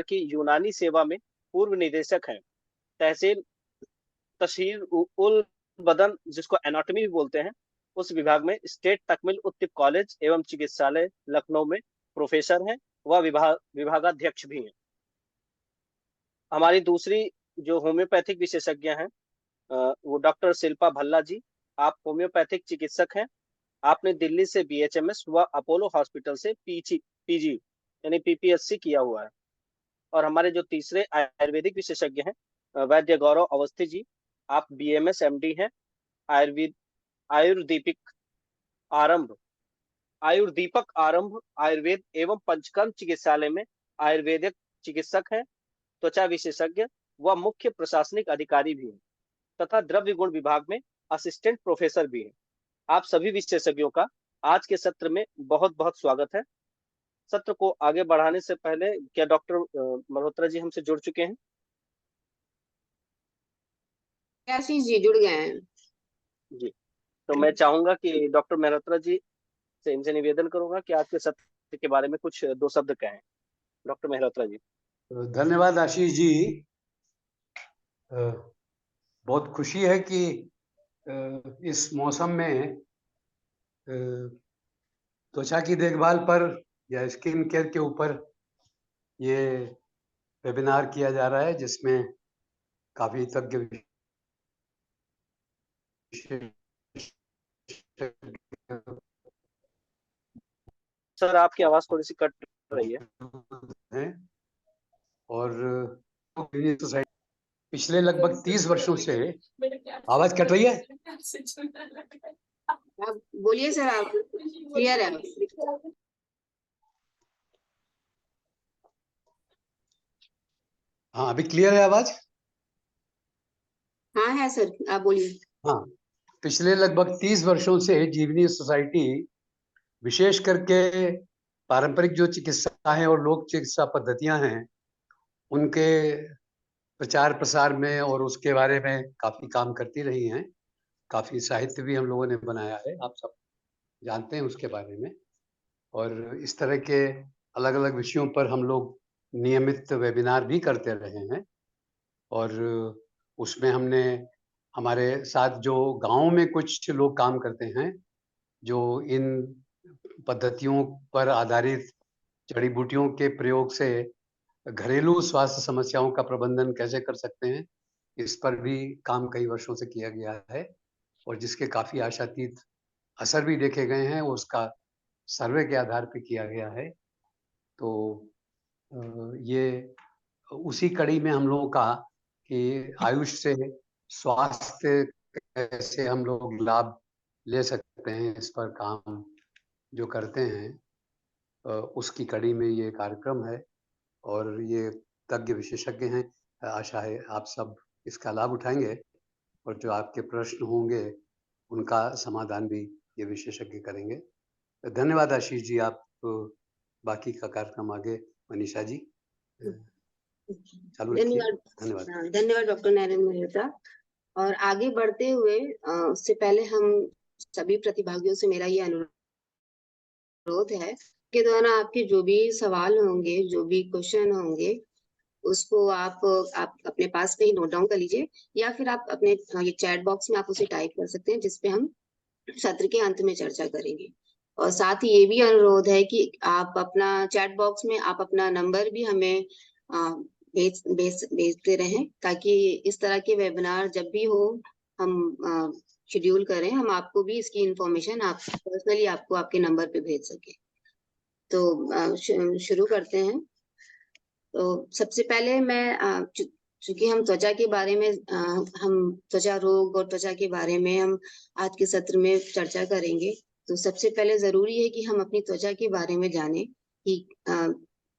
की यूनानी सेवा में पूर्व निदेशक हैं। तहसील तशरीर उल बदन, जिसको एनाटॉमी भी बोलते हैं, उस विभाग में स्टेट तकमील उत्तिप कॉलेज एवं चिकित्सालय लखनऊ में प्रोफेसर हैं। वह विभागाध्यक्ष भी हैं। हमारी दूसरी जो होम्योपैथिक विशेषज्ञ हैं, वो डॉक्टर शिल्पा भल्ला जी। आप होम्योपैथिक चिकित्सक हैं। आपने दिल्ली से बीएचएमएस व अपोलो हॉस्पिटल से पीजी पीजी यानी पीपीएससी किया हुआ है। और हमारे जो तीसरे आयुर्वेदिक विशेषज्ञ हैं, वैद्य गौरव अवस्थी जी। आप बीएमएस एमडी हैं। आयुर्वेद आयुर्दीपिक आरंभ आयुर्दीपक आरंभ आयुर्वेद एवं पंचकर्म चिकित्सालय में आयुर्वेदिक चिकित्सक हैं, त्वचा विशेषज्ञ व मुख्य प्रशासनिक अधिकारी भी हैं, तथा द्रव्य गुण विभाग में असिस्टेंट प्रोफेसर भी हैं। आप सभी विशेषज्ञों का आज के सत्र में बहुत बहुत स्वागत है। सत्र को आगे बढ़ाने से पहले क्या डॉक्टर मल्होत्रा जी हमसे जुड़ चुके हैं? आशीष जी जुड़ गए हैं जी। तो मैं चाहूंगा कि डॉक्टर मल्होत्रा जी से इनसे निवेदन करूंगा कि आज के सत्र के बारे में कुछ दो शब्द कहें। डॉक्टर मल्होत्रा जी। धन्यवाद आशीष जी। बहुत खुशी है कि इस मौसम में त्वचा की देखभाल पर या स्किन केयर के ऊपर ये वेबिनार किया जा रहा है, जिसमें काफी तज्ञ सर, आपकी आवाज थोड़ी सी कट रही है। और पिछले लगभग 30 वर्षों से आवाज कट रही है। आप बोलिए सर, आप क्लियर है? हाँ, अभी क्लियर है आवाज? हाँ है सर, आप बोलिए। हाँ, पिछले लगभग 30 वर्षों से जीवनी सोसाइटी विशेष करके पारंपरिक जो चिकित्सा है और लोक चिकित्सा पद्धतियां हैं, उनके प्रचार प्रसार में और उसके बारे में काफी काम करती रही हैं। काफी साहित्य भी हम लोगों ने बनाया है, आप सब जानते हैं उसके बारे में। और इस तरह के अलग अलग विषयों पर हम लोग नियमित वेबिनार भी करते रहे हैं। और उसमें हमने हमारे साथ जो गांव में कुछ लोग काम करते हैं, जो इन पद्धतियों पर आधारित जड़ी बूटियों के प्रयोग से घरेलू स्वास्थ्य समस्याओं का प्रबंधन कैसे कर सकते हैं, इस पर भी काम कई वर्षों से किया गया है और जिसके काफी आशातीत असर भी देखे गए हैं। उसका सर्वे के आधार पर किया गया है। तो ये उसी कड़ी में हम लोगों का कि आयुष से स्वास्थ्य कैसे हम लोग लाभ ले सकते हैं, इस पर काम जो करते हैं, उसकी कड़ी में ये कार्यक्रम है। और ये तज्ञ विशेषज्ञ हैं। आशा है आप सब इसका लाभ उठाएंगे और जो आपके प्रश्न होंगे उनका समाधान भी ये विशेषज्ञ करेंगे। धन्यवाद आशीष जी। आप बाकी का कार्यक्रम आगे मनीषा जी चालू रखिए। धन्यवाद। धन्यवाद डॉक्टर नरेंद्र मेहता। और आगे बढ़ते हुए उससे पहले हम सभी प्रतिभागियों से मेरा ये अनुरोध है कि द्वारा आपके जो भी सवाल होंगे, जो भी क्वेश्चन होंगे, उसको आप अपने पास में ही नोट डाउन कर लीजिए, या फिर आप अपने ये चैट बॉक्स में आप उसे टाइप कर सकते हैं, जिसपे हम सत्र के अंत में चर्चा करेंगे। और साथ ही ये भी अनुरोध है कि आप अपना चैट बॉक्स में आप अपना नंबर भी हमें भेजते रहें, ताकि इस तरह के वेबिनार जब भी हो हम शेड्यूल करें, हम आपको भी इसकी इंफॉर्मेशन आप पर्सनली आपको आपके नंबर पे भेज सके। तो शुरू करते हैं। तो सबसे पहले मैं चूंकि हम त्वचा के बारे में हम त्वचा रोग और त्वचा के बारे में हम आज के सत्र में चर्चा करेंगे, तो सबसे पहले जरूरी है कि हम अपनी त्वचा के बारे में जानें कि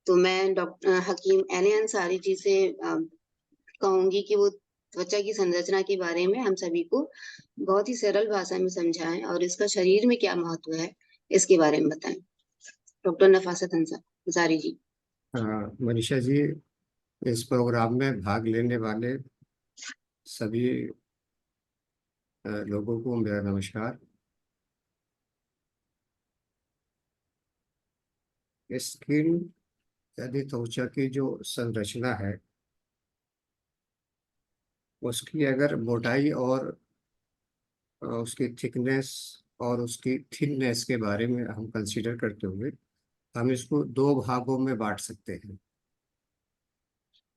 तो मैं डॉक्टर हकीम एने अंसारी जी से कहूंगी कि वो त्वचा की संरचना के बारे में हम सभी को बहुत ही सरल भाषा में समझाएं और इसका शरीर में क्या महत्व है इसके बारे में बताएं। डॉक्टर नफासत अंसारी जी। मनीषा जी, इस प्रोग्राम में भाग लेने वाले सभी लोगों को मेरा नमस्कार। स्किन यदि त्वचा की जो संरचना है उसकी अगर मोटाई और उसकी थिकनेस और उसकी थिननेस के बारे में हम कंसीडर करते हुए हम इसको दो भागों में बांट सकते हैं।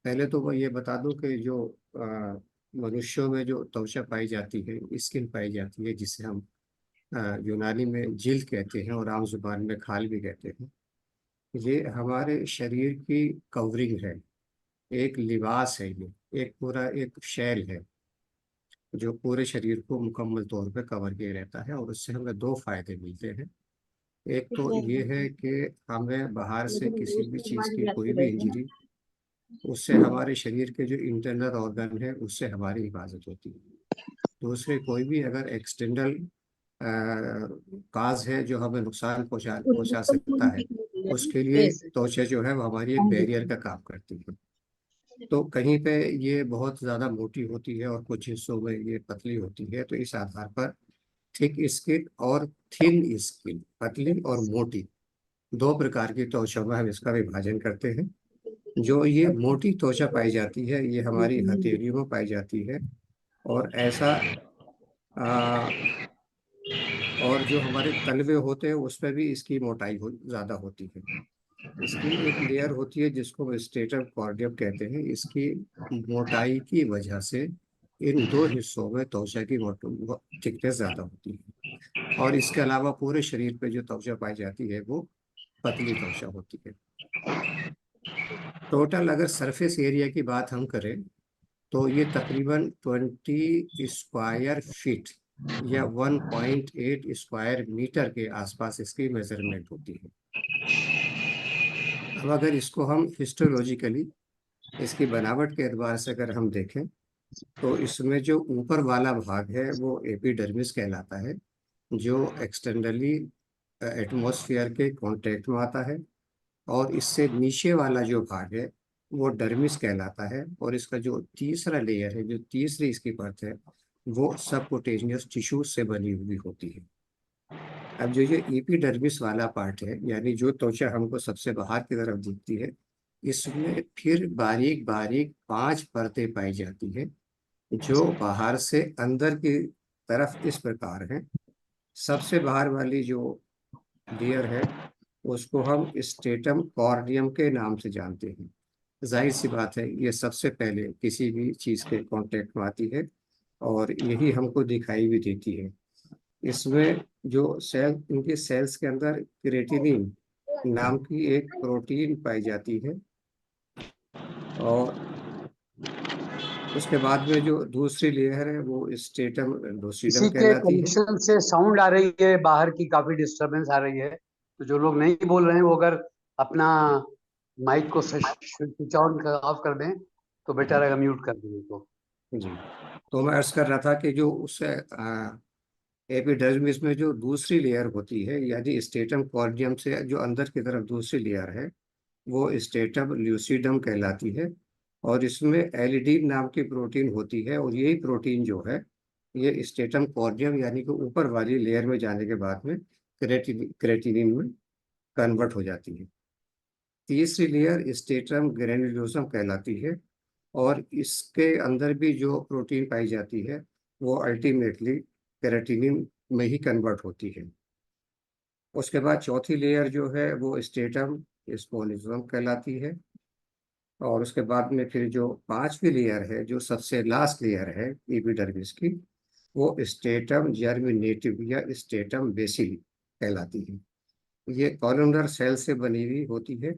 पहले तो मैं ये बता दूं कि जो मनुष्यों में जो त्वचा पाई जाती है, स्किन पाई जाती है, जिसे हम यूनानी में जिल्द कहते हैं और आम जुबान में खाल भी कहते हैं, ये हमारे शरीर की कवरिंग है, एक लिबास है, ये एक पूरा एक शैल है जो पूरे शरीर को मुकम्मल तौर पे कवर किए रहता है। और उससे हमें दो फायदे मिलते हैं। एक तो ये है कि हमें बाहर से किसी भी चीज़ की कोई भी इंजरी, उससे हमारे शरीर के जो इंटरनल ऑर्गन है उससे हमारी हिफाजत होती है। दूसरे कोई भी अगर एक्सटर्नल काज है जो हमें नुकसान पहुंचा सकता है, उसके लिए त्वचा जो है वो हमारी एक बैरियर का काम करती है। तो कहीं पे ये बहुत ज़्यादा मोटी होती है और कुछ हिस्सों में ये पतली होती है। तो इस आधार पर थिक स्किन और थिन स्किन, पतली और मोटी, दो प्रकार की त्वचा में हम इसका विभाजन करते हैं। जो ये मोटी त्वचा पाई जाती है ये हमारी हथेलियों में पाई जाती है, और ऐसा आ, और जो हमारे तलवे होते हैं उसमें भी इसकी मोटाई ज़्यादा होती है। इसकी एक लेयर होती है जिसको स्ट्रेटम कॉर्डियम कहते हैं। इसकी मोटाई की वजह से इन दो हिस्सों में त्वचा की थिकनेस ज़्यादा होती है, और इसके अलावा पूरे शरीर पे जो त्वचा पाई जाती है वो पतली त्वचा होती है। टोटल अगर सरफेस एरिया की बात हम करें तो ये तकरीबन 20 स्क्वायर फीट या 1.8 स्क्वायर मीटर के आसपास इसकी मेजरमेंट होती है। अब अगर इसको हम हिस्टोलॉजिकली इसकी बनावट के एतबार से अगर हम देखें तो इसमें जो ऊपर वाला भाग है वो एपिडर्मिस कहलाता है, जो एक्सटर्नली एटमॉस्फेयर के कांटेक्ट में आता है। और इससे नीचे वाला जो भाग है वो डर्मिस कहलाता है, और इसका जो तीसरा लेयर है, जो तीसरी इसकी परत है, वो सबक्यूटेनियस टिश्यू से बनी हुई होती है। अब जो ये एपिडर्मिस वाला पार्ट है, यानी जो त्वचा हमको सबसे बाहर की तरफ दिखती है, इसमें फिर बारीक बारीक 5 परतें पाई जाती है जो बाहर से अंदर की तरफ इस प्रकार है। सबसे बाहर वाली जो लेयर है उसको हम स्ट्रेटम कॉर्डियम के नाम से जानते हैं। जाहिर सी बात है ये सबसे पहले किसी भी चीज़ के कांटेक्ट में आती है और यही हमको दिखाई भी देती है। इसमें जो सेल, इनके सेल्स के अंदर क्रेटिनिन नाम की एक प्रोटीन पाई जाती है, और उसके बाद में जो दूसरी लेयर है वो स्ट्रेटम लूसिडम किसी के कहलाती है। कनेक्शन से साउंड आ रही है, बाहर की काफी डिस्टरबेंस आ रही है, तो जो लोग नहीं बोल रहे हैं वो अगर अपना माइक को स्विच ऑन ऑफ कर दें तो बेटर रहेगा, म्यूट कर दें तो। जी, तो मैं अर्ज कर रहा था कि जो उससे एपिडर्मिस में जो दूसरी लेयर होती है, यानी स्ट्रेटम कॉर्डियम से जो अंदर की तरफ दूसरी लेयर है, वो स्ट्रेटम ल्यूसिडम कहलाती है। और इसमें एलिडीन नाम की प्रोटीन होती है, और यही प्रोटीन जो है ये स्ट्रेटम कॉर्डियम यानी कि ऊपर वाली लेयर में जाने के बाद में क्रेटिनिन में कन्वर्ट हो जाती है। तीसरी लेयर स्ट्रेटम ग्रेन्युलोसम कहलाती है, और इसके अंदर भी जो प्रोटीन पाई जाती है वो अल्टीमेटली केराटिनिन में ही कन्वर्ट होती है। उसके बाद चौथी लेयर जो है वो स्ट्रेटम स्पोनिज्म कहलाती है, और उसके बाद में फिर जो पांचवी लेयर है, जो सबसे लास्ट लेयर है एपिडर्मिस की, वो स्ट्रेटम जर्मिनेटिव या स्ट्रेटम बेसिल कहलाती है। ये कॉलमनर सेल से बनी हुई होती है,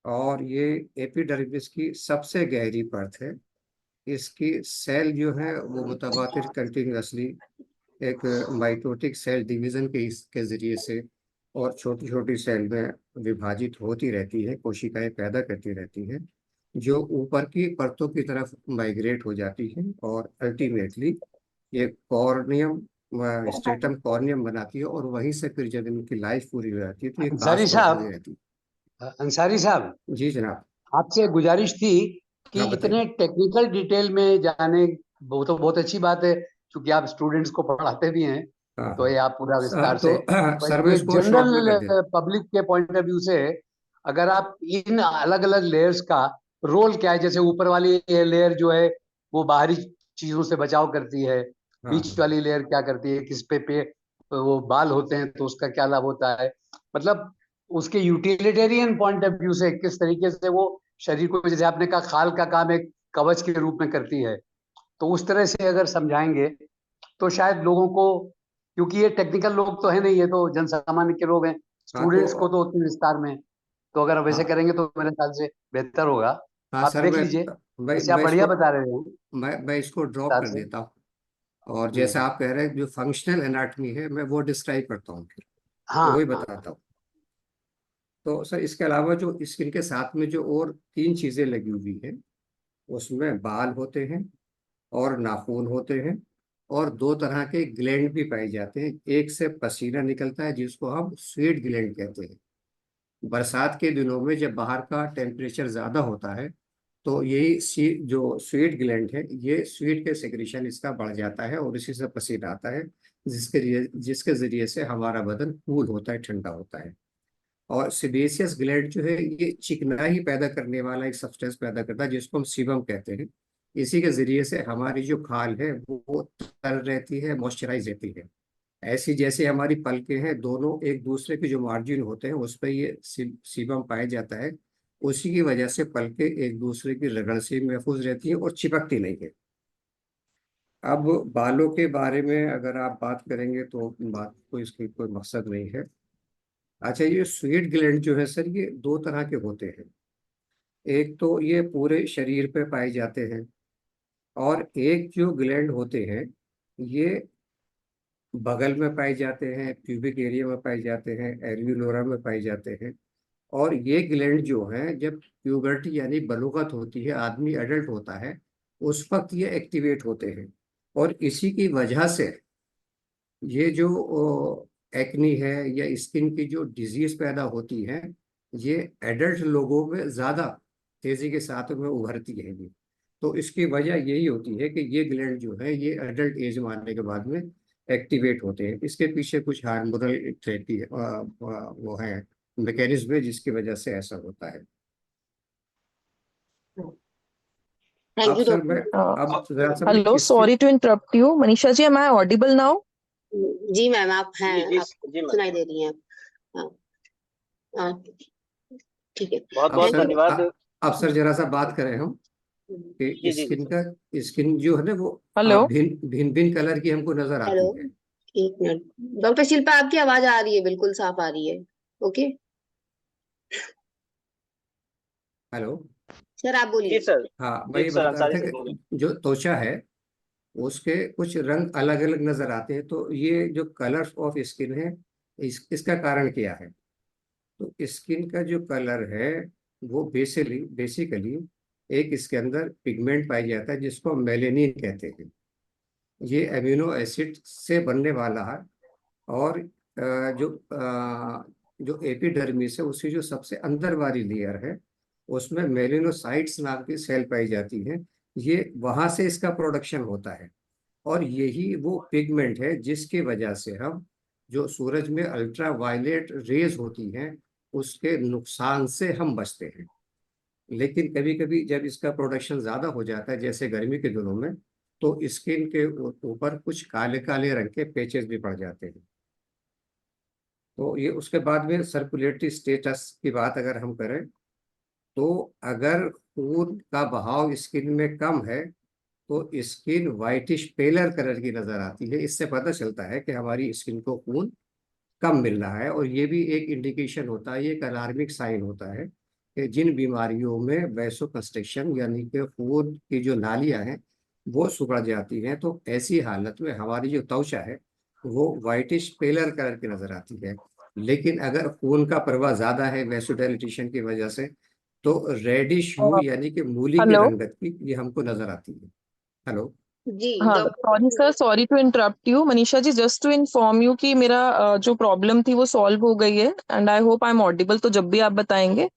और ये एपिडर्मिस की सबसे गहरी परत है। इसकी सेल जो है वो मुतबातिर कंटिन्यूसली एक माइटोटिक सेल डिवीजन के जरिए से और छोटी छोटी सेल में विभाजित होती रहती है, कोशिकाएं पैदा करती रहती है, जो ऊपर की परतों की तरफ माइग्रेट हो जाती है, और अल्टीमेटली ये कॉर्नियम स्ट्रेटम कॉर्नियम बनाती है, और वहीं से फिर जब इनकी लाइफ पूरी हो जाती है तो ये अंसारी कास्ट फॉर्म साहब, बनी रहती है। अंसारी साहब, जी जनाब। आपसे गुजारिश थी कि हाँ बताइए। इतने टेक्निकल डिटेल में जाने, वो तो बहुत अच्छी बात है क्योंकि आप स्टूडेंट्स को पढ़ाते भी हैं, हाँ तो ये आप पूरा हाँ विस्तार तो से, सर पर मैं ये इसको शॉर्ट में कर जनरल देता। पब्लिक के पॉइंट ऑफ व्यू से अगर आप इन अलग अलग लेयर्स का रोल क्या है, जैसे ऊपर वाली लेयर जो है वो बाहरी चीजों से बचाव करती है, हाँ बीच वाली लेयर क्या करती है, किस पे वो बाल होते हैं तो उसका क्या लाभ होता है, मतलब उसके यूटिलिटेरियन पॉइंट ऑफ व्यू से किस तरीके से वो शरीर को, जैसे आपने कहा खाल का काम एक कवच के रूप में करती है, तो उस तरह से अगर समझाएंगे तो शायद लोगों को, क्योंकि ये टेक्निकल लोग तो है नहीं, ये तो जन सामान्य के लोग हैं, हाँ। तो स्टूडेंट्स को तो उतने विस्तार में, तो अगर वैसे हाँ करेंगे तो मेरे ख्याल से बेहतर होगा। हाँ आप सर, देख लीजिए, वैसे आप मैं बढ़िया इसको बता रहे हैं मैं इसको ड्रॉप विस्तार कर से। देता हूँ। और जैसे हम्म। आप कह रहे हैं जो फंक्शनल एनाटॉमी है मैं वो डिस्क्राइब करता हूँ फिर, तो हाँ वही हाँ। बताता हूँ। तो सर इसके अलावा जो स्किन के साथ में जो और 3 चीजें लगी हुई है, उसमें बाल होते हैं और नाखून होते हैं, और 2 तरह के ग्लैंड भी पाए जाते हैं। एक से पसीना निकलता है जिसको हम स्वेट ग्लैंड कहते हैं। बरसात के दिनों में जब बाहर का टेम्परेचर ज्यादा होता है तो यही जो स्वेट ग्लैंड है, ये स्वेट के सेक्रेशन इसका बढ़ जाता है और इसी से पसीना आता है, जिसके जरिए से हमारा बदन कूल होता है, ठंडा होता है। और सिबेसियस ग्लैंड जो है ये चिकनाई पैदा करने वाला एक सब्सटेंस पैदा करता है जिसको हम सीबम कहते हैं। इसी के जरिए से हमारी जो खाल है वो तर रहती है, मॉइस्चराइज रहती है। ऐसी जैसे हमारी पलकें हैं, दोनों एक दूसरे के जो मार्जिन होते हैं उस पर ये सीबम पाया जाता है। उसी की वजह से पलकें एक दूसरे की रगड़ से महफूज रहती है और चिपकती नहीं है। अब बालों के बारे में अगर आप बात करेंगे तो बात को इसकी कोई मकसद नहीं है। अच्छा, ये स्वीट ग्लैंड जो है सर, ये 2 तरह के होते हैं। एक तो ये पूरे शरीर पे पाए जाते हैं, और एक जो ग्लैंड होते हैं ये बगल में पाए जाते हैं, प्यूबिक एरिया में पाए जाते हैं, एल्वियोलोरा में पाए जाते हैं। और ये ग्लैंड जो है जब प्यूबर्टी यानी बलूगत होती है, आदमी एडल्ट होता है, उस वक्त ये एक्टिवेट होते हैं। और इसी की वजह से ये जो एक्नी है या स्किन की जो डिजीज पैदा होती है, ये एडल्ट लोगों में ज्यादा तेजी के साथ में उभरती है ये। तो इसकी वजह यही होती है कि ये ग्लैंड जो है ये एडल्ट एज में आने के बाद में एक्टिवेट होते हैं। इसके पीछे कुछ हार्मोनल थेरेपी वो है, मैकेनिज्म है जिसकी वजह से ऐसा होता है। थैंक अब यू सर मैं, डॉक्टर। अब जरा सा मैं हेलो, इसकी, sorry to interrupt you. Manisha ji, am I audible now? जी मैम, आप हैं, जी जी आप जी मैम, सुनाई दे रही हैं। हाँ हाँ, ठीक है। बहुत अब बहुत थैंक सर यू धन्यवाद। अब सर जरा सा बात करें हम कि जी जी जी स्किन सर। का, स्किन जो है ना वो हेलो। भिन्न भिन्न भिन्न कलर की हमको नजर हेलो, आती है। एक मिनट। डॉक्टर शिल्पा, आपकी आवाज आ रही है, बिल्कुल साफ आ रही है। Okay hello. सर, आप जी बोलिए। सर। हाँ, मैं जी ये सर, बता रहा अंसारी था सर बोले। कि जो त्वचा है उसके कुछ रंग अलग अलग नजर आते हैं। तो ये जो कलर ऑफ स्किन है, इसका कारण क्या है? तो स्किन का जो कलर है वो बेसिकली एक इसके अंदर पिगमेंट पाया जाता है जिसको मेलेनिन कहते हैं। ये अमीनो एसिड से बनने वाला है। और जो एपिडर्मिस है उसकी जो सबसे अंदर वाली लेयर है उसमें मेलिनोसाइट्स नाम की सेल पाई जाती है। ये वहां से इसका प्रोडक्शन होता है। और यही वो पिगमेंट है जिसकी वजह से हम, जो सूरज में अल्ट्रा वायलेट रेज होती हैं उसके नुकसान से हम बचते हैं। लेकिन कभी कभी जब इसका प्रोडक्शन ज्यादा हो जाता है जैसे गर्मी के दिनों में, तो स्किन के ऊपर कुछ काले काले रंग के पैचेस भी पड़ जाते हैं। तो ये उसके बाद में सर्कुलेटरी स्टेटस की बात अगर हम करें, तो अगर खून का बहाव स्किन में कम है तो स्किन वाइटिश पेलर कलर की नजर आती है। इससे पता चलता है कि हमारी स्किन को खून कम मिल रहा है। और ये भी एक इंडिकेशन होता है, ये एक अलार्मिक साइन होता है कि जिन बीमारियों में वैसोकंस्ट्रिक्शन यानी कि खून की जो नालियां हैं वो सुखड़ जाती हैं, तो ऐसी हालत में हमारी जो त्वचा है वो वाइटिश पेलर कलर की नजर आती है। लेकिन अगर खून का प्रवाह ज्यादा है वैसोडाइलेटेशन की वजह से, तो रेडिश ह्यू यानी कि मूली के हेलो। रंगत की ये हमको नजर आती है। हेलो। जी हाँ, sorry doctor. Sir, sorry to interrupt you. Manisha ji, just to inform you कि मेरा जो प्रॉब्लम थी वो सॉल्व हो गई है, and I hope I am audible. तो जब भी आप बताएंगे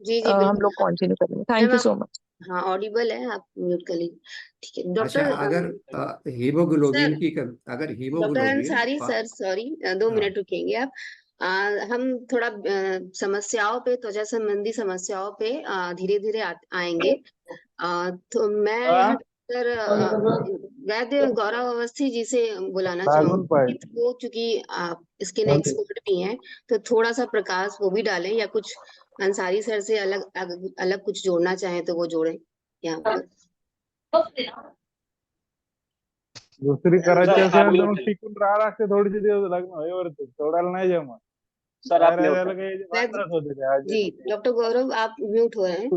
जी जी हम बिल्कुल। लोग कंटिन्यू करेंगे। मैम थैंक यू आप, सो मच। हाँ ऑडिबल है, आप म्यूट कर लीजिए। ठीक है अच्छा, डॉक्टर। अगर सर, हीमोग्लोबिन की अगर doctor haemoglobin Ansari sir, sorry, 2 minute रुकेंगे आप। हम थोड़ा समस्याओं पे, त्वचा संबंधी समस्याओं पे धीरे धीरे आएंगे। तो मैं यहाँ डॉक्टर वैद्य गौरव अवस्थी जी से बुलाना चाहूंगी। वो चूंकि स्किन एक्सपर्ट भी हैं, तो थोड़ा सा प्रकाश वो भी डालें, या कुछ अंसारी सर से अलग अलग कुछ जोड़ना चाहें तो वो जोड़ें यहाँ पर। दुसरी सर करायची आप असेल तर म्यूट मग हैं। टिकून राहायला लागते थोडेसे दिवस लग्न होईवरती, सोडायला नाही जमत. सर आप बाहेर म्यूट जायला हैं। काही वैद्य त्रास होते ते जी, आजी. डॉक्टर गौरव आप म्यूट हो रहे हैं।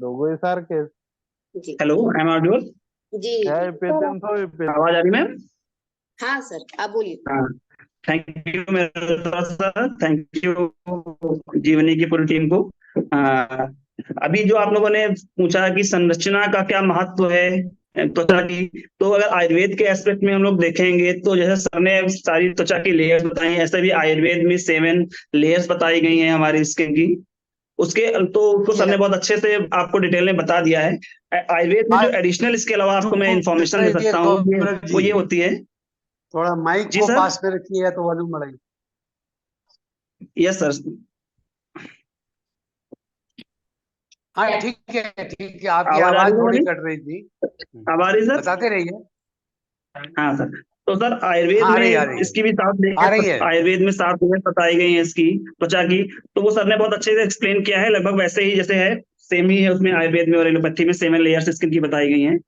दोघंही सारखेच. जी हेलो, आई एम ऑडिबल? जी काय जी। पेते तो पेते. आवाज आ रही मैम? हाँ सर, आप बोलिए। हाँ, थैंक यू मेरा सर, थैंक यू जीवनी की पूरी टीम को। अभी जो आप लोगों ने पूछा कि संरचना का क्या महत्व है त्वचा की, तो अगर आयुर्वेद के एस्पेक्ट में हम लोग देखेंगे तो जैसे सर ने सारी त्वचा की लेयर्स बताई हैं, ऐसे भी आयुर्वेद में 7 लेयर्स बताई गई हैं हमारी स्किन की। उसके तो उसको सर ने बहुत अच्छे से आपको डिटेल में बता दिया है। आयुर्वेद में जो एडिशनल इसके अलावा आपको मैं इंफॉर्मेशन दे सकता हूँ गौरव वो जी ये होती है। थोड़ा माइक जी को सर। पास में रखिए तो वॉल्यूम बढ़ाइए। Yes sir. हाँ ठीक है, आपकी आवाज आ आवाज रही है थोड़ी मेरी? कट रही थी। अब आ रही सर? बताते रहिए। हाँ सर। तो सर आयुर्वेद हाँ आ में रही है इसकी भी 7 आ रही लेयर्स, है। आयुर्वेद में 7 लेयर्स बताई गई हैं इसकी त्वचा की। तो वो सर ने बहुत अच्छे से एक्सप्लेन किया है, लगभग वैसे ही जैसे है, सेम ही है उसमें आयुर्वेद में और एलोपैथी में 7 लेयर्स स्किन की बताई गई हैं।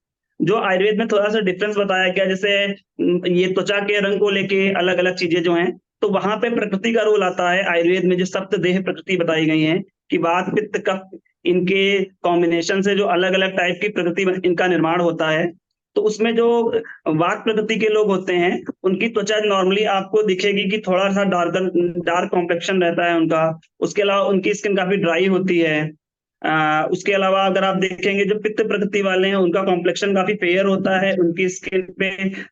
जो आयुर्वेद में थोड़ा सा डिफरेंस बताया गया, जैसे ये त्वचा के रंग को लेके अलग अलग चीजें जो हैं, तो वहां पे प्रकृति का रोल आता है। आयुर्वेद में जो सप्तदेह प्रकृति बताई गई है कि वात पित्त कफ, इनके कॉम्बिनेशन से जो अलग अलग टाइप की प्रकृति इनका निर्माण होता है। तो उसमें जो वात प्रकृति के लोग होते हैं उनकी त्वचा नॉर्मली आपको दिखेगी कि थोड़ा सा डार्क कॉम्प्लेक्शन रहता है उनका। उसके अलावा उनकी स्किन काफी ड्राई होती है। उसके अलावा अगर आप देखेंगे जो पित्त प्रकृति वाले हैं उनका कॉम्प्लेक्शन काफी फेयर होता है, उनकी स्किन पे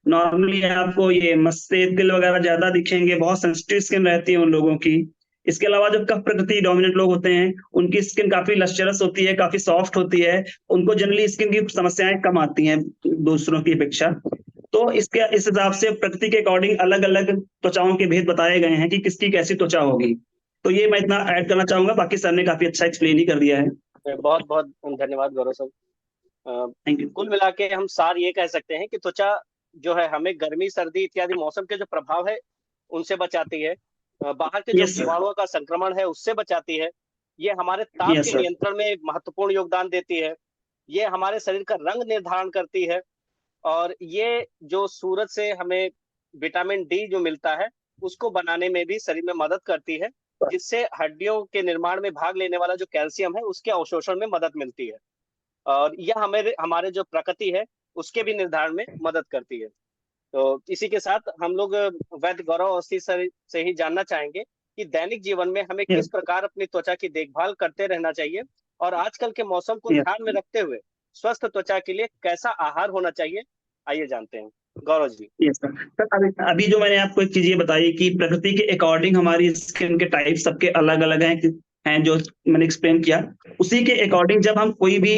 नॉर्मली आपको ये मस्से तिल वगैरह ज्यादा दिखेंगे, बहुत सेंसिटिव स्किन रहती है उन लोगों की। इसके अलावा जो कफ प्रकृति डोमिनेंट लोग होते हैं उनकी स्किन काफी लश्चरस होती है, काफी सॉफ्ट होती है, उनको जनरली स्किन की समस्याएं कम आती हैं दूसरों की अपेक्षा। तो इसके इस हिसाब से प्रकृति के अकॉर्डिंग अलग अलग त्वचाओं के भेद बताए गए हैं कि किसकी कैसी त्वचा होगी। तो ये मैं इतना ऐड करना चाहूंगा, बाकी सर ने काफी अच्छा एक्सप्लेन ही कर दिया है। बहुत बहुत धन्यवाद गौरव सर। Thank you. कुल मिला के हम सार ये कह सकते हैं कि त्वचा जो है हमें गर्मी सर्दी इत्यादि मौसम के जो प्रभाव है उनसे बचाती है। बाहर के जो यस सर। जीवाणुओं का संक्रमण है उससे बचाती है। ये हमारे ताप यस के सर। नियंत्रण में एक महत्वपूर्ण योगदान देती है। ये हमारे शरीर का रंग निर्धारण करती है। और ये जो सूरज से हमें विटामिन डी जो मिलता है उसको बनाने में भी शरीर में मदद करती है, जिससे हड्डियों के निर्माण में भाग लेने वाला जो कैल्शियम है उसके अवशोषण में मदद मिलती है। और यह हमें हमारे जो प्रकृति है उसके भी निर्धारण में मदद करती है। तो इसी के साथ हम लोग वैद्य गौरव अवस्थी सर से ही जानना चाहेंगे कि दैनिक जीवन में हमें किस यस। प्रकार अपनी त्वचा की देखभाल करते रहना चाहिए, और आजकल के मौसम को यस। ध्यान में रखते हुए स्वस्थ त्वचा के लिए कैसा आहार होना चाहिए। आइए जानते हैं Gaurav ji. Yes sir. Sir अभी जो मैंने आपको एक चीज ये बताई कि प्रकृति के अकॉर्डिंग हमारी स्किन के टाइप सबके अलग अलग हैं जो मैंने एक्सप्लेन किया, उसी के अकॉर्डिंग जब हम कोई भी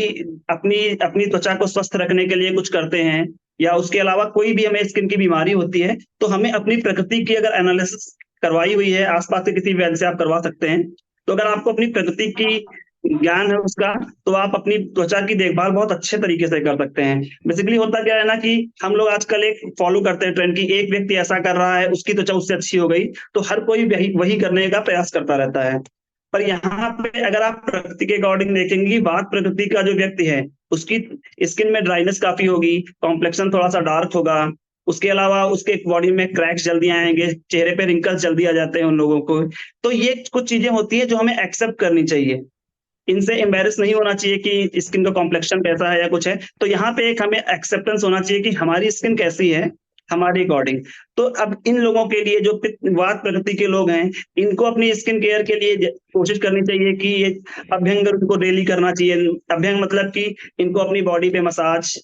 अपनी अपनी त्वचा को स्वस्थ रखने के लिए कुछ करते हैं, या उसके अलावा कोई भी हमें स्किन की बीमारी होती है, तो हमें अपनी प्रकृति की अगर एनालिसिस करवाई हुई है आसपास के किसी वैद्य से आप करवा सकते हैं। तो अगर आपको अपनी प्रकृति की ज्ञान है उसका, तो आप अपनी त्वचा की देखभाल बहुत अच्छे तरीके से कर सकते हैं। बेसिकली होता क्या है ना कि हम लोग आजकल एक फॉलो करते हैं ट्रेंड की एक व्यक्ति ऐसा कर रहा है उसकी त्वचा उससे अच्छी हो गई, तो हर कोई वही करने का प्रयास करता रहता है। पर यहाँ पे अगर आप प्रकृति के अकॉर्डिंग देखेंगे, वात प्रकृति का जो व्यक्ति है उसकी स्किन में ड्राइनेस काफी होगी, कॉम्प्लेक्शन थोड़ा सा डार्क होगा, उसके अलावा उसके बॉडी में क्रैक्स जल्दी आएंगे, चेहरे पे रिंकल्स जल्दी आ जाते हैं उन लोगों को। तो ये कुछ चीजें होती है जो हमें एक्सेप्ट करनी चाहिए, इनसे एम्बेरस नहीं होना चाहिए कि स्किन का कॉम्प्लेक्शन कैसा है या कुछ है। तो यहाँ पे एक हमें एक्सेप्टेंस होना चाहिए कि हमारी स्किन कैसी है हमारे अकॉर्डिंग। तो अब इन लोगों के लिए जो वात प्रकृति के लोग हैं, इनको अपनी स्किन केयर के लिए कोशिश करनी चाहिए कि ये अभ्यंग उनको डेली करना चाहिए। अभ्यंग मतलब कि इनको अपनी बॉडी पे मसाज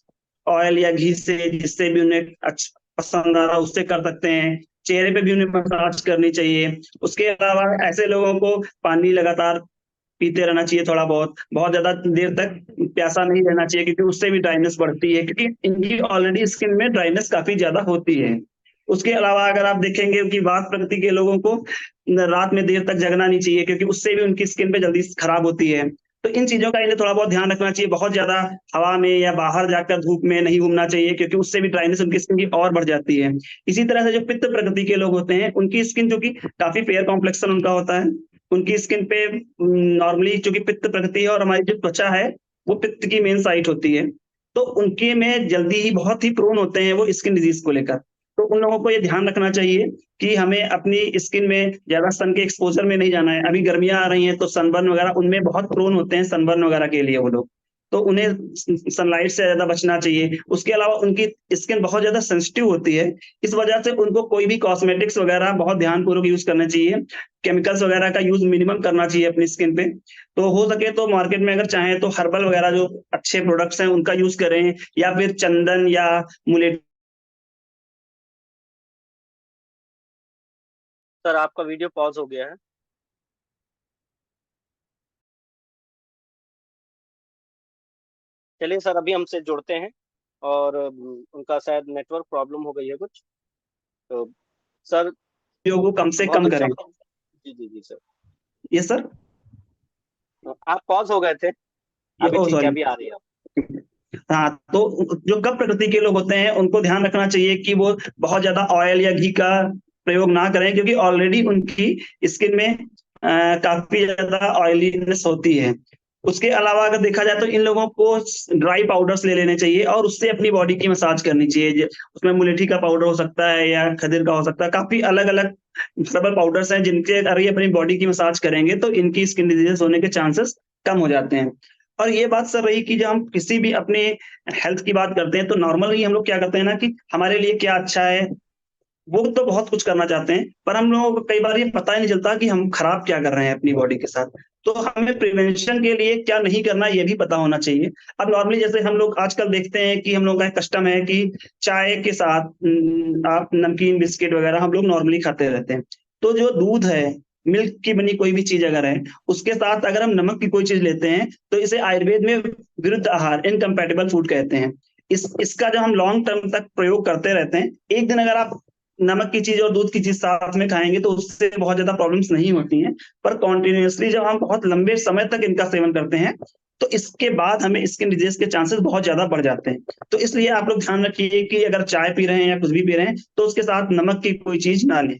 ऑयल या घी से, जिससे भी उन्हें अच्छा पसंद आ रहा उससे कर सकते हैं। चेहरे पे भी उन्हें मसाज करनी चाहिए। उसके अलावा ऐसे लोगों को पानी लगातार पीते रहना चाहिए, थोड़ा बहुत, बहुत ज्यादा देर तक प्यासा नहीं रहना चाहिए, क्योंकि उससे भी ड्राइनेस बढ़ती है, क्योंकि इनकी ऑलरेडी स्किन में ड्राइनेस काफी ज्यादा होती है। उसके अलावा अगर आप देखेंगे कि वात प्रकृति के लोगों को रात में देर तक जगना नहीं चाहिए, क्योंकि उससे भी उनकी स्किन पे जल्दी खराब होती है। तो इन चीजों का इन्हें थोड़ा बहुत ध्यान रखना चाहिए। बहुत ज्यादा हवा में या बाहर जाकर धूप में नहीं घूमना चाहिए, क्योंकि उससे भी ड्राइनेस उनकी स्किन की और बढ़ जाती है। इसी तरह से जो पित्त प्रकृति के लोग होते हैं, उनकी स्किन जो कि काफी फेयर कॉम्प्लेक्शन उनका होता है, उनकी स्किन पे नॉर्मली जो कि पित्त प्रकृति है और हमारी जो त्वचा है वो पित्त की मेन साइट होती है, तो उनके में जल्दी ही बहुत ही प्रोन होते हैं वो स्किन डिजीज को लेकर। तो उन लोगों को ये ध्यान रखना चाहिए कि हमें अपनी स्किन में ज्यादा सन के एक्सपोजर में नहीं जाना है। अभी गर्मियां आ रही हैं तो सनबर्न वगैरह उनमें बहुत प्रोन होते हैं, सनबर्न वगैरह के लिए वो लोग, तो उन्हें सनलाइट से ज्यादा बचना चाहिए। उसके अलावा उनकी स्किन बहुत ज्यादा सेंसिटिव होती है, इस वजह से उनको कोई भी कॉस्मेटिक्स वगैरह बहुत ध्यानपूर्वक यूज करना चाहिए, केमिकल्स वगैरह का यूज मिनिमम करना चाहिए अपनी स्किन पे। तो हो सके तो मार्केट में अगर चाहें तो हर्बल वगैरह जो अच्छे प्रोडक्ट्स हैं उनका यूज करें, या फिर चंदन या मुलेठी। सर आपका वीडियो पॉज हो गया है। चलिए सर, अभी हमसे जुड़ते हैं, और उनका शायद नेटवर्क प्रॉब्लम हो गई है कुछ। तो सर, को कम से बहुत कम अच्छा। करें। जी जी जी सर, ये सर, आप पॉज हो गए थे, अभी ओ ठीक है, सॉरी। अभी आ रही है आप। हाँ, तो जो कप प्रकृति के लोग होते हैं उनको ध्यान रखना चाहिए कि वो बहुत ज्यादा ऑयल या घी का प्रयोग ना करें, क्योंकि ऑलरेडी उनकी स्किन में काफी ज्यादा ऑयलीनेस होती है। उसके अलावा अगर देखा जाए तो इन लोगों को ड्राई पाउडर्स ले लेने चाहिए और उससे अपनी बॉडी की मसाज करनी चाहिए। उसमें मुलेठी का पाउडर हो सकता है या खदीर का हो सकता है, काफी अलग अलग हर्बल पाउडर्स हैं जिनके अगर ये अपनी बॉडी की मसाज करेंगे तो इनकी स्किन डिजीजेस होने के चांसेस कम हो जाते हैं। और ये बात सर रही कि जब हम किसी भी अपने हेल्थ की बात करते हैं तो नॉर्मली हम लोग क्या करते हैं ना कि हमारे लिए क्या अच्छा है वो तो बहुत कुछ करना चाहते हैं, पर हम लोगों को कई बार ये पता ही नहीं चलता कि हम खराब क्या कर रहे हैं अपनी बॉडी के साथ। तो हमें प्रिवेंशन के लिए क्या नहीं करना ये भी पता होना चाहिए। अब नॉर्मली जैसे हम लोग आजकल देखते हैं कि हम लोग का कस्टम है कि चाय के साथ आप नमकीन बिस्किट वगैरह हम लोग नॉर्मली खाते रहते हैं। तो जो दूध है, मिल्क की बनी कोई भी चीज अगर है, उसके साथ अगर हम नमक की कोई चीज लेते हैं तो इसे आयुर्वेद में विरुद्ध आहार, इनकम्पैटिबल फूड कहते हैं। इसका जब हम लॉन्ग टर्म तक प्रयोग करते रहते हैं, एक दिन अगर आप नमक की चीज और दूध की चीज साथ में खाएंगे तो उससे बहुत ज्यादा प्रॉब्लम्स नहीं होती हैं, पर कॉन्टिन्यूसली जब हम बहुत लंबे समय तक इनका सेवन करते हैं तो इसके बाद हमें स्किन डिजीज के चांसेस बहुत ज्यादा बढ़ जाते हैं। तो इसलिए आप लोग ध्यान रखिए कि अगर चाय पी रहे हैं या कुछ भी पी रहे हैं तो उसके साथ नमक की कोई चीज ना लें।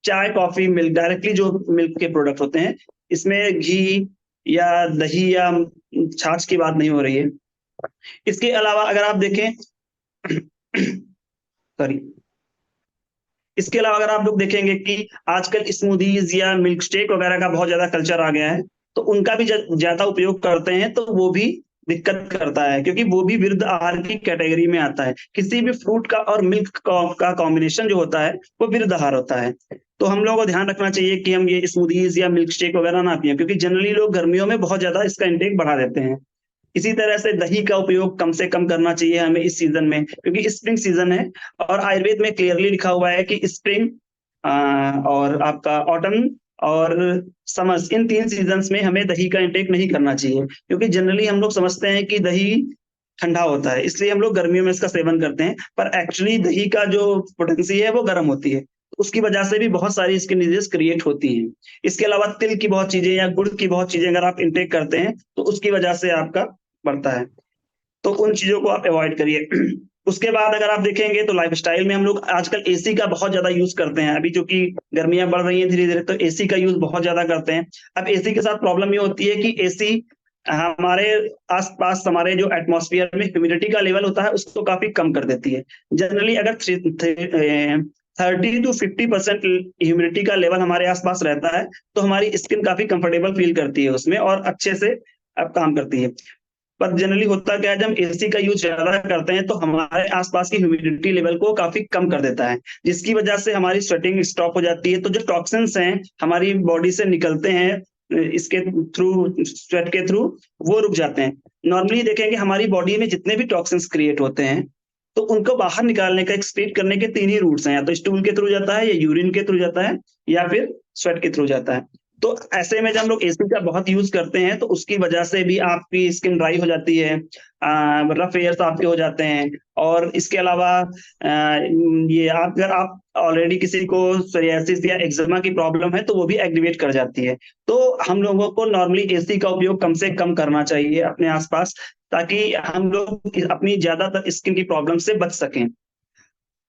चाय, कॉफी, मिल्क, डायरेक्टली जो मिल्क के प्रोडक्ट होते हैं, इसमें घी या दही या छाछ की बात नहीं हो रही है। इसके अलावा अगर आप देखें सॉरी, इसके अलावा अगर आप लोग देखेंगे कि आजकल स्मूदीज या मिल्क शेक वगैरह का बहुत ज्यादा कल्चर आ गया है, तो उनका भी ज्यादा उपयोग करते हैं तो वो भी दिक्कत करता है, क्योंकि वो भी विरुद्ध आहार की कैटेगरी में आता है। किसी भी फ्रूट का और मिल्क का कॉम्बिनेशन जो होता है वो विरुद्ध आहार होता है। तो हम लोगों को ध्यान रखना चाहिए कि हम ये स्मूदीज या मिल्क शेक वगैरह ना पिए, क्योंकि जनरली लोग गर्मियों में बहुत ज्यादा इसका इंटेक बढ़ा देते हैं। इसी तरह से दही का उपयोग कम से कम करना चाहिए हमें इस सीजन में, क्योंकि स्प्रिंग सीजन है और आयुर्वेद में क्लियरली लिखा हुआ है कि स्प्रिंग और आपका ऑटम और समर्स, इन 3 सीजन्स में हमें दही का इंटेक नहीं करना चाहिए, क्योंकि जनरली हम लोग समझते हैं कि दही ठंडा होता है इसलिए हम लोग गर्मियों में इसका सेवन करते हैं, पर एक्चुअली दही का जो पोटेंसी है वो गर्म होती है, उसकी वजह से भी बहुत सारी स्किन डिजीज क्रिएट होती हैं। इसके अलावा तिल की बहुत चीजें या गुड़ की बहुत चीजें अगर आप इंटेक करते हैं तो उसकी वजह से आपका बढ़ता है, तो उन चीजों को आप अवॉइड करिए। उसके बाद अगर आप देखेंगे तो लाइफस्टाइल में हम लोग आजकल एसी का बहुत ज्यादा यूज करते हैं। अभी जो कि गर्मियां बढ़ रही हैं धीरे धीरे, तो एसी का यूज बहुत ज्यादा करते हैं। अब एसी के साथ प्रॉब्लम ये होती है कि एसी हमारे आसपास हमारे जो एटमॉस्फेयर में ह्यूमिडिटी का लेवल होता है उसको काफी कम कर देती है। जनरली अगर 30 to 50% ह्यूमिडिटी का लेवल हमारे आसपास रहता है तो हमारी स्किन काफी कंफर्टेबल फील करती है उसमें और अच्छे से अब काम करती है। पर जनरली होता क्या है, जब हम एसी का यूज ज्यादा करते हैं तो हमारे आसपास की ह्यूमिडिटी लेवल को काफी कम कर देता है, जिसकी वजह से हमारी स्वेटिंग स्टॉप हो जाती है। तो जो टॉक्सिन्स हैं हमारी बॉडी से निकलते हैं इसके थ्रू, स्वेट के थ्रू, वो रुक जाते हैं। नॉर्मली देखेंगे हमारी बॉडी में जितने भी टॉक्सिन्स क्रिएट होते हैं तो उनको बाहर निकालने का, एक्सक्रीट करने के 3 ही रूट्स हैं, या तो स्टूल के थ्रू जाता है, या यूरिन के थ्रू जाता है, या फिर स्वेट के थ्रू जाता है। तो ऐसे में जब हम लोग एसी का बहुत यूज करते हैं तो उसकी वजह से भी आपकी स्किन ड्राई हो जाती है, रफ एयर्स आपके हो जाते हैं। और इसके अलावा ये अगर आप ऑलरेडी किसी को सोरियासिस या एक्जिमा की प्रॉब्लम है तो वो भी एग्रीवेट कर जाती है। तो हम लोगों को नॉर्मली एसी का उपयोग कम से कम करना चाहिए अपने आसपास, ताकि हम लोग अपनी ज्यादातर स्किन की प्रॉब्लम से बच सकें।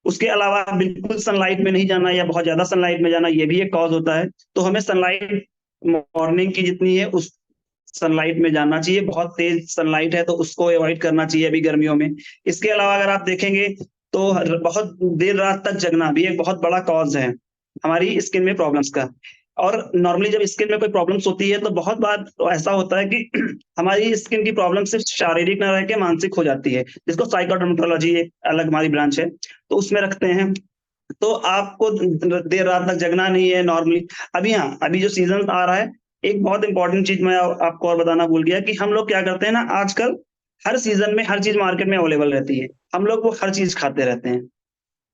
उसके अलावा बिल्कुल सनलाइट में नहीं जाना या बहुत ज्यादा सनलाइट में जाना, ये भी एक कॉज होता है। तो हमें सनलाइट मॉर्निंग की जितनी है उस सनलाइट में जाना चाहिए। बहुत तेज सनलाइट है तो उसको अवॉइड करना चाहिए अभी गर्मियों में। इसके अलावा अगर आप देखेंगे तो बहुत देर रात तक जगना भी एक बहुत बड़ा कॉज है हमारी स्किन में प्रॉब्लम्स का। और नॉर्मली जब स्किन में कोई प्रॉब्लम्स होती है तो बहुत बार तो ऐसा होता है कि हमारी स्किन की प्रॉब्लम सिर्फ शारीरिक न रह के मानसिक हो जाती है, जिसको साइकोडर्मेटोलॉजी एक अलग हमारी ब्रांच है तो उसमें रखते हैं। तो आपको देर रात तक जगना नहीं है नॉर्मली। अभी हाँ, अभी जो सीजन आ रहा है, एक बहुत इंपॉर्टेंट चीज मैं आपको और बताना भूल गया कि हम लोग क्या करते हैं ना, आजकल हर सीजन में हर चीज मार्केट में अवेलेबल रहती है, हम लोग वो हर चीज खाते रहते हैं।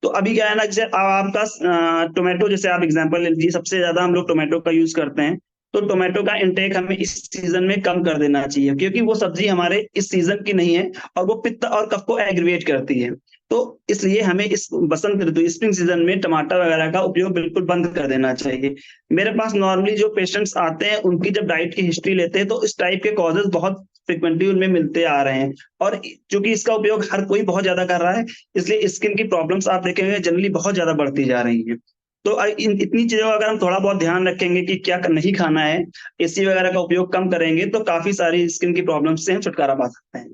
तो अभी क्या है ना, जैसे आपका टोमेटो, जैसे आप एग्जांपल ले लीजिए, सबसे ज्यादा हम लोग टोमेटो का यूज करते हैं। तो टोमेटो का इंटेक हमें इस सीजन में कम कर देना चाहिए, क्योंकि वो सब्जी हमारे इस सीजन की नहीं है और वो पित्त और कफ को एग्रीवेट करती है। तो इसलिए हमें इस बसंत ऋतु स्प्रिंग सीजन में टमाटर वगैरह का उपयोग बिल्कुल बंद कर देना चाहिए। मेरे पास नॉर्मली जो पेशेंट्स आते हैं उनकी जब डाइट की हिस्ट्री लेते हैं तो इस टाइप के कॉजेज बहुत फ्रिक्वेंटली उनमें मिलते आ रहे हैं। और चूंकि इसका उपयोग हर कोई बहुत ज्यादा कर रहा है, इसलिए स्किन की प्रॉब्लम्स आप देखेंगे जनरली बहुत ज्यादा बढ़ती जा रही है। तो इतनी चीजों का अगर हम थोड़ा बहुत ध्यान रखेंगे कि क्या नहीं खाना है, एसी वगैरह का उपयोग कम करेंगे, तो काफी सारी स्किन की प्रॉब्लम से हम छुटकारा पा सकते हैं।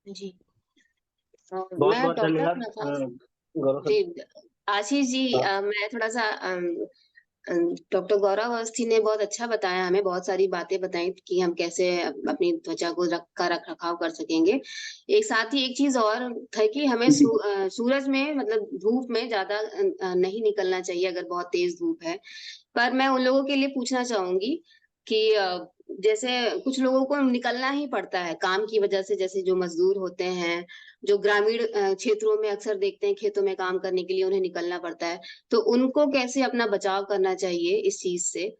जी। बहुत मैं बहुत डॉक्टर धन्यवाद प्रकाश गौरव सर। जी, आशीष जी, हाँ। मैं थोड़ा सा डॉक्टर गौरव अवस्थी ने बहुत अच्छा बताया, हमें बहुत सारी बातें बताई कि हम कैसे अपनी त्वचा को रख रखाव कर सकेंगे। एक साथ ही एक चीज और था कि हमें जी। सूरज में, मतलब धूप में ज्यादा नहीं निकलना चाहिए अगर बहुत तेज धूप है। पर मैं उन लोगों के लिए पूछना चाहूंगी कि जैसे कुछ लोगों को निकलना ही पड़ता है काम की वजह से, जैसे जो मजदूर होते हैं, जो ग्रामीण क्षेत्रों में अक्सर देखते हैं खेतों में काम करने के लिए उन्हें निकलना पड़ता है, तो उनको कैसे अपना बचाव करना चाहिए इस चीज से?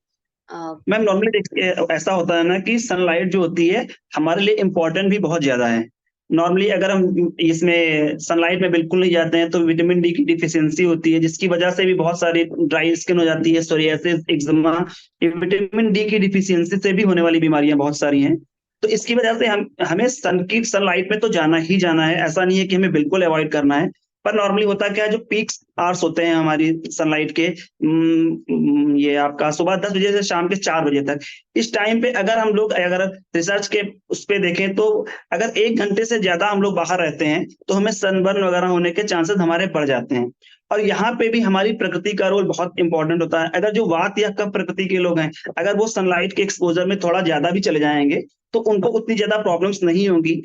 मैम नॉर्मली देखिए, ऐसा होता है ना कि सनलाइट जो होती है हमारे लिए इम्पोर्टेंट भी बहुत ज्यादा है। नॉर्मली अगर हम इसमें सनलाइट में बिल्कुल नहीं जाते हैं तो विटामिन डी की डिफिशियंसी होती है, जिसकी वजह से भी बहुत सारी ड्राई स्किन हो जाती है, सोरियासिस, एक्जिमा। विटामिन डी की डिफिशियंसी से भी होने वाली बीमारियां बहुत सारी हैं। तो इसकी वजह से हमें सनलाइट में तो जाना ही जाना है, ऐसा नहीं है कि हमें बिल्कुल अवॉइड करना है। पर नॉर्मली होता क्या है, जो पीक आवर्स होते हैं हमारी सनलाइट के, ये आपका सुबह 10 बजे से शाम के 4 बजे तक, इस टाइम पे अगर हम लोग अगर रिसर्च के उस पे देखें तो अगर 1 घंटे से ज्यादा हम लोग बाहर रहते हैं तो हमें सनबर्न वगैरह होने के चांसेस हमारे बढ़ जाते हैं। और यहाँ पे भी हमारी प्रकृति का रोल बहुत इंपॉर्टेंट होता है। अगर जो वात या कफ प्रकृति के लोग हैं, अगर वो सनलाइट के एक्सपोजर में थोड़ा ज्यादा भी चले जाएंगे तो उनको उतनी ज्यादा प्रॉब्लम्स नहीं होंगी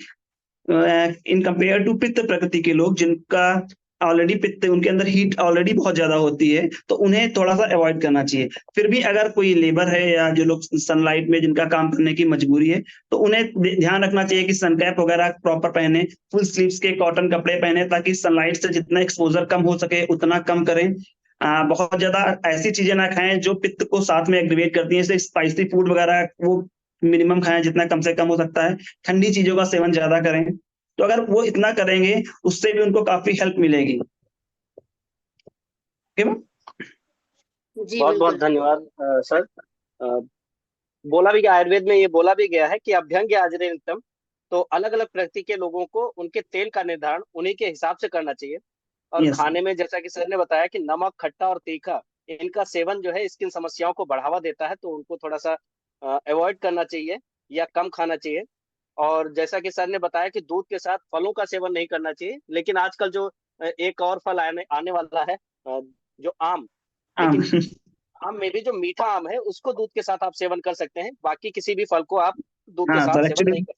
इन कंपेयर टू पित्त प्रकृति के लोग, जिनका ऑलरेडी पित्त, उनके अंदर हीट ऑलरेडी बहुत ज्यादा होती है, तो उन्हें थोड़ा सा अवॉइड करना चाहिए। फिर भी अगर कोई लेबर है या जो लोग सनलाइट में जिनका काम करने की मजबूरी है, तो उन्हें ध्यान रखना चाहिए कि सनकैप वगैरह प्रॉपर पहने, फुल स्लीव्स के कॉटन कपड़े पहने, ताकि सनलाइट से जितना एक्सपोजर कम हो सके उतना कम करें। बहुत ज्यादा ऐसी चीजें ना खाएं जो पित्त को साथ में एग्रीवेट करती है, जैसे स्पाइसी फूड वगैरह वो मिनिमम खाएं, जितना कम से कम हो सकता है। ठंडी चीजों का सेवन ज्यादा करें। तो अगर वो इतना करेंगे उससे भी उनको काफी हेल्प मिलेगी। Okay ma'am. जी बहुत बहुत बिल्कुल। धन्यवाद सर। अ, बोला भी गया, आयुर्वेद में ये बोला भी गया है कि अभ्यंग आजरे नित्यम। तो अलग अलग प्रकृति के लोगों को उनके तेल का निर्धारण उन्हीं के हिसाब से करना चाहिए। और यस। खाने में जैसा कि सर ने बताया कि नमक, खट्टा और तीखा, इनका सेवन जो है स्किन समस्याओं को बढ़ावा देता है, तो उनको थोड़ा सा अवॉइड करना चाहिए या कम खाना चाहिए। और जैसा कि सर ने बताया कि दूध के साथ फलों का सेवन नहीं करना चाहिए, लेकिन आजकल जो एक और फल आने आने वाला है, जो आम। लेकिन आम में भी जो मीठा आम है उसको दूध के साथ आप सेवन कर सकते हैं, बाकी किसी भी फल को आप दूध के हाँ साथ सर, सेवन एक्चुअली नहीं कर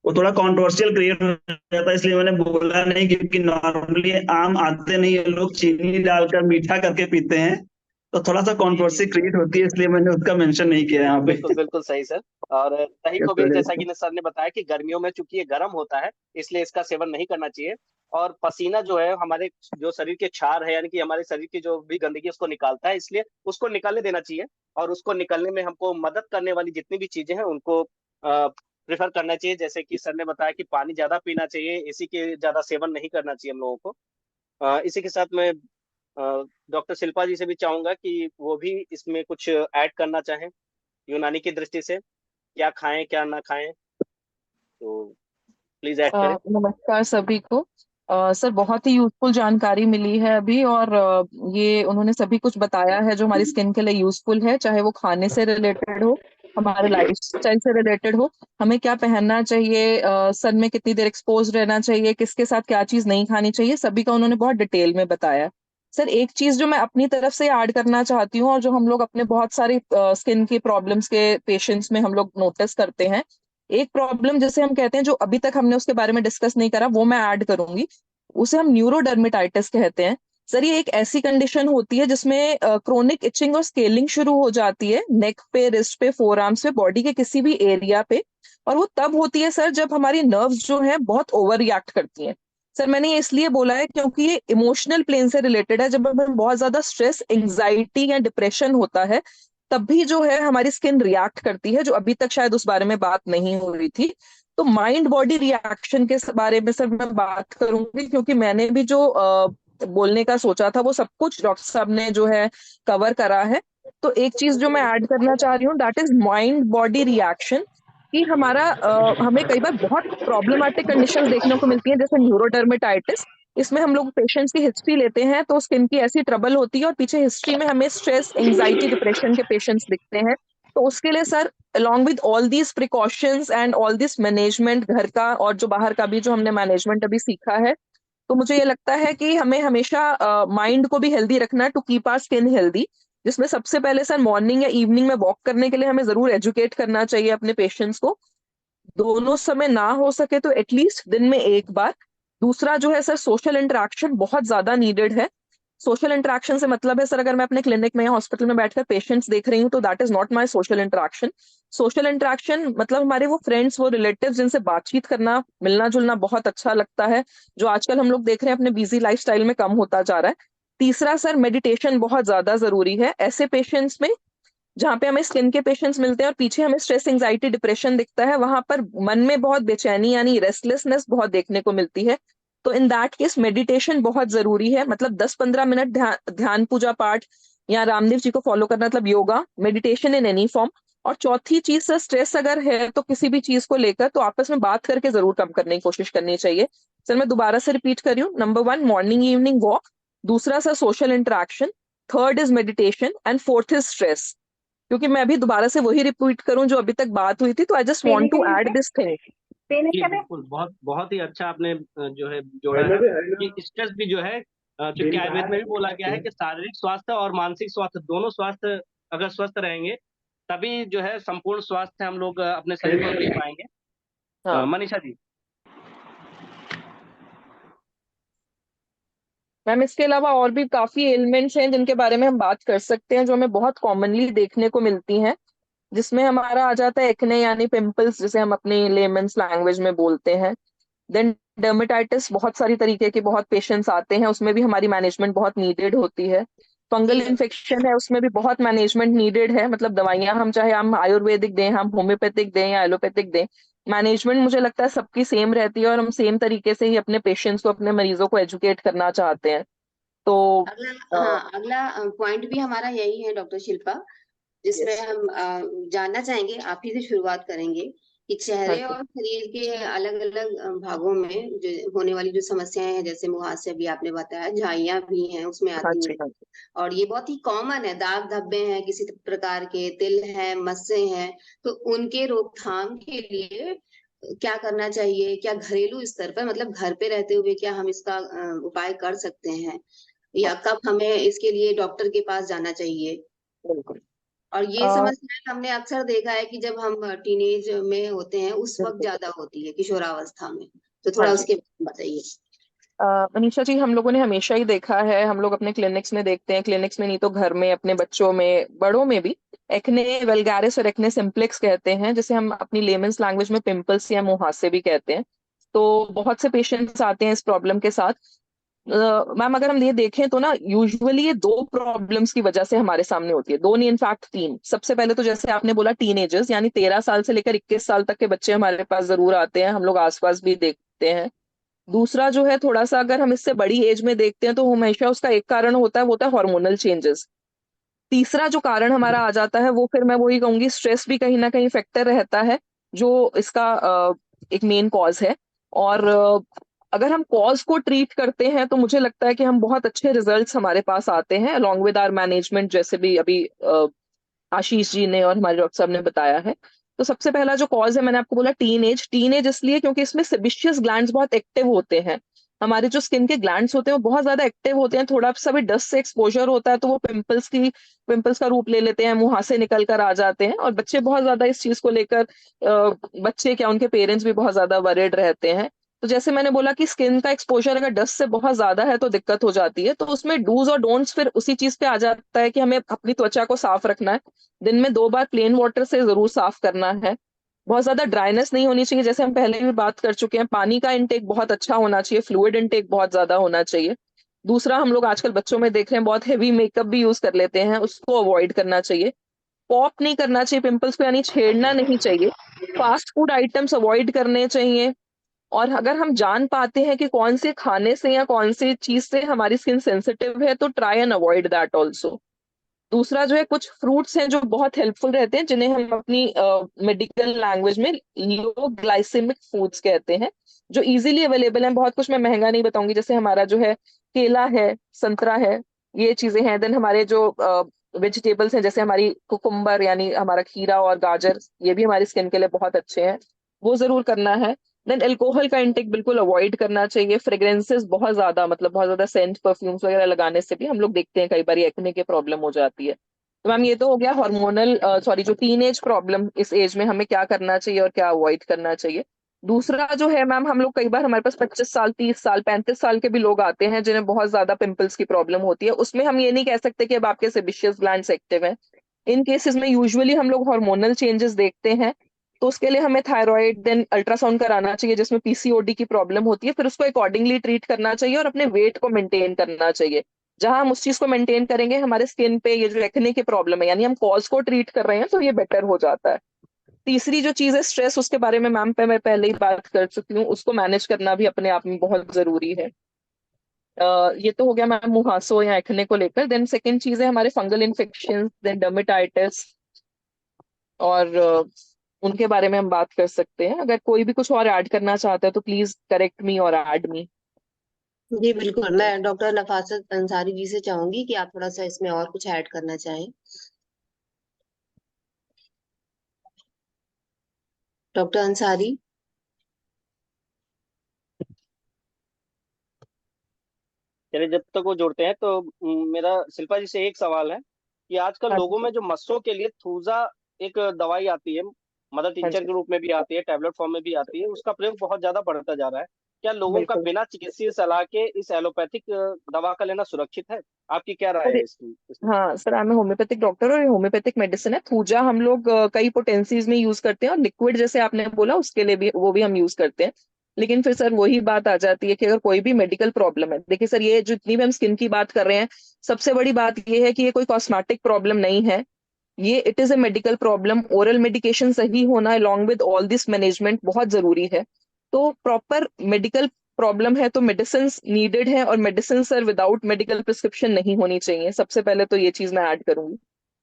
वो थोड़ा कंट्रोवर्शियल क्रिएट हो जाता है, इसलिए मैंने बोला नहीं, क्योंकि नॉर्मली आम आते नहीं है, लोग चीनी डालकर मीठा करके पीते हैं, तो थोड़ा सा सकते। जी जी कंट्रोवर्सी जी, क्रिएट होती है, इसलिए मैंने उसका मेंशन नहीं किया यहाँ पे। बिल्कुल बिल्कुल सही सर। और दही यस को भी सर, जैसा कि सर ने बताया कि गर्मियों में चूंकि ये गर्म होता है, इसलिए इसका सेवन नहीं करना चाहिए। और पसीना जो है हमारे जो शरीर के क्षार है, यानी कि हमारे शरीर की जो भी गंदगी है उसको निकालता है, इसलिए उसको निकालने देना चाहिए। और उसको निकलने में हमको मदद करने वाली जितनी भी चीजें हैं उनको प्रेफर करना चाहिए। जैसे कि सर ने बताया कि पानी ज्यादा पीना चाहिए, इसी के ज्यादा सेवन नहीं करना चाहिए हम लोगों को। इसी के साथ मैं डॉक्टर शिल्पा जी से भी चाहूंगा कि वो भी इसमें कुछ ऐड करना चाहें यूनानी की दृष्टि से, क्या खाएं क्या ना खाएं, तो प्लीज ऐड करें। नमस्कार सभी को। सर बहुत ही यूजफुल जानकारी मिली है अभी, और ये उन्होंने सभी कुछ बताया है जो हमारी स्किन के लिए यूजफुल है, चाहे वो खाने से रिलेटेड हो, हमारे लाइफस्टाइल से रिलेटेड हो, हमें क्या पहनना चाहिए, सन में कितनी देर एक्सपोज रहना चाहिए, किसके साथ क्या चीज नहीं खानी चाहिए, सभी का उन्होंने बहुत डिटेल में बताया। सर एक चीज जो मैं अपनी तरफ से ऐड करना चाहती हूँ, और जो हम लोग अपने बहुत सारी स्किन की प्रॉब्लम्स के पेशेंट्स में हम लोग नोटिस करते हैं, एक प्रॉब्लम जैसे हम कहते हैं जो अभी तक हमने उसके बारे में डिस्कस नहीं करा, वो मैं ऐड करूंगी। उसे हम न्यूरोडर्मेटाइटिस कहते हैं। सर ये एक ऐसी कंडीशन होती है जिसमें क्रोनिक इचिंग और स्केलिंग शुरू हो जाती है नेक पे, रिस्ट पे, फोर आर्म्स पे, बॉडी के किसी भी एरिया पे। और वो तब होती है सर जब हमारी नर्व्स जो है बहुत ओवर रिएक्ट करती हैं। सर मैंने ये इसलिए बोला है क्योंकि ये इमोशनल प्लेन से रिलेटेड है। जब हमें बहुत ज्यादा स्ट्रेस, एंग्जाइटी या डिप्रेशन होता है, तब भी जो है हमारी स्किन रिएक्ट करती है, जो अभी तक शायद उस बारे में बात नहीं हो रही थी। तो माइंड बॉडी रिएक्शन के बारे में सर मैं बात करूंगी, क्योंकि मैंने भी जो बोलने का सोचा था वो सब कुछ डॉक्टर साहब ने जो है कवर करा है। तो एक चीज जो मैं ऐड करना चाह रही हूँ, that is mind body reaction. कि हमें कई बार बहुत प्रॉब्लमेटिक कंडीशंस देखने को मिलती हैं, जैसे न्यूरोडर्मेटाइटिस। इसमें हम लोग पेशेंट्स की हिस्ट्री लेते हैं तो स्किन की ऐसी ट्रबल होती है, और पीछे हिस्ट्री में हमें स्ट्रेस, एंग्जाइटी, डिप्रेशन के पेशेंट्स दिखते हैं। तो उसके लिए sir, along with all these precautions and all this management, घर का और जो बाहर का भी जो हमने मैनेजमेंट अभी सीखा है, तो मुझे ये लगता है कि हमें हमेशा माइंड को भी हेल्दी रखना है to keep our skin healthy. जिसमें सबसे पहले सर मॉर्निंग या इवनिंग में वॉक करने के लिए हमें जरूर एजुकेट करना चाहिए अपने पेशेंट्स को। दोनों समय ना हो सके तो एटलीस्ट दिन में एक बार। दूसरा जो है सर, सोशल इंटरेक्शन बहुत ज्यादा नीडेड है। सोशल इंटरेक्शन से मतलब है सर, अगर मैं अपने क्लिनिक में या हॉस्पिटल में बैठकर पेशेंट्स देख रही हूँ तो that is not my social interaction. Social interaction मतलब हमारे वो फ्रेंड्स, वो रिलेटिव्स जिनसे बातचीत करना, मिलना जुलना बहुत अच्छा लगता है, जो आजकल हम लोग देख रहे हैं अपने बिजी लाइफस्टाइल में कम होता जा रहा है। तीसरा सर, मेडिटेशन बहुत ज्यादा जरूरी है ऐसे पेशेंट्स में जहाँ पे हमें स्किन के पेशेंट्स मिलते हैं और पीछे हमें स्ट्रेस, एंग्जाइटी, डिप्रेशन दिखता है। वहां पर मन में बहुत बेचैनी यानी रेस्टलेसनेस बहुत देखने को मिलती है। तो इन दैट केस मेडिटेशन बहुत जरूरी है। मतलब 10-15 मिनट ध्यान पूजा पाठ या रामदेव जी को फॉलो करना, मतलब yoga, meditation in any form. और चौथी चीज सर, स्ट्रेस अगर है तो किसी भी चीज को लेकर तो आपस में बात करके जरूर कम करने की कोशिश करनी चाहिए। सर मैं दोबारा से रिपीट कर रही हूँ, नंबर 1 मॉर्निंग इवनिंग वॉक, दूसरा sir social interaction, third is meditation, and fourth is stress. क्योंकि मैं अभी दोबारा से वही रिपीट करूं जो अभी तक बात हुई थी, तो I just want to add this thing. जी बिल्कुल, बहुत बहुत ही अच्छा आपने जो है जोड़ा है कि स्ट्रेस भी जो है, क्योंकि आयुर्वेद में भी बोला गया है कि शारीरिक स्वास्थ्य और मानसिक स्वास्थ्य, दोनों स्वास्थ्य अगर स्वस्थ रहेंगे तभी जो है संपूर्ण स्वास्थ्य हम लोग अपने शरीर को दे पाएंगे। हाँ मनीषा जी। मैम, इसके अलावा और भी काफी एलिमेंट्स हैं जिनके बारे में हम बात कर सकते हैं, जो हमें बहुत कॉमनली देखने को मिलती हैं। जिसमें हमारा आ जाता है एक्ने यानी पिंपल्स, जिसे हम अपनी लेमन्स लैंग्वेज में बोलते हैं। देन डर्मेटाइटिस, बहुत सारी तरीके के बहुत पेशेंट्स आते हैं, उसमें भी हमारी मैनेजमेंट बहुत नीडेड होती है। फंगल जी इन्फेक्शन है, उसमें भी बहुत मैनेजमेंट नीडेड है। मतलब दवाइयां हम चाहे हम आयुर्वेदिक दें, हम होम्योपैथिक दें या एलोपैथिक दें, मैनेजमेंट मुझे लगता है सबकी सेम रहती है, और हम सेम तरीके से ही अपने पेशेंट्स को, अपने मरीजों को एजुकेट करना चाहते हैं। तो अगला पॉइंट भी हमारा यही है डॉक्टर शिल्पा, जिसमें यस। हम जानना चाहेंगे, आप ही से शुरुआत करेंगे कि हाँ चेहरे जी, और शरीर के अलग अलग भागों में जो होने वाली जो समस्याएं हैं, जैसे मुहासे अभी आपने बताया, झाइयां भी हैं उसमें हाँ आती जी, हैं। हाँ जी। और ये बहुत ही कॉमन है, दाग धब्बे हैं किसी प्रकार के, तिल है, मस्से हैं। तो उनके रोकथाम के लिए क्या करना चाहिए, क्या घरेलू स्तर पर, मतलब घर पे रहते हुए क्या हम इसका उपाय कर सकते हैं, या कब हमें इसके लिए डॉक्टर के पास जाना चाहिए? बिल्कुल। और ये समस्या हमने अक्सर देखा है कि जब हम टीनेज में होते हैं उस वक्त बिल्कुल। ज्यादा होती है, किशोरावस्था में। तो हाँ थोड़ा जी। उसके बारे में बताइए। मनीषा जी, हम लोगों ने हमेशा ही देखा है, हम लोग अपने क्लिनिक्स में देखते हैं, क्लिनिक्स में नहीं तो घर में, अपने बच्चों में, बड़ों में भी, एक्ने वल्गारिस और एक्ने सिम्प्लेक्स कहते हैं, जिसे हम अपनी लेमन्स लैंग्वेज में पिंपल्स या मुहासे भी कहते हैं। तो बहुत से पेशेंट्स आते हैं इस प्रॉब्लम के साथ। मैम अगर हम ये देखें तो ना यूजुअली ये दो प्रॉब्लम्स की वजह से हमारे सामने होती है, दो नहीं इनफैक्ट तीन। सबसे पहले तो जैसे आपने बोला टीनेजर्स, यानी 13 साल से लेकर 21 साल तक के बच्चे हमारे पास जरूर आते हैं, हम लोग आसपास भी देखते हैं। दूसरा जो है थोड़ा सा अगर हम इससे बड़ी एज में देखते हैं तो हमेशा उसका एक कारण होता है, वो होता है हार्मोनल चेंजेस। तीसरा जो कारण हमारा आ जाता है वो फिर मैं वही कहूंगी, स्ट्रेस भी कहीं ना कहीं फैक्टर रहता है जो इसका एक मेन कॉज है। और अगर हम कॉज को ट्रीट करते हैं तो मुझे लगता है कि हम बहुत अच्छे रिजल्ट्स हमारे पास आते हैं अलॉन्ग विद आवर मैनेजमेंट, जैसे भी अभी आशीष जी ने और हमारे डॉक्टर साहब ने बताया है। तो सबसे पहला जो कॉज है, मैंने आपको बोला टीन एज इसलिए क्योंकि इसमें सेबिशियस ग्लैंड्स बहुत एक्टिव होते हैं। हमारे जो स्किन के ग्लैंड्स होते हैं वो बहुत ज्यादा एक्टिव होते हैं, थोड़ा सा भी डस्ट से एक्सपोजर होता है तो वो पिंपल्स का रूप ले लेते हैं, मुंह से निकल कर आ जाते हैं। और बच्चे बहुत ज्यादा इस चीज को लेकर बच्चे क्या उनके पेरेंट्स भी बहुत ज्यादा वरिड रहते हैं। तो जैसे मैंने बोला कि स्किन का एक्सपोजर अगर डस्ट से बहुत ज्यादा है तो दिक्कत हो जाती है, तो उसमें डूज और डोंट्स फिर उसी चीज पे आ जाता है कि हमें अपनी त्वचा को साफ रखना है। दिन में 2 बार प्लेन वाटर से जरूर साफ करना है। बहुत ज्यादा ड्राइनेस नहीं होनी चाहिए, जैसे हम पहले भी बात कर चुके हैं। पानी का इंटेक बहुत अच्छा होना चाहिए, फ्लूइड इंटेक बहुत ज्यादा होना चाहिए। दूसरा, हम लोग आजकल बच्चों में देख रहे हैं बहुत हेवी मेकअप भी यूज कर लेते हैं, उसको अवॉइड करना चाहिए। पॉप नहीं करना चाहिए पिंपल्स को, यानी छेड़ना नहीं चाहिए। फास्ट फूड आइटम्स अवॉइड करने चाहिए। और अगर हम जान पाते हैं कि कौन से खाने से या कौन सी चीज से हमारी स्किन सेंसिटिव है तो try and avoid that also. दूसरा जो है, कुछ फ्रूट्स हैं जो बहुत हेल्पफुल रहते हैं, जिन्हें हम अपनी मेडिकल लैंग्वेज में लो ग्लाइसेमिक फूड्स कहते हैं, जो इजीली अवेलेबल हैं। बहुत कुछ मैं महंगा नहीं बताऊंगी, जैसे हमारा जो है केला है, संतरा है, ये चीजें हैं। देन हमारे जो वेजिटेबल्स हैं, जैसे हमारी कुकुम्बर यानी हमारा खीरा और गाजर, ये भी हमारी स्किन के लिए बहुत अच्छे हैं, वो जरूर करना है। देन अल्कोहल का इंटेक बिल्कुल अवॉइड करना चाहिए। फ्रेग्रेंसेस बहुत ज्यादा, मतलब बहुत ज्यादा सेंट परफ्यूम्स वगैरह लगाने से भी हम लोग देखते हैं कई बार एक्ने की प्रॉब्लम हो जाती है। तो मैम ये तो हो गया हार्मोनल सॉरी जो टीनेज प्रॉब्लम, इस एज में हमें क्या करना चाहिए और क्या अवॉइड करना चाहिए। दूसरा जो है मैम, हम लोग कई बार हमारे पास 25 साल 30 साल 35 साल के भी लोग आते हैं जिन्हें बहुत ज्यादा पिंपल्स की प्रॉब्लम होती है। उसमें हम ये नहीं कह सकते कि अब आपके सेबिशियस ग्लैंड्स एक्टिव हैं। इन केसेस में यूजुअली हम लोग हार्मोनल चेंजेस देखते हैं, तो उसके लिए हमें थायराइड देन अल्ट्रासाउंड कराना चाहिए जिसमें पीसीओडी की प्रॉब्लम होती है, फिर उसको अकॉर्डिंगली ट्रीट करना चाहिए और अपने वेट को मेंटेन करना चाहिए। जहां हम उस चीज को मेंटेन करेंगे, हमारे स्किन पे ये जो एक्ने की प्रॉब्लम है, यानी हम कॉज को ट्रीट कर रहे हैं, तो ये बेटर हो जाता है। तीसरी जो चीज है स्ट्रेस, उसके बारे में मैम पे मैं पहले ही बात कर चुकी हूँ, उसको मैनेज करना भी अपने आप में बहुत जरूरी है। ये तो हो गया मैम मुहासो या एक्ने को लेकर। देन सेकेंड चीज है हमारे फंगल इन्फेक्शन, देन डर्मेटाइटिस, और उनके बारे में हम बात कर सकते हैं। अगर कोई भी कुछ और ऐड करना चाहता है तो प्लीज करेक्ट मी और ऐड मी। जी बिल्कुल, मैं डॉक्टर नफासत अंसारी जी से चाहूंगी कि आप थोड़ा सा इसमें और कुछ ऐड करना चाहें। डॉक्टर अंसारी। चलिए, जब तक वो जुड़ते हैं तो मेरा शिल्पा जी से एक सवाल है कि आजकल हाँ लोगों जी। में जो मस्सों के लिए थूजा एक दवाई आती है, मदर हाँ टिंचर जी। के रूप में भी आती है, टैबलेट फॉर्म में भी आती है, उसका प्रयोग बहुत ज्यादा बढ़ता जा रहा है। क्या लोगों का बिल्कुल। बिना चिकित्सीय सलाह के इस एलोपैथिक दवा का लेना सुरक्षित है? आपकी क्या राय है इसमें? हाँ sir, I am homeopathic doctor और होम्योपैथिक मेडिसिन है थूजा, हम लोग कई पोटेंसीज में यूज करते हैं, और लिक्विड जैसे आपने बोला उसके लिए भी वो भी हम यूज करते हैं। लेकिन फिर सर वही बात आ जाती है कि अगर कोई भी मेडिकल प्रॉब्लम है, देखिए सर ये जितनी भी हम स्किन की बात कर रहे हैं, सबसे बड़ी बात ये है कि ये कोई कॉस्मेटिक प्रॉब्लम नहीं है, ये it is a medical problem. Oral medication सही होना along with all this management बहुत जरूरी है। तो प्रॉपर मेडिकल प्रॉब्लम है तो मेडिसिन नीडेड है, और medicine sir without medical prescription नहीं होनी चाहिए। सबसे पहले तो ये चीज मैं ऐड करूंगी।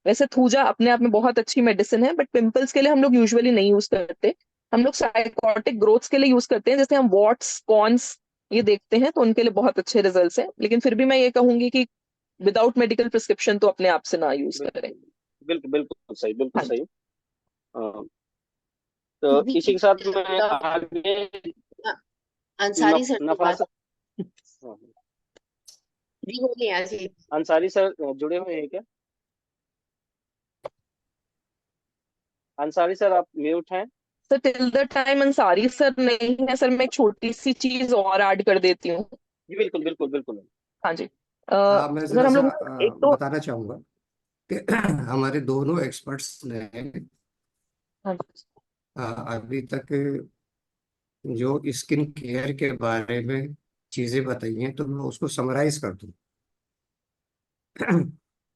वैसे थूजा अपने आप में बहुत अच्छी मेडिसिन है, बट पिंपल्स के लिए हम लोग यूजुअली नहीं यूज करते। हम लोग साइकोटिक ग्रोथ्स के लिए यूज करते हैं, जैसे हम वॉट्स कॉन्स ये देखते हैं तो उनके लिए बहुत अच्छे रिजल्ट्स हैं। लेकिन फिर भी मैं ये कहूंगी कि विदाउट मेडिकल प्रिस्क्रिप्शन तो अपने आप से ना यूज करें। बिल्कुल बिल्कुल बिल्कुल सही, बिल्कुल हाँ सही। जी। अ, तो इसी जी के साथ मैं डॉक्टर आगे अंसारी सर से बात। नफासत, हाँ, जी बोलिए आज जी। अंसारी सर जुड़े हुए हैं क्या? अंसारी सर आप म्यूट हैं। Sir till the time Ansari sir नहीं है सर, मैं एक छोटी सी चीज और ऐड कर देती हूँ। जी बिल्कुल बिल्कुल बिल्कुल। हाँ जी। मैं सर जरा हम सा लोग एक तो बताना चाहूंगा कि हमारे दोनों एक्सपर्ट्स ने हाँ जी। अभी तक जो स्किन केयर के बारे में चीजें बताई हैं, तो मैं उसको समराइज कर दूं।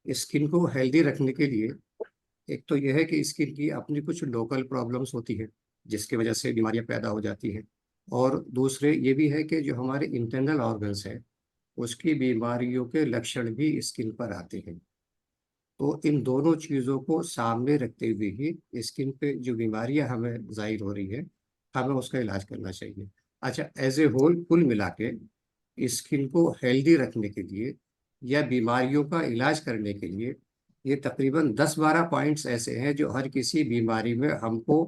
स्किन को हेल्दी रखने के लिए एक तो यह है कि स्किन की अपनी कुछ लोकल प्रॉब्लम्स होती है जिसकी वजह से बीमारियां पैदा हो जाती हैं, और दूसरे ये भी है कि जो हमारे इंटरनल ऑर्गन्स है उसकी बीमारियों के लक्षण भी स्किन पर आते हैं। तो इन दोनों चीज़ों को सामने रखते हुए ही स्किन पे जो बीमारियां हमें जाहिर हो रही है हमें उसका इलाज करना चाहिए। अच्छा, एज ए होल कुल मिला के स्किन को हेल्दी रखने के लिए या बीमारियों का इलाज करने के लिए ये तकरीबन 10-12 पॉइंट्स ऐसे हैं जो हर किसी बीमारी में हमको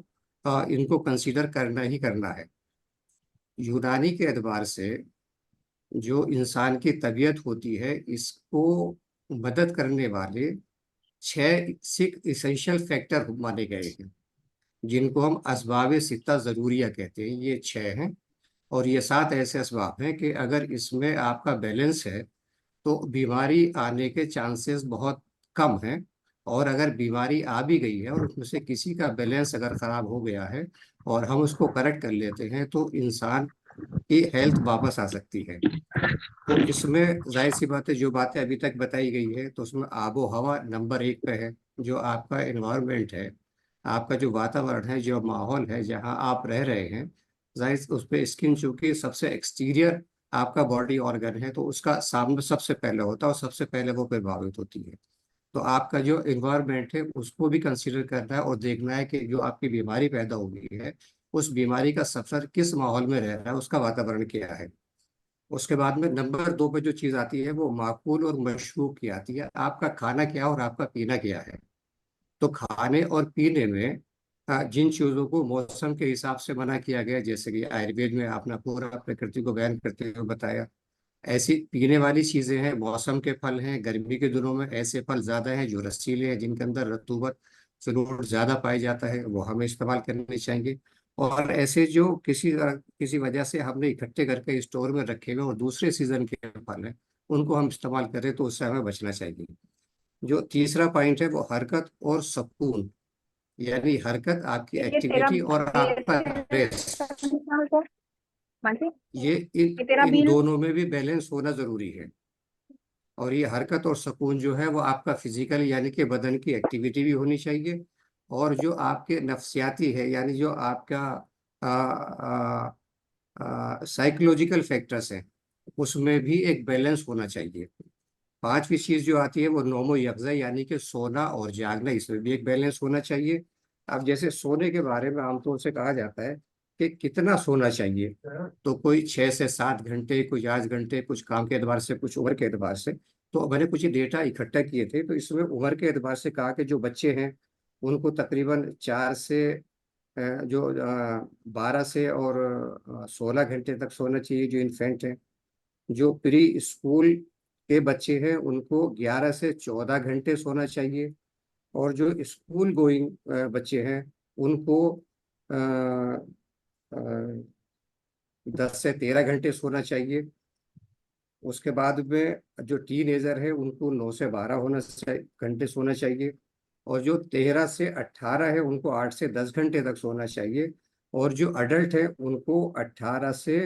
इनको कंसीडर करना ही करना है। यूनानी के एतबार से जो इंसान की तबीयत होती है इसको मदद करने वाले 6 इसेंशियल फैक्टर माने गए हैं जिनको हम असबाब सित्ता ज़रूरिया कहते हैं। ये 6 हैं, और ये 7 ऐसे असबाब हैं कि अगर इसमें आपका बैलेंस है तो बीमारी आने के चांसेस बहुत कम हैं, और अगर बीमारी आ भी गई है और उसमें से किसी का बैलेंस अगर ख़राब हो गया है और हम उसको करेक्ट कर लेते हैं तो इंसान की हेल्थ वापस आ सकती है। तो इसमें जाहिर सी बात है जो बातें अभी तक बताई गई है तो उसमें आबो हवा नंबर 1 पे है। जो आपका एनवायरनमेंट है, आपका जो वातावरण है, जो माहौल है जहाँ आप रह रहे हैं, जाहिर उस पर स्किन चूंकि सबसे एक्सटीरियर आपका बॉडी ऑर्गन है तो उसका सामने सबसे पहले होता है और सबसे पहले वो प्रभावित होती है। तो आपका जो एनवायरनमेंट है उसको भी कंसीडर करना है और देखना है कि जो आपकी बीमारी पैदा हो गई है उस बीमारी का सफर किस माहौल में रह रहा है, उसका वातावरण क्या है। उसके बाद में नंबर 2 पे जो चीज़ आती है वो माकूल और मशरूब की आती है। आपका खाना क्या और आपका पीना क्या है। तो खाने और पीने में जिन चीज़ों को मौसम के हिसाब से मना किया गया, जैसे कि आयुर्वेद में आपने पूरा प्रकृति को बयान करते हुए बताया, ऐसी पीने वाली चीज़ें हैं। मौसम के फल हैं, गर्मी के दिनों में ऐसे फल ज़्यादा हैं जो रसीले हैं, जिनके अंदर रतूबत फ्लूइड ज़्यादा पाया जाता है, वो हमें इस्तेमाल करने चाहिए। और ऐसे जो किसी वजह से हमने इकट्ठे करके स्टोर में रखे हुए और दूसरे सीजन के फल हैं उनको हम इस्तेमाल करें तो उससे हमें बचना चाहिए। जो तीसरा पॉइंट है वो हरकत और सुकून, यानी हरकत, आपकी ये तेरा एक्टिविटी और आपका रेस्ट, मानसी, ये ये तेरा इन बिल। दोनों में भी बैलेंस होना जरूरी है। और ये हरकत और सुकून जो है वो आपका फिजिकल यानी कि बदन की एक्टिविटी भी होनी चाहिए, और जो आपके नफ्सियाती है यानी जो आपका साइकोलॉजिकल फैक्टर्स हैं उसमें भी एक बैलेंस होना चाहिए। पांचवी चीज जो आती है वो नौमो यकजा यानी कि सोना और जागना, इसमें भी एक बैलेंस होना चाहिए। अब जैसे सोने के बारे में आमतौर से कहा जाता है कि कितना सोना चाहिए, तो कोई 6 से 7 घंटे, कुछ 8 घंटे, कुछ काम के एतबार से, कुछ उम्र के एतबार से। तो मैंने कुछ डेटा इकट्ठा किए थे तो इसमें उम्र के एतबार से कहा कि जो बच्चे हैं उनको तकरीबन 12 से और 16 घंटे तक सोना चाहिए जो इन्फेंट है। जो प्री स्कूल के बच्चे हैं उनको 11 से 14 घंटे सोना चाहिए, और जो स्कूल गोइंग बच्चे हैं उनको 10 से 13 घंटे सोना चाहिए। उसके बाद में जो टीनेजर है उनको 9 से 12 घंटे सोना चाहिए, और जो 13 से 18 है उनको 8 से 10 घंटे तक सोना चाहिए। और जो अडल्ट है उनको 18 से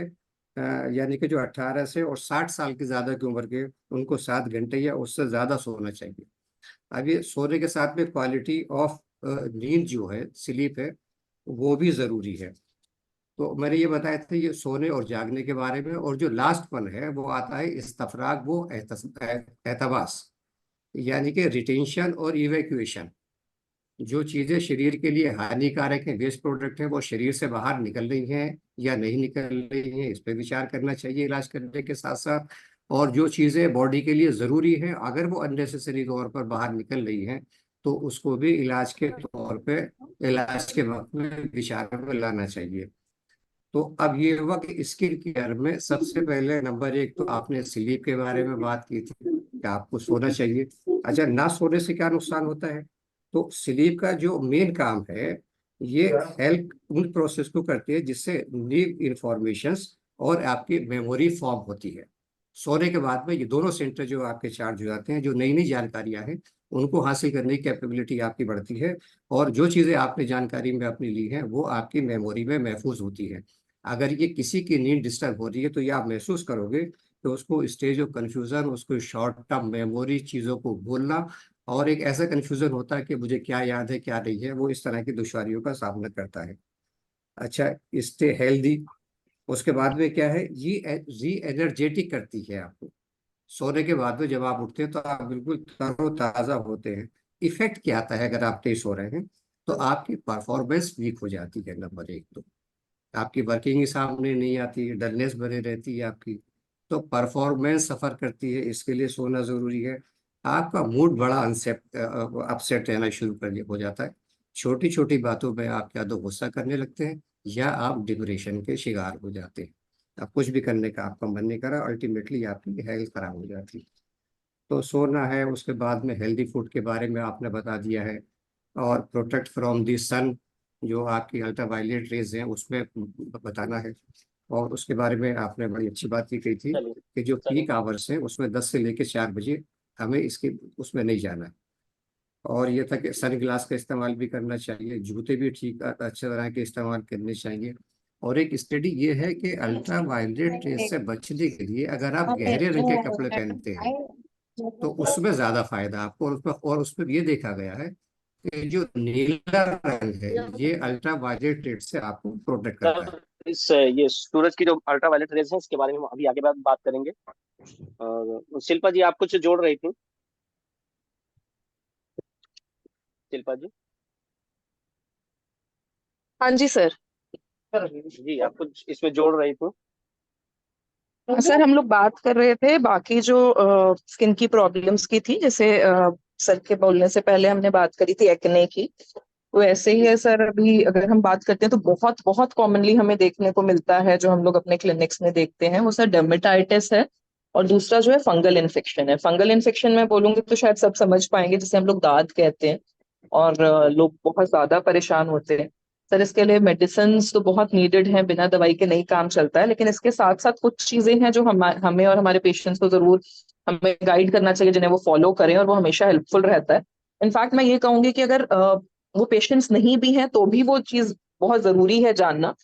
यानी कि जो 18 से और 60 साल की ज़्यादा की उम्र के उनको 7 घंटे या उससे ज़्यादा सोना चाहिए। अब ये सोने के साथ में क्वालिटी ऑफ नींद जो है, स्लीप है, वो भी ज़रूरी है। तो मैंने ये बताया था ये सोने और जागने के बारे में। और जो लास्ट वन है वो आता है इस्तफराग वो एहतबास, यानी कि रिटेंशन और इवैक्यूएशन। जो चीज़ें शरीर के लिए हानिकारक हैं, वेस्ट प्रोडक्ट हैं, वो शरीर से बाहर निकल रही हैं या नहीं निकल रही हैं, इस पर विचार करना चाहिए इलाज करने के साथ साथ। और जो चीज़ें बॉडी के लिए ज़रूरी हैं अगर वो अननेसेसरी तौर पर बाहर निकल रही हैं तो उसको भी इलाज के तौर पे, इलाज के वक्त में विचार में लाना चाहिए। तो अब ये हुआ कि स्किन केयर में सबसे पहले नंबर 1 तो आपने स्लीप के बारे में बात की थी कि आपको सोना चाहिए। अच्छा, ना सोने से क्या नुकसान होता है, तो स्लीप का जो मेन काम है ये हेल्प उन प्रोसेस को करती है जिससे न्यू इंफॉर्मेशंस और आपकी मेमोरी फॉर्म होती है। सोने के बाद में ये दोनों सेंटर जो आपके चार्ज हो जाते हैं, जो नई नई जानकारियां हैं उनको हासिल करने की कैपेबिलिटी आपकी बढ़ती है, और जो चीज़ें आपने जानकारी में अपनी ली हैं वो आपकी मेमोरी में महफूज होती है। अगर ये किसी की नींद डिस्टर्ब हो रही है तो ये आप महसूस करोगे कि उसको स्टेज ऑफ कंफ्यूजन, उसको शॉर्ट टर्म मेमोरी, चीज़ों को भूलना, और एक ऐसा कंफ्यूजन होता है कि मुझे क्या याद है क्या नहीं है, वो इस तरह की दुश्वारियों का सामना करता है। अच्छा, स्टे हेल्दी। उसके बाद में क्या है, री एनर्जेटिक करती है आपको। सोने के बाद में जब आप उठते हैं तो आप बिल्कुल तरोताजा होते हैं। इफेक्ट क्या आता है, अगर आप नहीं सो रहे हैं तो आपकी परफॉर्मेंस वीक हो जाती है, नंबर एक। तो आपकी वर्किंग ही सामने नहीं आती है, डलनेस बनी रहती है आपकी, तो परफॉर्मेंस सफर करती है। इसके लिए सोना जरूरी है। आपका मूड बड़ा अनसेट अपसेट रहना शुरू कर हो जाता है। छोटी छोटी बातों में आप या तो गुस्सा करने लगते हैं या आप डिप्रेशन के शिकार हो जाते हैं। अब कुछ भी करने का आपका मन नहीं करा, अल्टीमेटली आपकी हेल्थ खराब हो जाती है। तो सोना है। उसके बाद में हेल्दी फूड के बारे में आपने बता दिया है, और प्रोटेक्ट फ्रॉम दी सन, जो आपकी अल्ट्रावायलेट रेज हैं उसमें बताना है। और उसके बारे में आपने बड़ी अच्छी बात की कही थी चलिए कि जो चलिए। पीक आवर्स हैं उसमें 10 से लेकर 4 बजे हमें इसके उसमें नहीं जाना है। और ये था कि सन ग्लास का इस्तेमाल भी करना चाहिए, जूते भी ठीक अच्छे तरह के इस्तेमाल करने चाहिए। और एक स्टडी ये है कि अल्ट्रा वायलेट रेज से बचने के लिए अगर आप गहरे रंग के कपड़े पहनते हैं तो उसमें ज्यादा फायदा आपको। और उसमें ये देखा गया है कि जो नीला रंग है ये अल्ट्रा वायलेट रेड से आपको प्रोटेक्ट करता है। सर इस ये सूरज की जो अल्ट्रा वायलेट रेज है इसके बारे में हम अभी आगे बात करेंगे। और शिल्पा जी आप कुछ जोड़ रही थी। शिल्पा जी। हाँ जी सर। जी आप कुछ इसमें जोड़ रही थी। सर हम लोग बात कर रहे थे बाकी जो स्किन की प्रॉब्लम्स की थी, जैसे सर के बोलने से पहले हमने बात करी थी एक्ने की। तो ऐसे ही है सर, अभी अगर हम बात करते हैं तो बहुत बहुत कॉमनली हमें देखने को मिलता है, जो हम लोग अपने क्लिनिक्स में देखते हैं, वो सर डर्मेटाइटिस है। और दूसरा जो है फंगल इन्फेक्शन है। फंगल इन्फेक्शन में बोलूंगी तो शायद सब समझ पाएंगे, जिसे हम लोग दाद कहते हैं। और लोग बहुत ज्यादा परेशान होते हैं। सर इसके लिए मेडिसिन तो बहुत नीडेड हैं, बिना दवाई के नहीं काम चलता है। लेकिन इसके साथ साथ कुछ चीजें हैं जो हमें और हमारे पेशेंट्स को जरूर हमें गाइड करना चाहिए, जिन्हें वो फॉलो करें, और वो हमेशा हेल्पफुल रहता है। इनफैक्ट मैं ये कहूंगी कि अगर वो पेशेंट्स नहीं भी हैं तो भी वो चीज बहुत जरूरी है जानना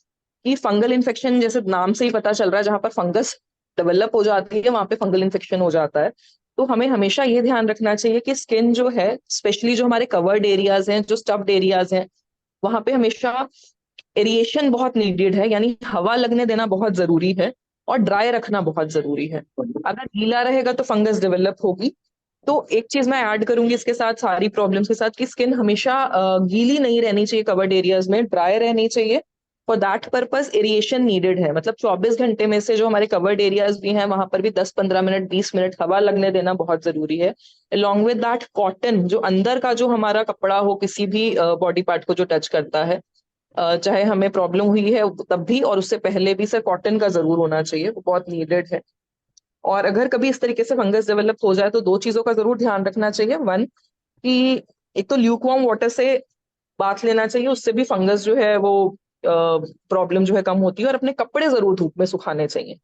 कि फंगल इन्फेक्शन, जैसे नाम से ही पता चल रहा है, जहां पर फंगस डेवलप हो जाती है वहां पे फंगल इन्फेक्शन हो जाता है। तो हमें हमेशा ये ध्यान रखना चाहिए कि स्किन जो है, स्पेशली जो हमारे कवर्ड एरियाज हैं, जो स्टफ्ड एरियाज हैं, वहां पे हमेशा एरिएशन बहुत नीडेड है, यानी हवा लगने देना बहुत जरूरी है। और ड्राई रखना बहुत जरूरी है। अगर गीला रहेगा तो फंगस डेवलप होगी। तो एक चीज मैं ऐड करूंगी इसके साथ, सारी प्रॉब्लम्स के साथ, कि स्किन हमेशा गीली नहीं रहनी चाहिए, कवर्ड एरियाज में ड्राई रहनी चाहिए। For that purpose aeration needed है, मतलब 24 घंटे में से जो हमारे कवर्ड एरियाज भी हैं वहां पर भी 10-15 मिनट, 20 मिनट हवा लगने देना बहुत जरूरी है। अलॉन्ग विद दैट कॉटन, जो अंदर का जो हमारा कपड़ा हो किसी भी बॉडी पार्ट को जो टच करता है, चाहे हमें प्रॉब्लम हुई है तब भी और उससे पहले भी, सर कॉटन का जरूर होना चाहिए, वो बहुत नीडेड है। और अगर कभी इस तरीके से फंगस डेवलप हो जाए तो दो चीजों का जरूर ध्यान रखना चाहिए। वन, कि एक तो ल्यूकवार्म वाटर से बाथ लेना चाहिए, उससे भी फंगस जो है वो प्रॉब्लम जो है कम होती है। और अपने कपड़े जरूर धूप में सुखाने चाहिए,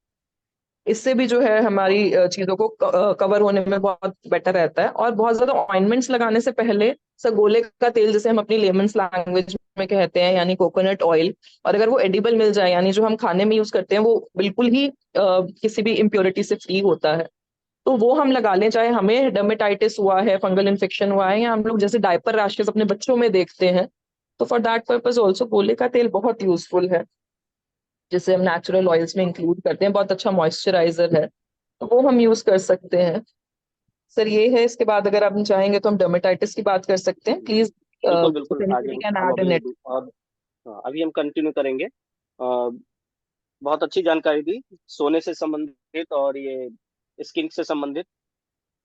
इससे भी जो है हमारी चीजों को कवर होने में बहुत बेटर रहता है। और बहुत ज्यादा ऑइंटमेंट्स लगाने से पहले सगोले का तेल, जिसे हम अपनी लेमन्स लैंग्वेज में कहते हैं, यानी कोकोनट ऑयल, और अगर वो एडिबल मिल जाए, यानी जो हम खाने में यूज करते हैं, वो बिल्कुल ही किसी भी इम्प्योरिटी से फ्री होता है, तो वो हम लगा लें। चाहे हमें डर्मेटाइटिस हुआ है, फंगल इन्फेक्शन हुआ है, या हम लोग जैसे डायपर रैशेस अपने बच्चों में देखते हैं, तो फॉर दैट पर्पज ऑल्सो गोले का तेल बहुत यूजफुल है, जिसे हम नेचुरल ऑयल्स में इंक्लूड करते हैं। बहुत अच्छा मॉइस्चराइजर है, तो वो हम यूज कर सकते हैं। सर ये है। इसके बाद अगर आप चाहेंगे तो हम डर्मेटाइटिस की बात कर सकते हैं, प्लीज। बिल्कुल बिल्कुल आगे एनीबॉडी कैन हम ऐड इन अभी इट। और अभी हम कंटिन्यू करेंगे। बहुत अच्छी जानकारी दी सोने से संबंधित और ये स्किन से संबंधित।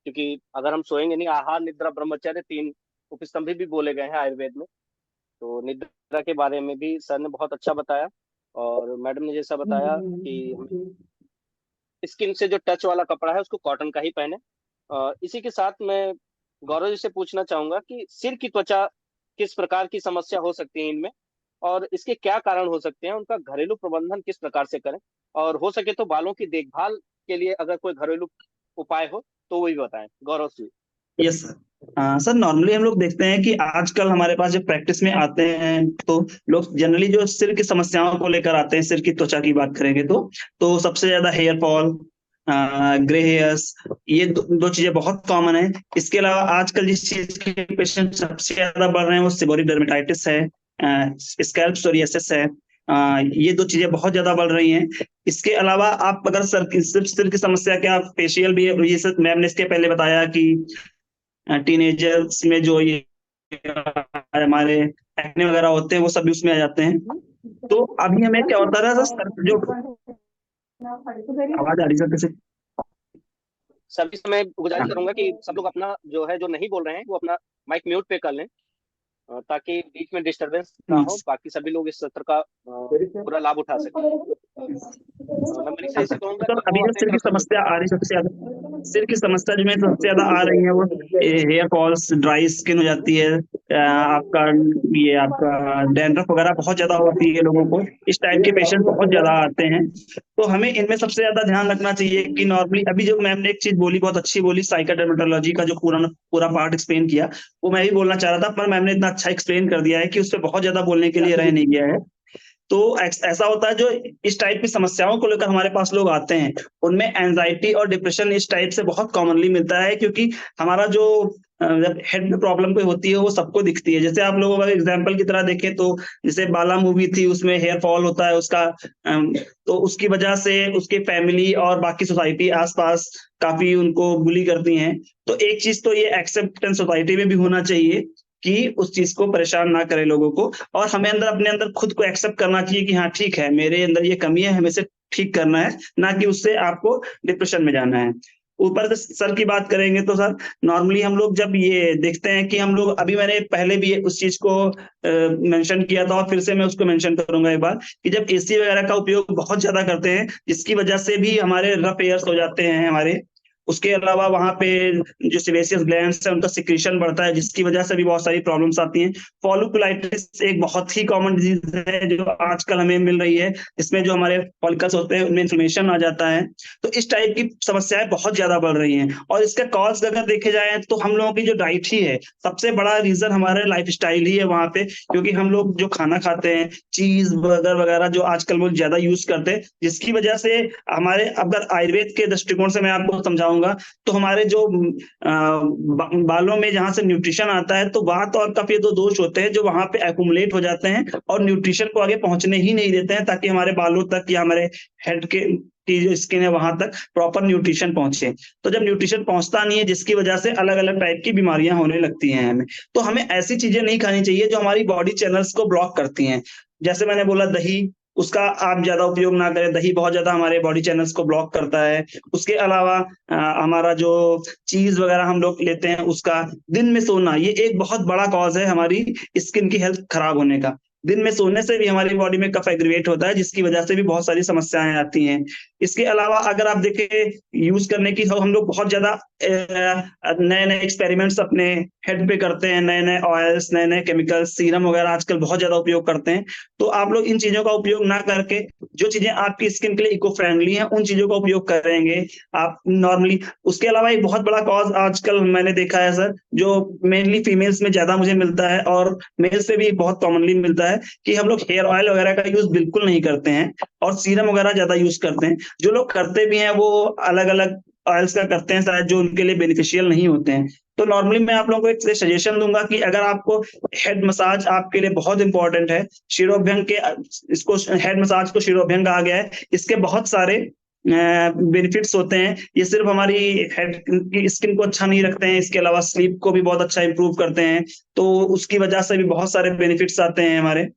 क्योंकि अगर हम सोएंगे नहीं, आहार निद्रा ब्रह्मचर्य 3 उपस्तंभ भी बोले गए हैं आयुर्वेद में। तो निद्रा के बारे में भी सर ने बहुत अच्छा बताया। और मैडम ने जैसा बताया कि हमें स्किन से जो टच वाला कपड़ा है उसको कॉटन का ही पहने। इसी के साथ मैं गौरव जी से पूछना चाहूंगा कि सिर की त्वचा किस प्रकार की समस्या हो सकती है इनमें, और इसके क्या कारण हो सकते हैं, उनका घरेलू प्रबंधन किस प्रकार से करें, और हो सके तो बालों की देखभाल के लिए अगर कोई घरेलू उपाय हो तो वो भी बताएं, Gaurav ji. Yes sir. Sir normally हम लोग देखते हैं कि आजकल हमारे पास जब प्रैक्टिस में आते हैं तो लोग जनरली जो सिर की समस्याओं को लेकर आते हैं, सिर की त्वचा की बात करेंगे तो सबसे ज्यादा हेयर फॉल, ग्रे हेयर्स, ये दो चीजें बहुत कॉमन है। इसके अलावा आजकल जिस चीज के पेशेंट सबसे ज्यादा बढ़ रहे हैं वो सेबोरिक डर्मेटाइटिस है, स्कैल्प सोरियासिस है। ये दो चीजें बहुत ज्यादा बढ़ रही हैं। इसके अलावा आप अगर सिर्फ सिर की समस्या के आप फेशियल भी, ये सब मैम ने इसके पहले बताया कि टीनेजर्स में जो ये हमारे एक्ने वगैरह होते हैं वो सभी उसमें आ जाते हैं। तो अभी हमें क्या होता है सर, जो आवाज आ रही सर कैसे? सभी से मैं गुजारिश हाँ। करूंगा कि सब लोग अपना जो है, जो नहीं बोल रहे हैं, वो अपना माइक म्यूट पे कर लें, ताकि बीच में डिस्टरबेंस ना हो, बाकी सभी लोग इस सत्र का पूरा लाभ उठा सकें। मैं मनीषा से कहूंगा सर कि अभी वो जो अपने सिर की तरफ से समस्या आ रही है सबसे ज्यादा, सिर की समस्या जो है सबसे ज्यादा आ रही है वो हेयर फॉल्स, ड्राई स्किन हो जाती है, आपका डैंड्रफ वगैरह बहुत ज्यादा होती है लोगों को। इस टाइप के पेशेंट बहुत ज्यादा आते हैं। तो हमें इनमें सबसे ज्यादा ध्यान रखना चाहिए कि नॉर्मली अभी जो मैम ने एक चीज बोली बहुत अच्छी बोली, साइकोडर्मेटोलॉजी का जो पूरा पार्ट एक्सप्लेन किया, वो मैं भी बोलना चाह रहा था, पर मैम ने इतना अच्छा एक्सप्लेन कर दिया है कि उस पर बहुत ज्यादा बोलने के लिए रह नहीं गया है। तो ऐसा होता है जो इस टाइप की समस्याओं को लेकर हमारे पास लोग आते हैं, उनमें एंजाइटी और डिप्रेशन इस टाइप से बहुत कॉमनली मिलता है, क्योंकि हमारा जो जब हेड में प्रॉब्लम कोई होती है वो सबको दिखती है। जैसे आप लोगों का एग्जांपल की तरह देखें तो जैसे बाला मूवी थी, उसमें हेयर फॉल होता है उसका, तो उसकी वजह से उसके फैमिली और बाकी सोसाइटी आसपास काफी उनको बुली करती हैं। तो एक चीज तो ये एक्सेप्टेंस सोसाइटी में भी होना चाहिए कि उस चीज को परेशान ना करे लोगों को, और हमें अपने अंदर खुद को एक्सेप्ट करना चाहिए कि हाँ ठीक है, मेरे अंदर ये कमी है, हमें इसे ठीक करना है, ना कि उससे आपको डिप्रेशन में जाना है। ऊपर से सर की बात करेंगे तो सर नॉर्मली हम लोग जब ये देखते हैं कि हम लोग, अभी मैंने पहले भी उस चीज को मेंशन किया था और फिर से मैं उसको मेंशन करूंगा एक बार, कि जब एसी वगैरह का उपयोग बहुत ज्यादा करते हैं जिसकी वजह से भी हमारे रफ एयर्स हो जाते हैं हमारे। उसके अलावा वहां पे जो सिवेसियस ग्लैंड्स है उनका सिक्रीशन बढ़ता है, जिसकी वजह से भी बहुत सारी प्रॉब्लम्स आती हैं। फॉलिकुलाइटिस एक बहुत ही कॉमन डिजीज है जो आजकल हमें मिल रही है, इसमें जो हमारे फॉलिकल्स होते हैं उनमें इन्फ्लेमेशन आ जाता है। तो इस टाइप की समस्याएं बहुत ज्यादा बढ़ रही हैं, और इसका कॉज अगर देखे जाए तो हम लोगों की जो डाइट ही है, सबसे बड़ा रीजन हमारे लाइफ स्टाइल ही है वहां पे। क्योंकि हम लोग जो खाना खाते हैं, चीज बर्गर वगैरह जो आजकल लोग ज्यादा यूज करते हैं, जिसकी वजह से हमारे, अगर आयुर्वेद के दृष्टिकोण से मैं आपको समझाऊंगा तो हमारे जो बालों में जहां से न्यूट्रिशन आता है, तो वात और कफ, ये दो दोष होते हैं जो वहां पे एक्यूमुलेट हो जाते हैं और न्यूट्रिशन को आगे पहुंचने ही नहीं देते हैं, ताकि हमारे बालों तक या हमारे हेड की जो स्किन है वहां तक प्रॉपर न्यूट्रिशन पहुंचे। तो जब न्यूट्रिशन पहुंचता नहीं है, जिसकी वजह से अलग अलग टाइप की बीमारियां होने लगती हैं हमें। तो हमें ऐसी चीजें नहीं खानी चाहिए जो हमारी बॉडी चैनल्स को ब्लॉक करती हैं। जैसे मैंने बोला दही, उसका आप ज्यादा उपयोग ना करें, दही बहुत ज्यादा हमारे बॉडी चैनल्स को ब्लॉक करता है। उसके अलावा हमारा जो चीज वगैरह हम लोग लेते हैं उसका, दिन में सोना, ये एक बहुत बड़ा कॉज है हमारी स्किन की हेल्थ खराब होने का। दिन में सोने से भी हमारी बॉडी में कफ एग्रीवेट होता है, जिसकी वजह से भी बहुत सारी समस्याएं आती हैं। इसके अलावा अगर आप देखें यूज करने की, हम लोग बहुत ज्यादा नए नए एक्सपेरिमेंट्स अपने हेड पे करते हैं, नए नए ऑयल्स, नए नए केमिकल्स, सीरम वगैरह आजकल बहुत ज्यादा उपयोग करते हैं। तो आप लोग इन चीजों का उपयोग ना करके जो चीजें आपकी स्किन के लिए इको फ्रेंडली हैं उन चीजों का उपयोग करेंगे आप नॉर्मली। उसके अलावा एक बहुत बड़ा कॉज आजकल मैंने देखा है सर, जो मेनली फीमेल्स में ज्यादा मुझे मिलता है और मेल्स से भी बहुत कॉमनली मिलता है, कि हम लोग हेयर ऑयल वगैरह का यूज बिल्कुल नहीं करते हैं और सीरम वगैरह ज्यादा यूज करते हैं। जो लोग करते भी हैं वो अलग अलग ऑयल्स का करते हैं शायद, जो उनके लिए बेनिफिशियल नहीं होते हैं। तो नॉर्मली मैं आप लोगों को एक सजेशन दूंगा कि अगर आपको हेड मसाज आपके लिए बहुत इंपॉर्टेंट है, शिरोभ्यंग के, इसको हेड मसाज को शिरोभ्यंग कहा गया है, इसके बहुत सारे बेनिफिट्स होते हैं। ये सिर्फ हमारी हेड की स्किन को अच्छा नहीं रखते हैं, इसके अलावा स्लीप को भी बहुत अच्छा इंप्रूव करते हैं। तो उसकी वजह से भी बहुत सारे बेनिफिट्स आते हैं हमारे।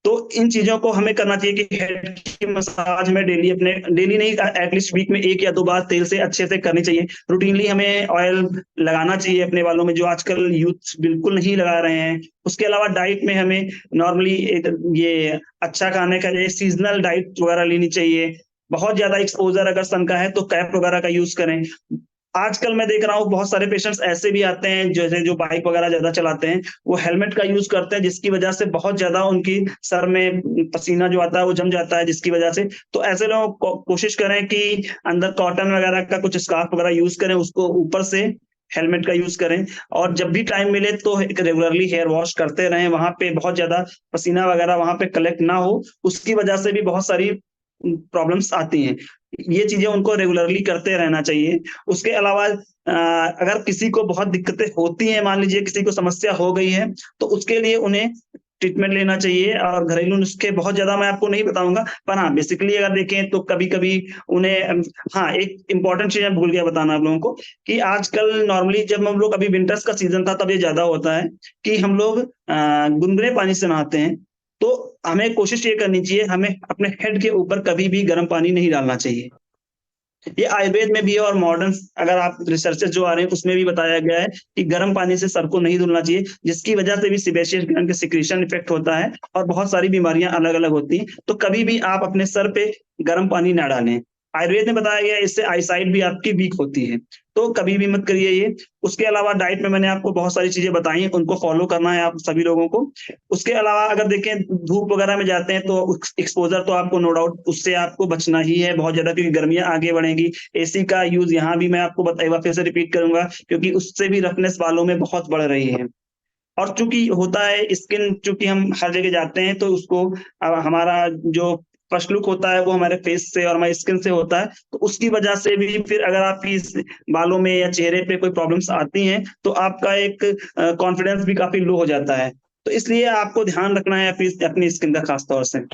तो इन चीजों को हमें करना चाहिए कि हेड की मसाज में डेली नहीं, एटलीस्ट वीक में 1 या 2 बार तेल से अच्छे से करनी चाहिए। रूटीनली हमें ऑयल लगाना चाहिए अपने बालों में, जो आजकल यूथ बिल्कुल नहीं लगा रहे हैं। उसके अलावा डाइट में हमें नॉर्मली ये अच्छा खाने का, ये सीजनल डाइट वगैरह लेनी चाहिए। बहुत ज्यादा एक्सपोजर अगर सन का है तो कैप वगैरह का यूज करें। आजकल मैं देख रहा हूँ बहुत सारे पेशेंट्स ऐसे भी आते हैं जैसे जो बाइक वगैरह ज्यादा चलाते हैं, वो हेलमेट का यूज करते हैं, जिसकी वजह से बहुत ज्यादा उनकी सर में पसीना जो आता है वो जम जाता है, जिसकी वजह से। तो ऐसे लोग कोशिश करें कि अंदर कॉटन वगैरह का कुछ स्कार्फ वगैरह यूज करें, उसको ऊपर से हेलमेट का यूज करें, और जब भी टाइम मिले तो रेगुलरली हेयर वॉश करते रहें। वहां पे बहुत ज्यादा पसीना वगैरह वहां पे कलेक्ट ना हो, उसकी वजह से भी बहुत सारी प्रॉब्लम्स आती हैं। ये चीजें उनको रेगुलरली करते रहना चाहिए। उसके अलावा अगर किसी को बहुत दिक्कतें होती हैं, मान लीजिए किसी को समस्या हो गई है, तो उसके लिए उन्हें ट्रीटमेंट लेना चाहिए। और घरेलू नुस्खे बहुत ज्यादा मैं आपको नहीं बताऊंगा, पर हाँ बेसिकली अगर देखें तो कभी कभी उन्हें, हाँ एक इंपॉर्टेंट चीज मैं भूल गया बताना आप लोगों को, कि आजकल नॉर्मली जब हम लोग, अभी विंटर्स का सीजन था तब ये ज्यादा होता है कि हम लोग गुनगुने पानी से नहाते हैं। तो हमें कोशिश ये करनी चाहिए, हमें अपने हेड के ऊपर कभी भी गर्म पानी नहीं डालना चाहिए। ये आयुर्वेद में भी है, और मॉडर्न अगर आप रिसर्चेस जो आ रहे हैं उसमें भी बताया गया है कि गर्म पानी से सर को नहीं धुलना चाहिए, जिसकी वजह से भी सेबेशियस ग्लैंड के सिक्रीशन इफेक्ट होता है और बहुत सारी बीमारियां अलग अलग होती हैं। तो कभी भी आप अपने सर पे गर्म पानी ना डालें। आयुर्वेद में बताया गया है इससे आईसाइट भी आपकी वीक होती है, तो कभी भी मत करिए ये। उसके अलावा डाइट में मैंने आपको बहुत सारी चीजें बताई हैं, उनको फॉलो करना है आप सभी लोगों को। उसके अलावा अगर देखें धूप वगैरह में जाते हैं तो एक्सपोजर तो आपको नो डाउट उससे आपको बचना ही है बहुत ज्यादा, क्योंकि गर्मियां आगे बढ़ेंगी। एसी का यूज यहाँ भी मैं आपको एक बार फिर से रिपीट करूंगा, क्योंकि उससे भी रफनेस बालों में बहुत बढ़ रही है। और चूंकि होता है स्किन, चूंकि हम हर जगह जाते हैं तो उसको हमारा जो फर्स्ट लुक होता है वो हमारे फेस से और हमारी स्किन से होता है, तो उसकी वजह से भी फिर अगर आपकी बालों में या चेहरे पे कोई प्रॉब्लम्स आती हैं तो आपका एक कॉन्फिडेंस भी काफी लो हो जाता है। तो इसलिए आपको ध्यान रखना है अपनी स्किन का खास तौर से।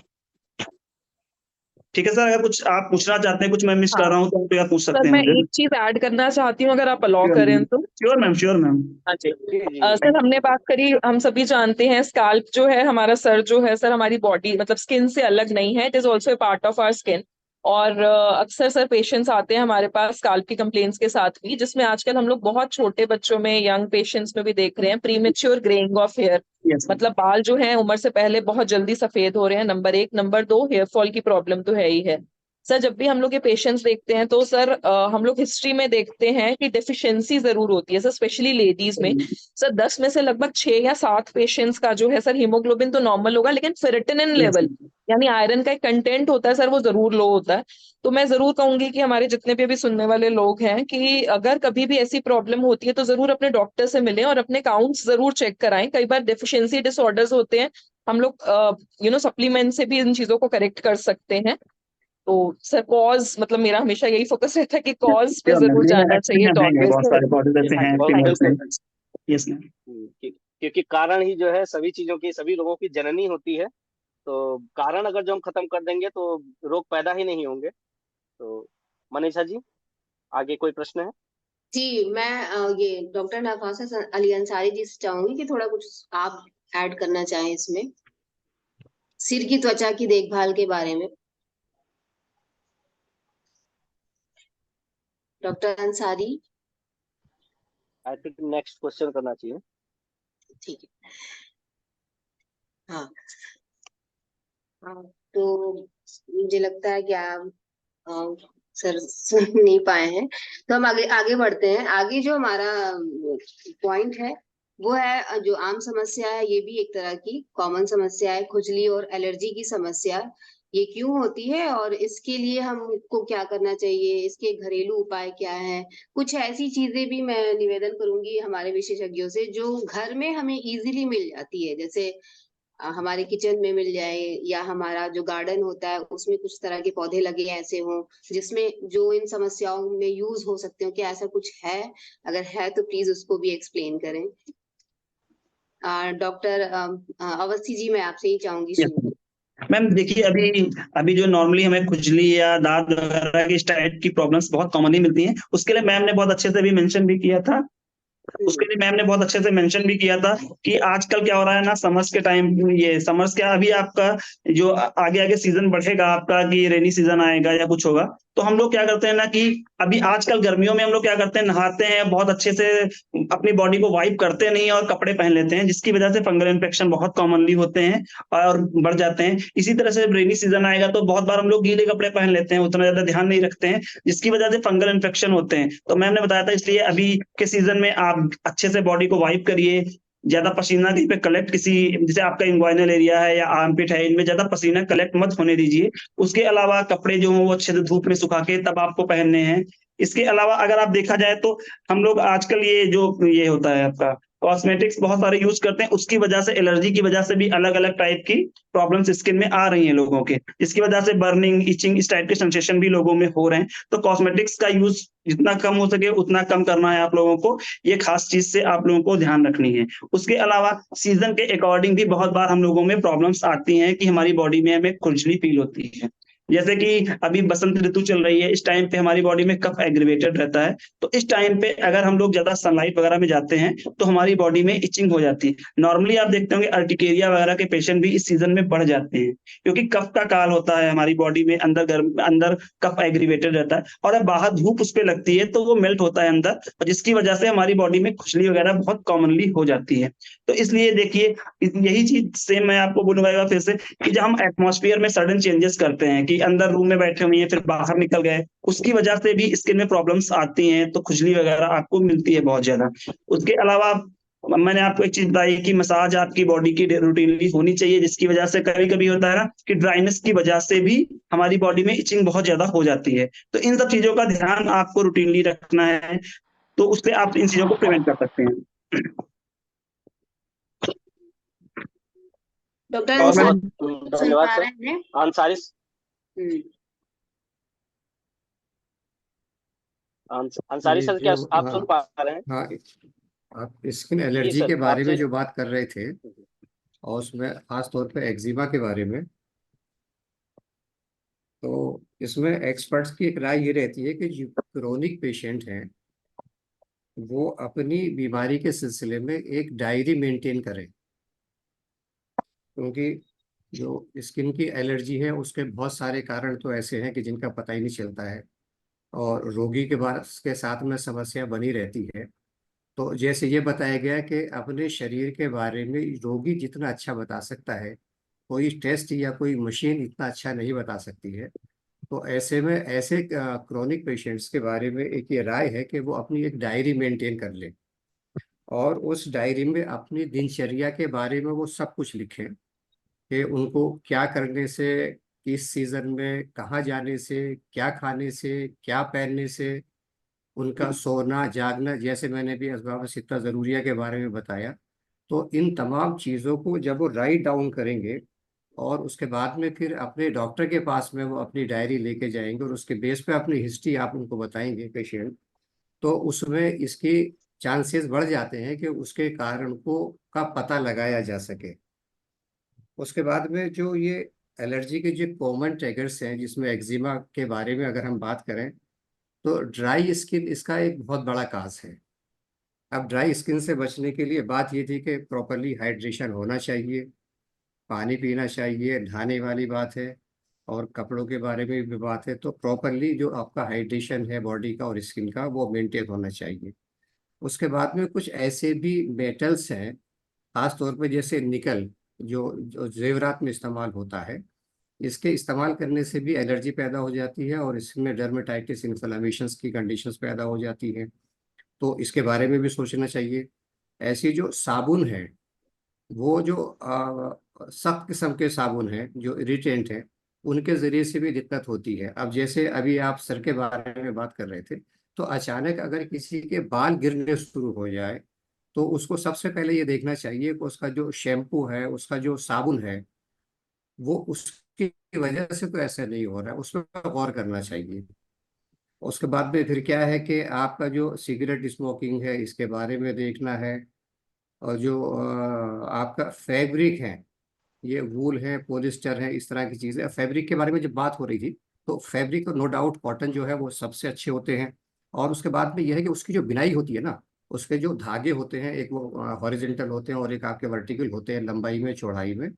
ठीक है सर, अगर कुछ आप पूछना चाहते हैं, कुछ मैं मिस कर हाँ रहा हूँ तो आप पूछ सर, सकते हैं मैं मुझे। एक चीज ऐड करना चाहती हूँ, अगर आप अलाउ करें तो। Sure ma'am, sure ma'am. हाँ जी। जी जी सर, हमने बात करी, हम सभी जानते हैं स्कैल्प जो है, हमारा सर जो है सर, हमारी बॉडी मतलब स्किन से अलग नहीं है, it is also a part of our skin. और अक्सर सर पेशेंट्स आते हैं हमारे पास स्कैल्प की कंप्लेंट्स के साथ भी, जिसमें आजकल हम लोग बहुत छोटे बच्चों में, यंग पेशेंट्स में भी देख रहे हैं premature greying of hair. Yes मतलब बाल जो है उम्र से पहले बहुत जल्दी सफेद हो रहे हैं, नंबर एक। नंबर दो, हेयर फॉल की प्रॉब्लम तो है ही है। सर, जब भी हम लोग ये पेशेंट्स देखते हैं तो सर हम लोग हिस्ट्री में देखते हैं कि डेफिशिएंसी जरूर होती है सर, स्पेशली लेडीज में। सर 10 में से लगभग 6 या 7 पेशेंट्स का जो है सर, हीमोग्लोबिन तो नॉर्मल होगा, लेकिन फेरेटिनिन लेवल यानी आयरन का एक कंटेंट होता है सर, वो जरूर लो होता है। तो मैं जरूर कहूंगी कि हमारे जितने भी अभी सुनने वाले लोग हैं, कि अगर कभी भी ऐसी प्रॉब्लम होती है तो जरूर अपने डॉक्टर से मिलें और अपने काउंट्स जरूर चेक कराएं। कई बार डेफिशिएंसी डिसऑर्डर्स होते हैं, हम लोग सप्लीमेंट से भी इन चीजों को करेक्ट कर सकते हैं। तो सर कॉज, मतलब मेरा हमेशा यही फोकस रहता है कि कॉज पे श्योर मैम, जरूर नहीं मैम, जाना एक्चुअली चाहिए मैम तो है ऑलवेज। बहुत सारे कॉजेज ऐसे हाँ हैं जी, फीमेल्स में। बिल्कुल। Yes ma'am. क्योंकि कारण ही जो है सभी चीजों की, सभी लोगों की जननी होती है। तो कारण अगर जो हम खत्म कर देंगे तो रोग पैदा ही नहीं होंगे। तो मनीषा जी, आगे कोई प्रश्न है? जी, मैं ये डॉक्टर नफासा अली अंसारी जी से चाहूंगी कि थोड़ा कुछ आप ऐड करना चाहें इसमें, सिर की त्वचा की देखभाल के बारे में। Doctor Ansari. I think next question करना चाहिए। ठीक है। हाँ। हाँ, तो मुझे लगता है कि आप सर सुन नहीं पाए हैं, तो हम आगे आगे बढ़ते हैं। आगे जो हमारा पॉइंट है वो है जो आम समस्या है, ये भी एक तरह की कॉमन समस्या है, खुजली और एलर्जी की समस्या। ये क्यों होती है और इसके लिए हमको क्या करना चाहिए, इसके घरेलू उपाय क्या है। कुछ ऐसी चीजें भी मैं निवेदन करूंगी हमारे विशेषज्ञों से जो घर में हमें इजीली मिल जाती है, जैसे हमारे किचन में मिल जाए, या हमारा जो गार्डन होता है उसमें कुछ तरह के पौधे लगे ऐसे हों जिसमें जो इन समस्याओं में यूज हो सकते हो। क्या ऐसा कुछ है? अगर है तो प्लीज उसको भी एक्सप्लेन करें। डॉक्टर अवस्थी जी, मैं आपसे ही चाहूंगी शुरू। मैम देखिए, अभी अभी जो नॉर्मली हमें खुजली या दांत वगैरह की इस टाइप की प्रॉब्लम्स बहुत कॉमनली मिलती हैं, उसके लिए मैम ने बहुत अच्छे से भी मेंशन भी किया था। उसके लिए मैम ने बहुत अच्छे से मेंशन भी किया था कि आजकल क्या हो रहा है ना, समर्स के टाइम, ये समर्स क्या, अभी आपका जो आगे आगे सीजन बढ़ेगा आपका, कि रेनी सीजन आएगा या कुछ होगा, तो हम लोग क्या करते हैं ना कि अभी आजकल गर्मियों में हम लोग क्या करते हैं, नहाते हैं बहुत अच्छे से, अपनी बॉडी को वाइप करते नहीं और कपड़े पहन लेते हैं, जिसकी वजह से फंगल इन्फेक्शन बहुत कॉमनली होते हैं और बढ़ जाते हैं। इसी तरह से रेनी सीजन आएगा तो बहुत बार हम लोग गीले कपड़े पहन लेते हैं, उतना ज्यादा ध्यान नहीं रखते हैं, जिसकी वजह से फंगल इन्फेक्शन होते हैं। तो मैम ने बताया था, इसलिए अभी के सीजन में आप अच्छे से बॉडी को वाइप करिए, ज्यादा पसीना कहीं पे कलेक्ट, किसी जैसे आपका इंग्वाइनल एरिया है या आर्मपिट है, इनमें ज्यादा पसीना कलेक्ट मत होने दीजिए। उसके अलावा कपड़े जो हो वो अच्छे से धूप में सुखा के तब आपको पहनने हैं। इसके अलावा अगर आप देखा जाए तो हम लोग आजकल ये होता है आपका कॉस्मेटिक्स बहुत सारे यूज करते हैं, उसकी वजह से एलर्जी की वजह से भी अलग अलग टाइप की प्रॉब्लम्स स्किन में आ रही हैं लोगों के, जिसकी वजह से बर्निंग, इचिंग, इस टाइप के सेंसेशन भी लोगों में हो रहे हैं। तो कॉस्मेटिक्स का यूज जितना कम हो सके उतना कम करना है आप लोगों को, ये खास चीज से आप लोगों को ध्यान रखनी है। उसके अलावा सीजन के अकॉर्डिंग भी बहुत बार हम लोगों में प्रॉब्लम्स आती हैं कि हमारी बॉडी में हमें खुजली फील होती है। जैसे कि अभी बसंत ऋतु चल रही है, इस टाइम पे हमारी बॉडी में कफ एग्रीवेटेड रहता है, तो इस टाइम पे अगर हम लोग ज्यादा सनलाइट वगैरह में जाते हैं तो हमारी बॉडी में इचिंग हो जाती है। नॉर्मली आप देखते होंगे अर्टिकेरिया वगैरह के पेशेंट भी इस सीजन में बढ़ जाते हैं, क्योंकि कफ का काल होता है हमारी बॉडी में, अंदर कफ एग्रीवेटेड रहता है, और अब बाहर धूप उस पर लगती है तो वो मेल्ट होता है अंदर, और जिसकी वजह से हमारी बॉडी में खुजली वगैरह बहुत कॉमनली हो जाती है। तो इसलिए देखिए, यही चीज सेम मैं आपको बोलूंगा फिर से, कि जब हम एटमॉस्फेयर में सडन चेंजेस करते हैं कि अंदर रूम में बैठे हुए हैं फिर बाहर निकल गए, उसकी वजह से भी स्किन में प्रॉब्लम्स आती हैं, तो खुजली वगैरह आपको मिलती है बहुत ज्यादा। उसके अलावा मैंने आपको एक चीज बताई कि मसाज आपकी बॉडी की रूटीनली होनी चाहिए, जिसकी वजह से कभी कभी होता है ना कि ड्राइनेस की वजह से भी हमारी बॉडी में इचिंग बहुत ज्यादा हो जाती है। तो इन सब चीजों का ध्यान आपको रूटीनली रखना है, तो उससे आप इन चीजों को प्रिवेंट कर सकते हैं। डॉक्टर और मैं बहुत सुन धन्यवाद पा सर। रहे हैं? अंसारी हम्म, अंसारी ये सर, क्या जो आप सुन पा रहे हैं? हाँ, आप स्किन जी एलर्जी सर, के बारे में आपसे। जो बात कर रहे थे, और उसमें खास तौर पे एक्जिमा के बारे में, तो इसमें एक्सपर्ट्स की एक राय ये रहती है कि जो क्रोनिक पेशेंट हैं वो अपनी बीमारी के सिलसिले में एक डायरी मेंटेन करें, क्योंकि जो स्किन की एलर्जी है उसके बहुत सारे कारण तो ऐसे हैं कि जिनका पता ही नहीं चलता है, और रोगी के बाद के साथ में समस्या बनी रहती है। तो जैसे ये बताया गया कि अपने शरीर के बारे में रोगी जितना अच्छा बता सकता है, कोई टेस्ट या कोई मशीन इतना अच्छा नहीं बता सकती है। तो ऐसे में ऐसे क्रोनिक पेशेंट्स के बारे में एक ये राय है कि वो अपनी एक डायरी मेंटेन कर ले, और उस डायरी में अपनी दिनचर्या के बारे में वो सब कुछ लिखें कि उनको क्या करने से, किस सीजन में, कहाँ जाने से, क्या खाने से, क्या पहनने से, उनका सोना जागना, जैसे मैंने भी असबाब सित्ता ज़रूरिया के बारे में बताया। तो इन तमाम चीज़ों को जब वो राइट डाउन करेंगे और उसके बाद में फिर अपने डॉक्टर के पास में वो अपनी डायरी लेके जाएंगे और उसके बेस पे अपनी हिस्ट्री आप उनको बताएंगे पेशेंट, तो उसमें इसकी चांसेस बढ़ जाते हैं कि उसके कारण को का पता लगाया जा सके। उसके बाद में जो ये एलर्जी के जो कॉमन ट्रिगर्स हैं, जिसमें एक्जिमा के बारे में अगर हम बात करें, तो ड्राई स्किन इसका एक बहुत बड़ा काज है। अब ड्राई स्किन से बचने के लिए बात ये थी कि प्रॉपरली हाइड्रेशन होना चाहिए, पानी पीना चाहिए, नहाने वाली बात है, और कपड़ों के बारे में भी बात है। तो प्रॉपरली जो आपका हाइड्रेशन है बॉडी का और स्किन का वो मेंटेन होना चाहिए। उसके बाद में कुछ ऐसे भी मेटल्स हैं, खास तौर पे जैसे निकल, जो जेवरात में इस्तेमाल होता है, इसके इस्तेमाल करने से भी एलर्जी पैदा हो जाती है और इसमें डर्मेटाइटिस इन्फ्लेमेशंस की कंडीशंस पैदा हो जाती हैं। तो इसके बारे में भी सोचना चाहिए। ऐसी जो साबुन है, वो जो सख्त किस्म के साबुन हैं जो इरिटेंट हैं, उनके ज़रिए से भी दिक्कत होती है। अब जैसे अभी आप सर के बारे में बात कर रहे थे, तो अचानक अगर किसी के बाल गिरने शुरू हो जाए, तो उसको सबसे पहले ये देखना चाहिए कि उसका जो शैम्पू है, उसका जो साबुन है, वो उसकी वजह से तो ऐसा नहीं हो रहा है, उस पर गौर करना चाहिए। उसके बाद में फिर क्या है कि आपका जो सिगरेट स्मोकिंग है इसके बारे में देखना है, और जो आपका फैब्रिक है, ये वूल है, पॉलिस्टर है, इस तरह की चीज़ें। फैब्रिक के बारे में जब बात हो रही थी, तो फैब्रिक नो डाउट कॉटन जो है वो सबसे अच्छे होते हैं। और उसके बाद में यह है कि उसकी जो बिनाई होती है ना, उसके जो धागे होते हैं, एक वो हॉरिजेंटल होते हैं और एक आपके वर्टिकल होते हैं, लंबाई में चौड़ाई में।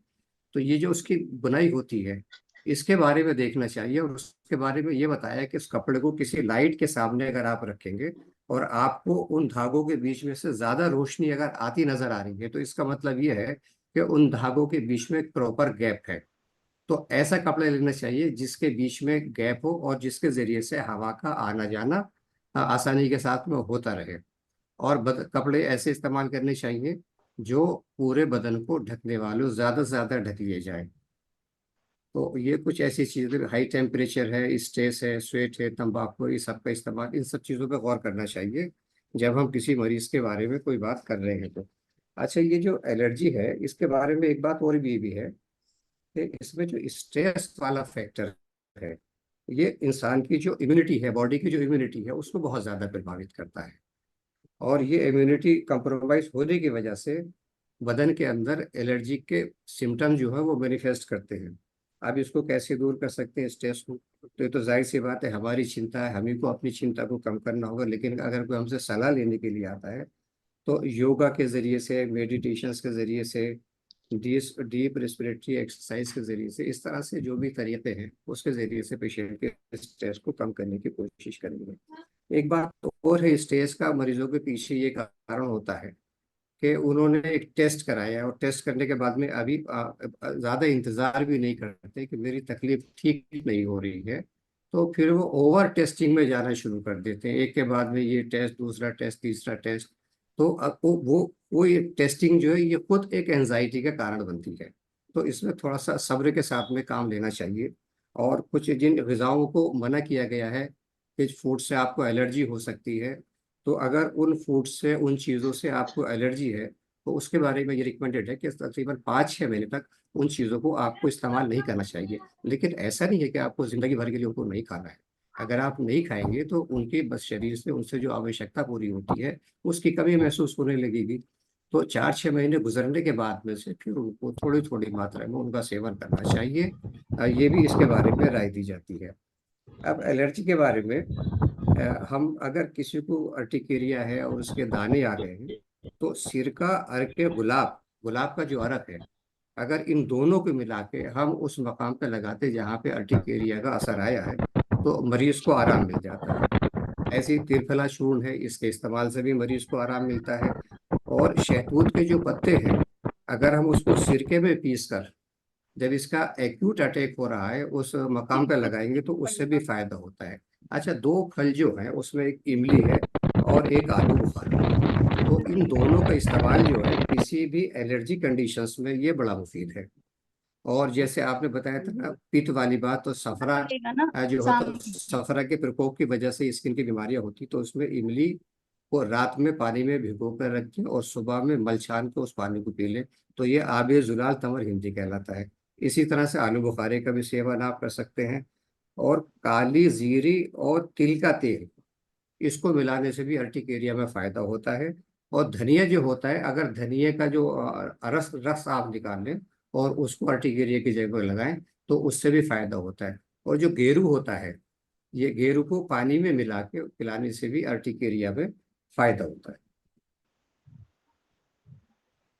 तो ये जो उसकी बुनाई होती है, इसके बारे में देखना चाहिए। और उसके बारे में ये बताया कि इस कपड़े को किसी लाइट के सामने अगर आप रखेंगे और आपको उन धागों के बीच में से ज्यादा रोशनी अगर आती नजर आ रही है, तो इसका मतलब ये है कि उन धागों के बीच में एक प्रॉपर गैप है। तो ऐसा कपड़ा लेना चाहिए जिसके बीच में गैप हो और जिसके जरिए से हवा का आना जाना आसानी के साथ में होता रहे। और कपड़े ऐसे इस्तेमाल करने चाहिए जो पूरे बदन को ढकने वाले, ज्यादा से ज्यादा ढक लिए जाए। तो ये कुछ ऐसी चीजें, हाई टेम्परेचर है, स्ट्रेस है, स्वेट है, तंबाकू, ये सब का इस्तेमाल, इन सब चीजों पर गौर करना चाहिए जब हम किसी मरीज के बारे में कोई बात कर रहे हैं तो। अच्छा, ये जो एलर्जी है इसके बारे में एक बात और भी है कि इसमें जो स्ट्रेस वाला फैक्टर है, ये इंसान की जो इम्यूनिटी है, बॉडी की जो इम्यूनिटी है, उसको बहुत ज्यादा प्रभावित करता है। और ये इम्यूनिटी कंप्रोमाइज होने की वजह से बदन के अंदर एलर्जी के सिम्टम जो है वो मैनिफेस्ट करते हैं। अब इसको कैसे दूर कर सकते हैं स्ट्रेस को, तो ये तो जाहिर सी बात है, हमारी चिंता है, हमें को अपनी चिंता को कम करना होगा। लेकिन अगर कोई हमसे सलाह लेने के लिए आता है तो योगा के जरिए से, मेडिटेशंस के जरिए से, डीप रेस्पिरेटरी एक्सरसाइज के जरिए से, इस तरह से जो भी तरीके हैं उसके जरिए से पेशेंट के स्ट्रेस को कम करने की कोशिश करेंगे। एक बात और है, स्ट्रेस का मरीजों के पीछे ये कारण होता है कि उन्होंने एक टेस्ट कराया और टेस्ट करने के बाद में अभी ज़्यादा इंतज़ार भी नहीं करते कि मेरी तकलीफ ठीक नहीं हो रही है, तो फिर वो ओवर टेस्टिंग में जाना शुरू कर देते हैं, एक के बाद में ये टेस्ट, दूसरा टेस्ट, तीसरा टेस्ट। तो अब वो ये टेस्टिंग जो है ये खुद एक एंजाइटी का कारण बनती है। तो इसमें थोड़ा सा सब्र के साथ में काम लेना चाहिए। और कुछ जिन ग़िज़ाओं को मना किया गया है, किस फूड से आपको एलर्जी हो सकती है, तो अगर उन फूड से, उन चीज़ों से आपको एलर्जी है, तो उसके बारे में ये रिकमेंडेड है कि तकरीबन 5-6 महीने तक उन चीज़ों को आपको इस्तेमाल नहीं करना चाहिए। लेकिन ऐसा नहीं है कि आपको ज़िंदगी भर के लिए उनको नहीं खाना है। अगर आप नहीं खाएंगे तो उनके बस शरीर से, उनसे जो आवश्यकता पूरी होती है उसकी कमी महसूस होने लगेगी। तो 4-6 महीने गुजरने के बाद में से फिर उनको थोड़ी थोड़ी मात्रा में उनका सेवन करना चाहिए। ये भी इसके बारे में राय दी जाती है। अब एलर्जी के बारे में हम अगर किसी को अर्टिकेरिया है और उसके दाने आ गए हैं, तो सिरका, अर्क, गुलाब, गुलाब का जो अर्क है, अगर इन दोनों को मिला के हम उस मकाम पे लगाते जहाँ पे अर्टिकेरिया का असर आया है, तो मरीज को आराम मिल जाता है। ऐसी त्रिफला चूर्ण है, इसके इस्तेमाल से भी मरीज को आराम मिलता है। और शहतूत के जो पत्ते हैं, अगर हम उसको सिरके में पीस कर जब इसका एक्यूट अटैक हो रहा है उस मकाम पर लगाएंगे तो उससे भी फायदा होता है। अच्छा, 2 फल जो हैं उसमें एक इमली है और एक आलू बुखारा, तो इन दोनों का इस्तेमाल जो है किसी भी एलर्जी कंडीशंस में ये बड़ा मुफीद है। और जैसे आपने बताया था ना पित्त वाली बात, तो सफरा चलेगा ना जो होता, सफरा के प्रकोप की वजह से स्किन की बीमारियां होती, तो उसमें इमली को रात में पानी में भिगो कर रखें और सुबह में मल छान के उस पानी को पी लें, तो ये आबे जुलाल तमर हिंदी कहलाता है। इसी तरह से आलू बुखारे का भी सेवन आप कर सकते हैं। और काली जीरी और तिल का तेल, इसको मिलाने से भी अर्टिकेरिया में फायदा होता है। और धनिया जो होता है, अगर धनिया का जो रस रस आप निकाल लें और उसको अर्टिकेरिया की जगह पर लगाएं तो उससे भी फायदा होता है। और जो गेरू होता है, ये गेरू को पानी में मिला के पिलाने से भी अर्टिकेरिया में फायदा होता है।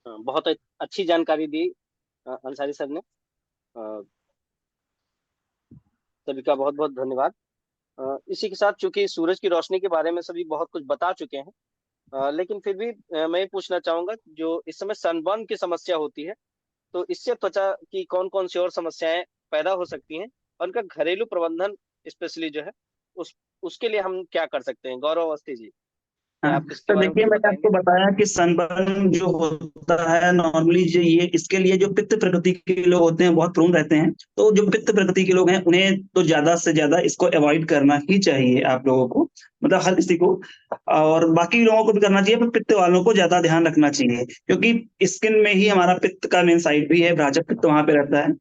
बहुत अच्छी जानकारी दी अंसारी सर ने। सभी का बहुत बहुत धन्यवाद। इसी के साथ चूंकि सूरज की रोशनी के बारे में सभी बहुत कुछ बता चुके हैं, लेकिन फिर भी मैं ये पूछना चाहूंगा, जो इस समय सनबर्न की समस्या होती है, तो इससे त्वचा की कौन कौन सी और समस्याएं पैदा हो सकती हैं, और उनका घरेलू प्रबंधन स्पेशली जो है उसके लिए हम क्या कर सकते हैं? गौरव अवस्थी जी, क्या हाँ, आप इसके तो बारे में देखिए कुछ मैंने आपको बताएंगे? बताया कि सनबर्न जो होता है नॉर्मली, जो ये इसके लिए जो पित्त प्रकृति के लोग होते हैं बहुत प्रोन रहते हैं। तो जो पित्त प्रकृति के लोग हैं उन्हें तो ज्यादा से ज्यादा इसको अवॉइड करना ही चाहिए आप लोगों को, मतलब हर किसी को। और बाकी लोगों को भी करना चाहिए, पर पित्त वालों को ज्यादा ध्यान रखना चाहिए, क्योंकि स्किन में ही हमारा पित्त का मेन साइड भी है, भ्राजक पित्त वहां पे रहता है,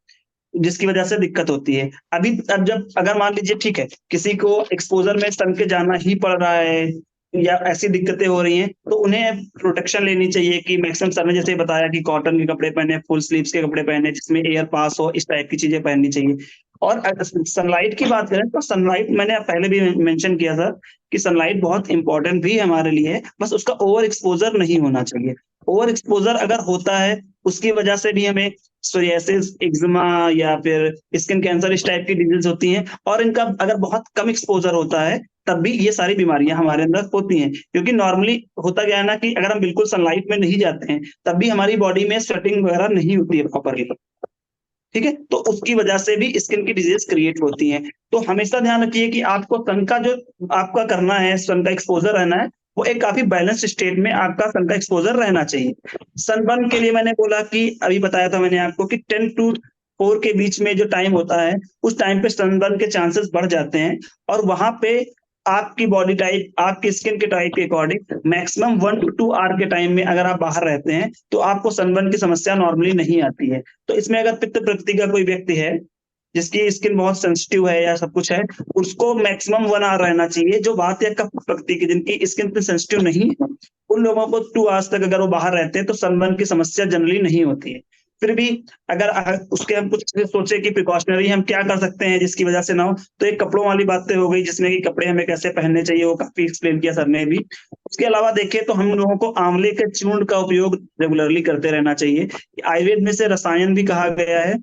जिसकी वजह से दिक्कत होती है। अब जब अगर मान लीजिए ठीक है, किसी को एक्सपोजर में सन के जाना ही पड़ रहा है या ऐसी दिक्कतें हो रही हैं, तो उन्हें प्रोटेक्शन लेनी चाहिए कि मैक्सिमम सर ने जैसे बताया कि कॉटन के कपड़े पहने, फुल स्लीव्स के कपड़े पहने जिसमें एयर पास हो, इस टाइप की चीजें पहननी चाहिए। और सनलाइट की बात करें तो सनलाइट मैंने पहले भी मेंशन किया था कि सनलाइट बहुत इंपॉर्टेंट भी हमारे लिए है, बस उसका ओवर एक्सपोजर नहीं होना चाहिए। ओवर एक्सपोजर अगर होता है उसकी वजह से भी हमें सोरियासिस, एक्जिमा या फिर स्किन कैंसर, इस टाइप की डिजीज होती हैं। और इनका अगर बहुत कम एक्सपोजर होता है तब भी ये सारी बीमारियां हमारे अंदर होती हैं, क्योंकि नॉर्मली होता क्या है ना कि अगर हम बिल्कुल सनलाइट में नहीं जाते हैं तब भी हमारी बॉडी में स्वेटिंग वगैरह नहीं होती है प्रॉपरली, ठीक है, तो उसकी वजह से भी स्किन की डिजीज क्रिएट होती है। तो हमेशा ध्यान रखिए कि आपको सन का जो आपका करना है, सन का एक्सपोजर रहना है, वो एक काफी बैलेंस स्टेट में आपका सन का एक्सपोजर रहना चाहिए। सनबर्न के लिए मैंने बोला कि अभी बताया था मैंने आपको कि 10 to 4 के बीच में जो टाइम होता है, उस टाइम पे सनबर्न के चांसेस बढ़ जाते हैं। और वहां पे आपकी बॉडी टाइप, आपकी स्किन के टाइप के अकॉर्डिंग मैक्सिमम 1 to 2 आवर के टाइम में अगर आप बाहर रहते हैं तो आपको सनबर्न की समस्या नॉर्मली नहीं आती है। तो इसमें अगर पित्त प्रकृति का कोई व्यक्ति है जिसकी स्किन बहुत सेंसिटिव है या सब कुछ है, उसको मैक्सिमम 1 आवर रहना चाहिए। जो बात है कफ प्रकृति की, जिनकी स्किन इतनी सेंसिटिव नहीं है, उन लोगों को 2 आवर्स तक अगर वो बाहर रहते हैं तो सनबर्न की समस्या जनरली नहीं होती है। फिर भी अगर उसके हम कुछ सोचे कि प्रिकॉशनरी हम क्या कर सकते हैं जिसकी वजह से ना हो, तो एक कपड़ों वाली बातें हो गई, जिसमें कि कपड़े हमें कैसे पहनने चाहिए, वो काफी एक्सप्लेन किया सर ने भी। उसके अलावा देखें तो हम लोगों को आंवले के चूर्ण का उपयोग रेगुलरली करते रहना चाहिए। आयुर्वेद में से रसायन भी कहा गया है,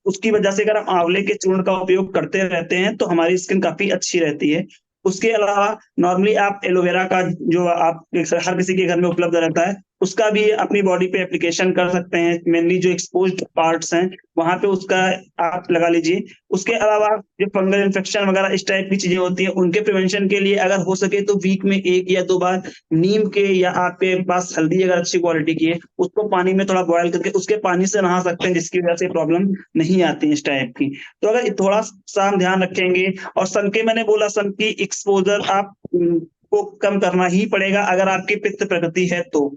उसकी वजह से अगर हम आंवले के चूर्ण का उपयोग करते रहते हैं तो हमारी स्किन काफी अच्छी रहती है। उसके अलावा नॉर्मली आप एलोवेरा का, जो आप हर किसी के घर में उपलब्ध रहता है, उसका भी अपनी बॉडी पे एप्लीकेशन कर सकते हैं। मेनली जो एक्सपोज्ड पार्ट्स हैं वहां पे उसका आप लगा लीजिए। उसके अलावा जो फंगल इन्फेक्शन वगैरह इस टाइप की चीजें होती हैं, उनके प्रिवेंशन के लिए अगर हो सके तो वीक में 1 या 2 बार नीम के, या आपके पास हल्दी अगर अच्छी क्वालिटी की है, उसको पानी में थोड़ा बॉयल करके उसके पानी से नहा सकते हैं, जिसकी वजह से प्रॉब्लम नहीं आती है इस टाइप की। तो अगर थोड़ा सा हम ध्यान रखेंगे, और सन के मैंने बोला सन की एक्सपोजर आप को कम करना ही पड़ेगा अगर आपकी पित्त प्रकृति है तो।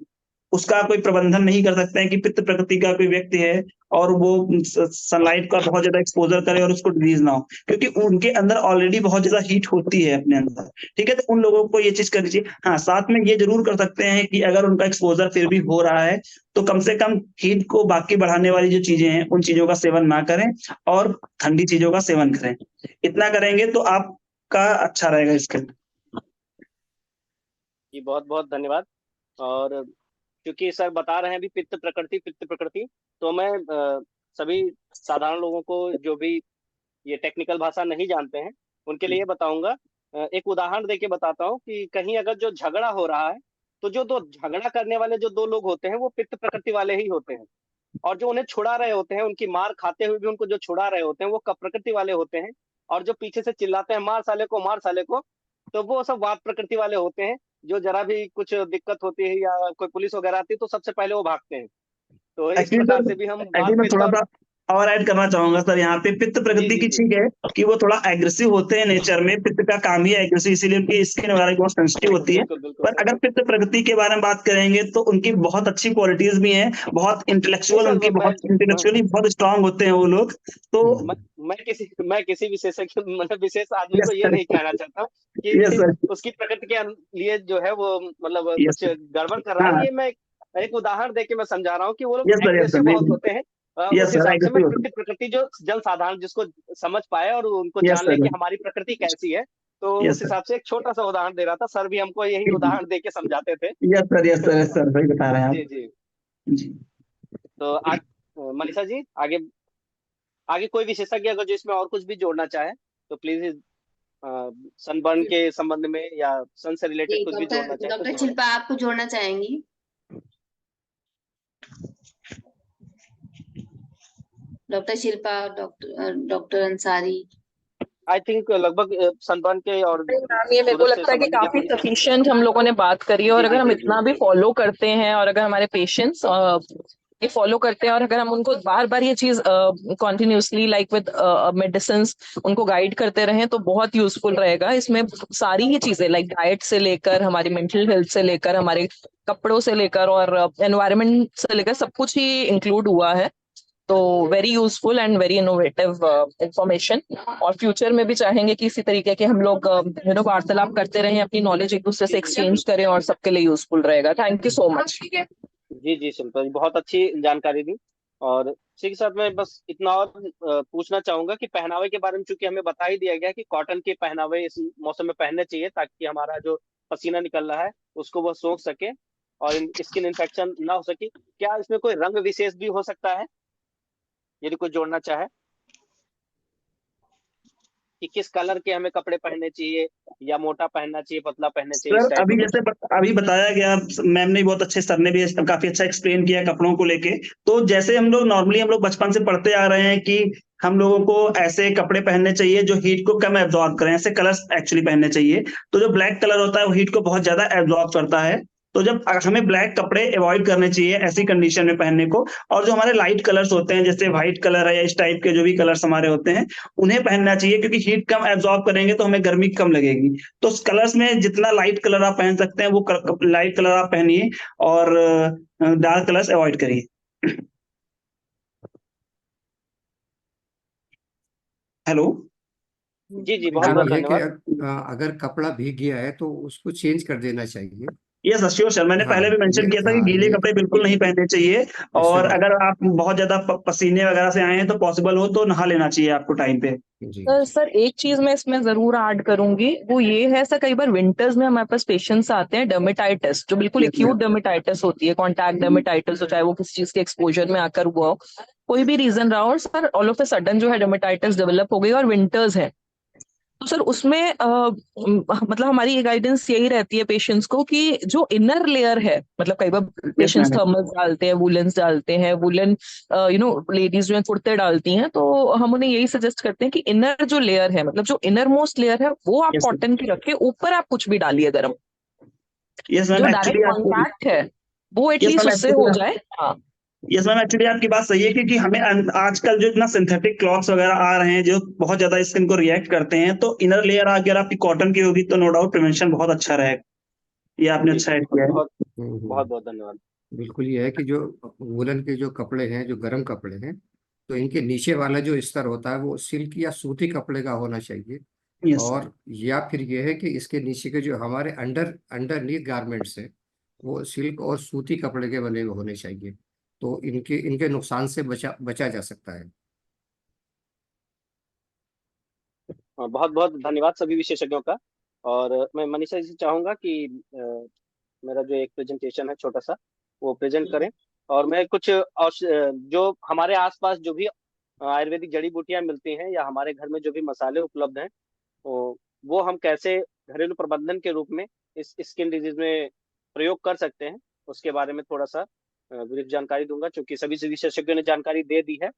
उसका कोई प्रबंधन नहीं कर सकते हैं कि पित्त प्रकृति का कोई व्यक्ति है और वो सनलाइट का बहुत ज्यादा एक्सपोजर करे और उसको डिजीज ना हो, क्योंकि उनके अंदर ऑलरेडी बहुत ज्यादा हीट होती है अपने अंदर। ठीक है, तो उन लोगों को ये चीज कर लीजिए। हाँ, साथ में ये जरूर कर सकते हैं कि अगर उनका एक्सपोजर फिर भी हो रहा है तो कम से कम हीट को बाकी बढ़ाने वाली जो चीजें हैं उन चीजों का सेवन ना करें और ठंडी चीजों का सेवन करें। इतना करेंगे तो आपका अच्छा रहेगा इसके लिए। जी बहुत बहुत धन्यवाद। और क्योंकि सर बता रहे हैं अभी पित्त प्रकृति, तो मैं सभी साधारण लोगों को जो भी ये टेक्निकल भाषा नहीं जानते हैं उनके लिए बताऊंगा। एक उदाहरण देके बताता हूँ कि कहीं अगर जो झगड़ा हो रहा है तो जो दो झगड़ा करने वाले जो 2 लोग होते हैं वो पित्त प्रकृति वाले ही होते हैं, और जो उन्हें छुड़ा रहे होते हैं, उनकी मार खाते हुए भी उनको जो छुड़ा रहे होते हैं वो कफ प्रकृति वाले होते हैं। और जो पीछे से चिल्लाते हैं मार साले को मार साले को, तो वो सब वात प्रकृति वाले होते हैं। जो जरा भी कुछ दिक्कत होती है या कोई पुलिस वगैरह आती है तो सबसे पहले वो भागते हैं। तो इस एक्चुअली प्रकार सर, से भी हम एक्चुअली वात मैं पित्त थोड़ा और सा और ऐड करना चाहूंगा सर यहाँ पे। पित्त जी प्रकृति जी की जी ठीक है कि वो थोड़ा एग्रेसिव होते हैं नेचर में, पित्त का काम ही है एग्रेसिव, इसीलिए उनकी स्किन वगैरह बहुत सेंसिटिव होती है। बिल्कुल बिल्कुल पर अगर पित्त प्रकृति के बारे में बात करेंगे तो उनकी बहुत अच्छी क्वालिटीज भी हैं, बहुत नहीं इंटेलेक्चुअल, सर, उनकी बहुत इंटेलेक्चुअली बहुत स्ट्रांग होते हैं वो लोग। तो मैं मैं किसी विशेषज्ञ मतलब विशेष आदमी यस को ये सर, नहीं कहना चाहता हूँ यस कि सर, उसकी प्रकृति के लिए जो है वो मतलब यस कुछ सर, गड़बड़ कर रहा है। हाँ, ये मैं एक उदाहरण देके मैं समझा रहा हूँ कि वो लोग yes sir, yes sir, aggressive बहुत नहीं, होते हैं। यस उस सर, हिसाब से मैं एग्रेसिव होते पितृ प्रकृति जो जन साधारण जिसको समझ पाए और उनको हैं। यस जान ले सर, कि हमारी प्रकृति कैसी है, तो यस उस सर, हिसाब से एक छोटा सा उदाहरण दे रहा था। सर भी हमको यही उदाहरण दे के समझाते थे। Yes sir, yes sir, yes sir, सही बता रहे हैं आप। जी जी। जी। तो आज मनीषा जी आगे आगे कोई विशेषज्ञ अगर जो इसमें और कुछ भी जोड़ना चाहे तो प्लीज सनबर्न के संबंध में या सन से जी, रिलेटेड कुछ भी जोड़ना चाहे तो डॉक्टर जोड़े। शिल्पा आपको जोड़ना चाहेंगी? Doctor Shilpa, doctor Ansari. I think लगभग सनबर्न के और मैम ये मेरे को सूरज से लगता है कि संबंधित काफी जितनी भी। सफिशिएंट हम लोगों ने बात करी है, और जी अगर जी हम जी जी इतना भी फॉलो करते हैं और अगर हमारे पेशेंट्स ये फॉलो करते हैं और अगर हम उनको बार बार ये चीज कॉन्टिन्यूसली लाइक विद मेडिसिन उनको गाइड करते रहें तो बहुत यूजफुल रहेगा। इसमें सारी ही चीजें लाइक डाइट से लेकर हमारी मेंटल हेल्थ से लेकर हमारे कपड़ों से लेकर और एनवायरनमेंट से लेकर सब कुछ ही इंक्लूड हुआ है। तो very useful and very innovative information. और फ्यूचर में भी चाहेंगे कि इसी तरीके के हम लोग वार्तालाप करते रहें, अपनी नॉलेज एक दूसरे से एक्सचेंज करें और सबके लिए यूजफुल रहेगा। Thank you so much. जी जी शिल्पा जी बहुत अच्छी जानकारी दी। और इसी के साथ मैं बस इतना और पूछना चाहूंगा कि पहनावे के बारे में, चूंकि हमें बता ही दिया गया कि कॉटन के पहनावे इस मौसम में पहनने चाहिए ताकि हमारा जो पसीना निकल रहा है उसको वो सोख सके और स्किन इन्फेक्शन ना हो सके। क्या इसमें कोई रंग विशेष भी हो सकता है यदि कोई जोड़ना चाहे कि किस कलर के हमें कपड़े पहनने चाहिए या मोटा पहनना चाहिए पतला पहनना चाहिए सर इस टाइप अभी का कुछ? जैसे अभी बताया गया, मैम ने बहुत अच्छे, सर ने भी काफी अच्छा एक्सप्लेन किया कपड़ों को लेके। तो जैसे हम लोग नॉर्मली हम लोग बचपन से पढ़ते आ रहे हैं कि हम लोगों को ऐसे कपड़े पहनने चाहिए जो हीट को कम एब्जॉर्ब करें, ऐसे कलर्स एक्चुअली पहनने चाहिए। तो जो ब्लैक कलर होता है वो हीट को बहुत ज्यादा एब्जॉर्ब करता है, तो जब हमें ब्लैक कपड़े अवॉइड करने चाहिए ऐसी कंडीशन में पहनने को, और जो हमारे लाइट कलर्स होते हैं जैसे व्हाइट कलर है या इस टाइप के जो भी कलर्स हमारे होते हैं उन्हें पहनना चाहिए, क्योंकि हीट कम एब्जॉर्ब करेंगे तो हमें गर्मी कम लगेगी। तो कलर्स में जितना लाइट कलर आप पहन सकते हैं वो लाइट कलर आप पहनिए और डार्क कलर्स अवॉइड करिए। हेलो। जी जी, बहुत जो बहुत ये है कि धन्यवाद। अगर कपड़ा भीग गया है तो उसको चेंज कर देना चाहिए। यस श्योर सर, मैंने हाँ पहले भी मेंशन किया था कि गीले ये कपड़े बिल्कुल नहीं पहनने चाहिए, इससे और अगर आप बहुत ज्यादा पसीने वगैरह से आए हैं तो पॉसिबल हो तो नहा लेना चाहिए आपको टाइम पे। जी सर एक चीज मैं इसमें जरूर ऐड करूंगी, वो ये है सर, कई बार विंटर्स में हमारे पास पेशेंट्स आते हैं डर्मेटाइटिस, जो बिल्कुल एक्यूट डर्मेटाइटिस होती है, कॉन्टैक्ट डर्मेटाइटिस हो, चाहे वो किसी चीज के एक्सपोजर में आकर हुआ हो, कोई भी रीजन रहा हो, और sir all of a sudden जो है डर्मेटाइटिस डेवलप हो गई और विंटर्स है, तो सर उसमें मतलब हमारी गाइडेंस यही रहती है पेशेंट्स को कि जो इनर लेयर है, मतलब कई बार यस पेशेंट्स मैम। थर्मल्स डालते हैं, वुलन्स डालते हैं, वुलन लेडीज जो है कुर्ते डालती हैं, तो हम उन्हें यही सजेस्ट करते हैं कि इनर जो लेयर है, मतलब जो इनर मोस्ट लेयर है, वो आप यस कॉटन की रखें, ऊपर आप कुछ भी डालिए गर्म, यस मैम जो एक्चुअली डायरेक्ट आपको कॉन्टैक्ट है वो यस एटलीस्ट मैम उससे एक्चुअली हो जाए। हाँ यस मैम एक्चुअली आपकी बात सही है, क्योंकि हमें आजकल जो इतना सिंथेटिक क्लॉथ्स वगैरह आ रहे हैं जो बहुत ज्यादा स्किन को रिएक्ट करते हैं, तो इनर लेयर अगर आपकी कॉटन की होगी तो नो डाउट प्रिवेंशन बहुत अच्छा रहेगा। ये आपने जी अच्छा जी, ऐड किया है। बहुत बहुत हम्म। बहुत धन्यवाद। बिल्कुल ये है कि जो वुलन के जो कपड़े हैं, जो गर्म कपड़े हैं, तो इनके नीचे वाला जो स्तर होता है वो सिल्क या सूती कपड़े का होना चाहिए। यस और या फिर ये है कि इसके नीचे के जो हमारे अंडरनीथ गारमेंट्स हैं वो सिल्क और सूती कपड़े के बने हुए होने चाहिए। तो इनके इनके नुकसान से बचा बचा जा सकता है। बहुत बहुत धन्यवाद सभी विशेषज्ञों का। और मैं मनीषा जी से चाहूंगा कि मेरा जो एक प्रेजेंटेशन है छोटा सा, वो प्रेजेंट करें। और मैं कुछ जो हमारे आसपास जो भी आयुर्वेदिक जड़ी बूटियां मिलती हैं या हमारे घर में जो भी मसाले उपलब्ध हैं, वो हम कैसे घरेलू प्रबंधन के रूप में इस स्किन डिजीज में प्रयोग कर सकते हैं, उसके बारे में थोड़ा सा ब्रीफ जानकारी दूंगा, क्योंकि सभी से विशेषज्ञों ने जानकारी दे दी है।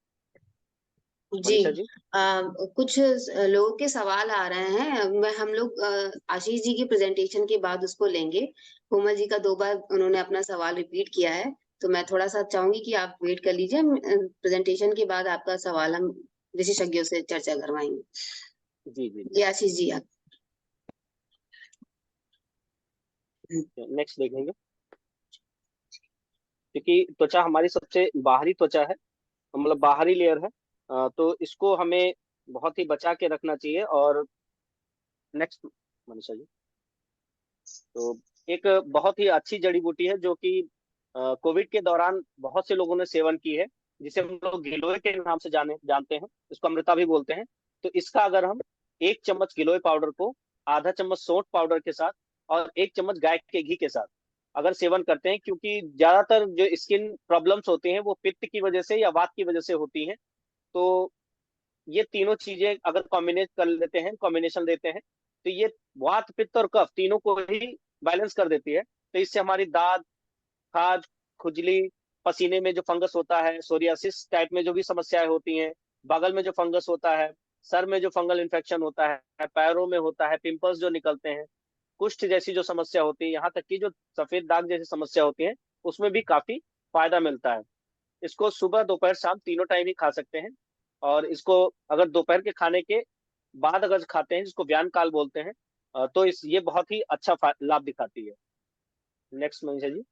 जी। मनीषा जी। कुछ लोगों के सवाल आ रहे हैं, मैं हम लोग आशीष जी की प्रेजेंटेशन के बाद उसको लेंगे। कोमल जी का 2 बार उन्होंने अपना सवाल रिपीट किया है, तो मैं थोड़ा सा चाहूंगी कि आप वेट कर लीजिए, प्रेजेंटेशन के बाद आपका सवाल हम विशेषज्ञों से चर्चा करवाएंगे। जी जी जी आशीष जी आप। नेक्स्ट देखेंगे। क्योंकि त्वचा हमारी सबसे बाहरी त्वचा है, मतलब बाहरी लेयर है, तो इसको हमें बहुत ही बचा के रखना चाहिए। और नेक्स्ट मनीषा जी। तो एक बहुत ही अच्छी जड़ी बूटी है जो कि कोविड के दौरान बहुत से लोगों ने सेवन की है, जिसे हम लोग गिलोय के नाम से जानते हैं, इसको अमृता भी बोलते हैं। तो इसका अगर हम 1 चम्मच गिलोय पाउडर को आधा चम्मच सौंठ पाउडर के साथ और 1 चम्मच गाय के घी के साथ अगर सेवन करते हैं, क्योंकि ज्यादातर जो स्किन प्रॉब्लम्स होती हैं वो पित्त की वजह से या वात की वजह से होती हैं, तो ये तीनों चीजें अगर कॉम्बिनेट कर लेते हैं, कॉम्बिनेशन देते हैं, तो ये वात पित्त और कफ तीनों को ही बैलेंस कर देती है। तो इससे हमारी दाद, खाज, खुजली, पसीने में जो फंगस होता है, सोरियासिस टाइप में जो भी समस्याएं होती हैं, बगल में जो फंगस होता है, सर में जो फंगल इन्फेक्शन होता है, पैरों में होता है, पिंपल्स जो निकलते हैं, कुष्ठ जैसी जो समस्या होती है, यहाँ तक कि जो सफेद दाग जैसी समस्या होती है, उसमें भी काफी फायदा मिलता है। इसको सुबह दोपहर शाम तीनों टाइम ही खा सकते हैं। और इसको अगर दोपहर के खाने के बाद अगर खाते हैं, जिसको व्यान काल बोलते हैं, तो इस ये बहुत ही अच्छा लाभ दिखाती है। नेक्स्ट मनीषा जी।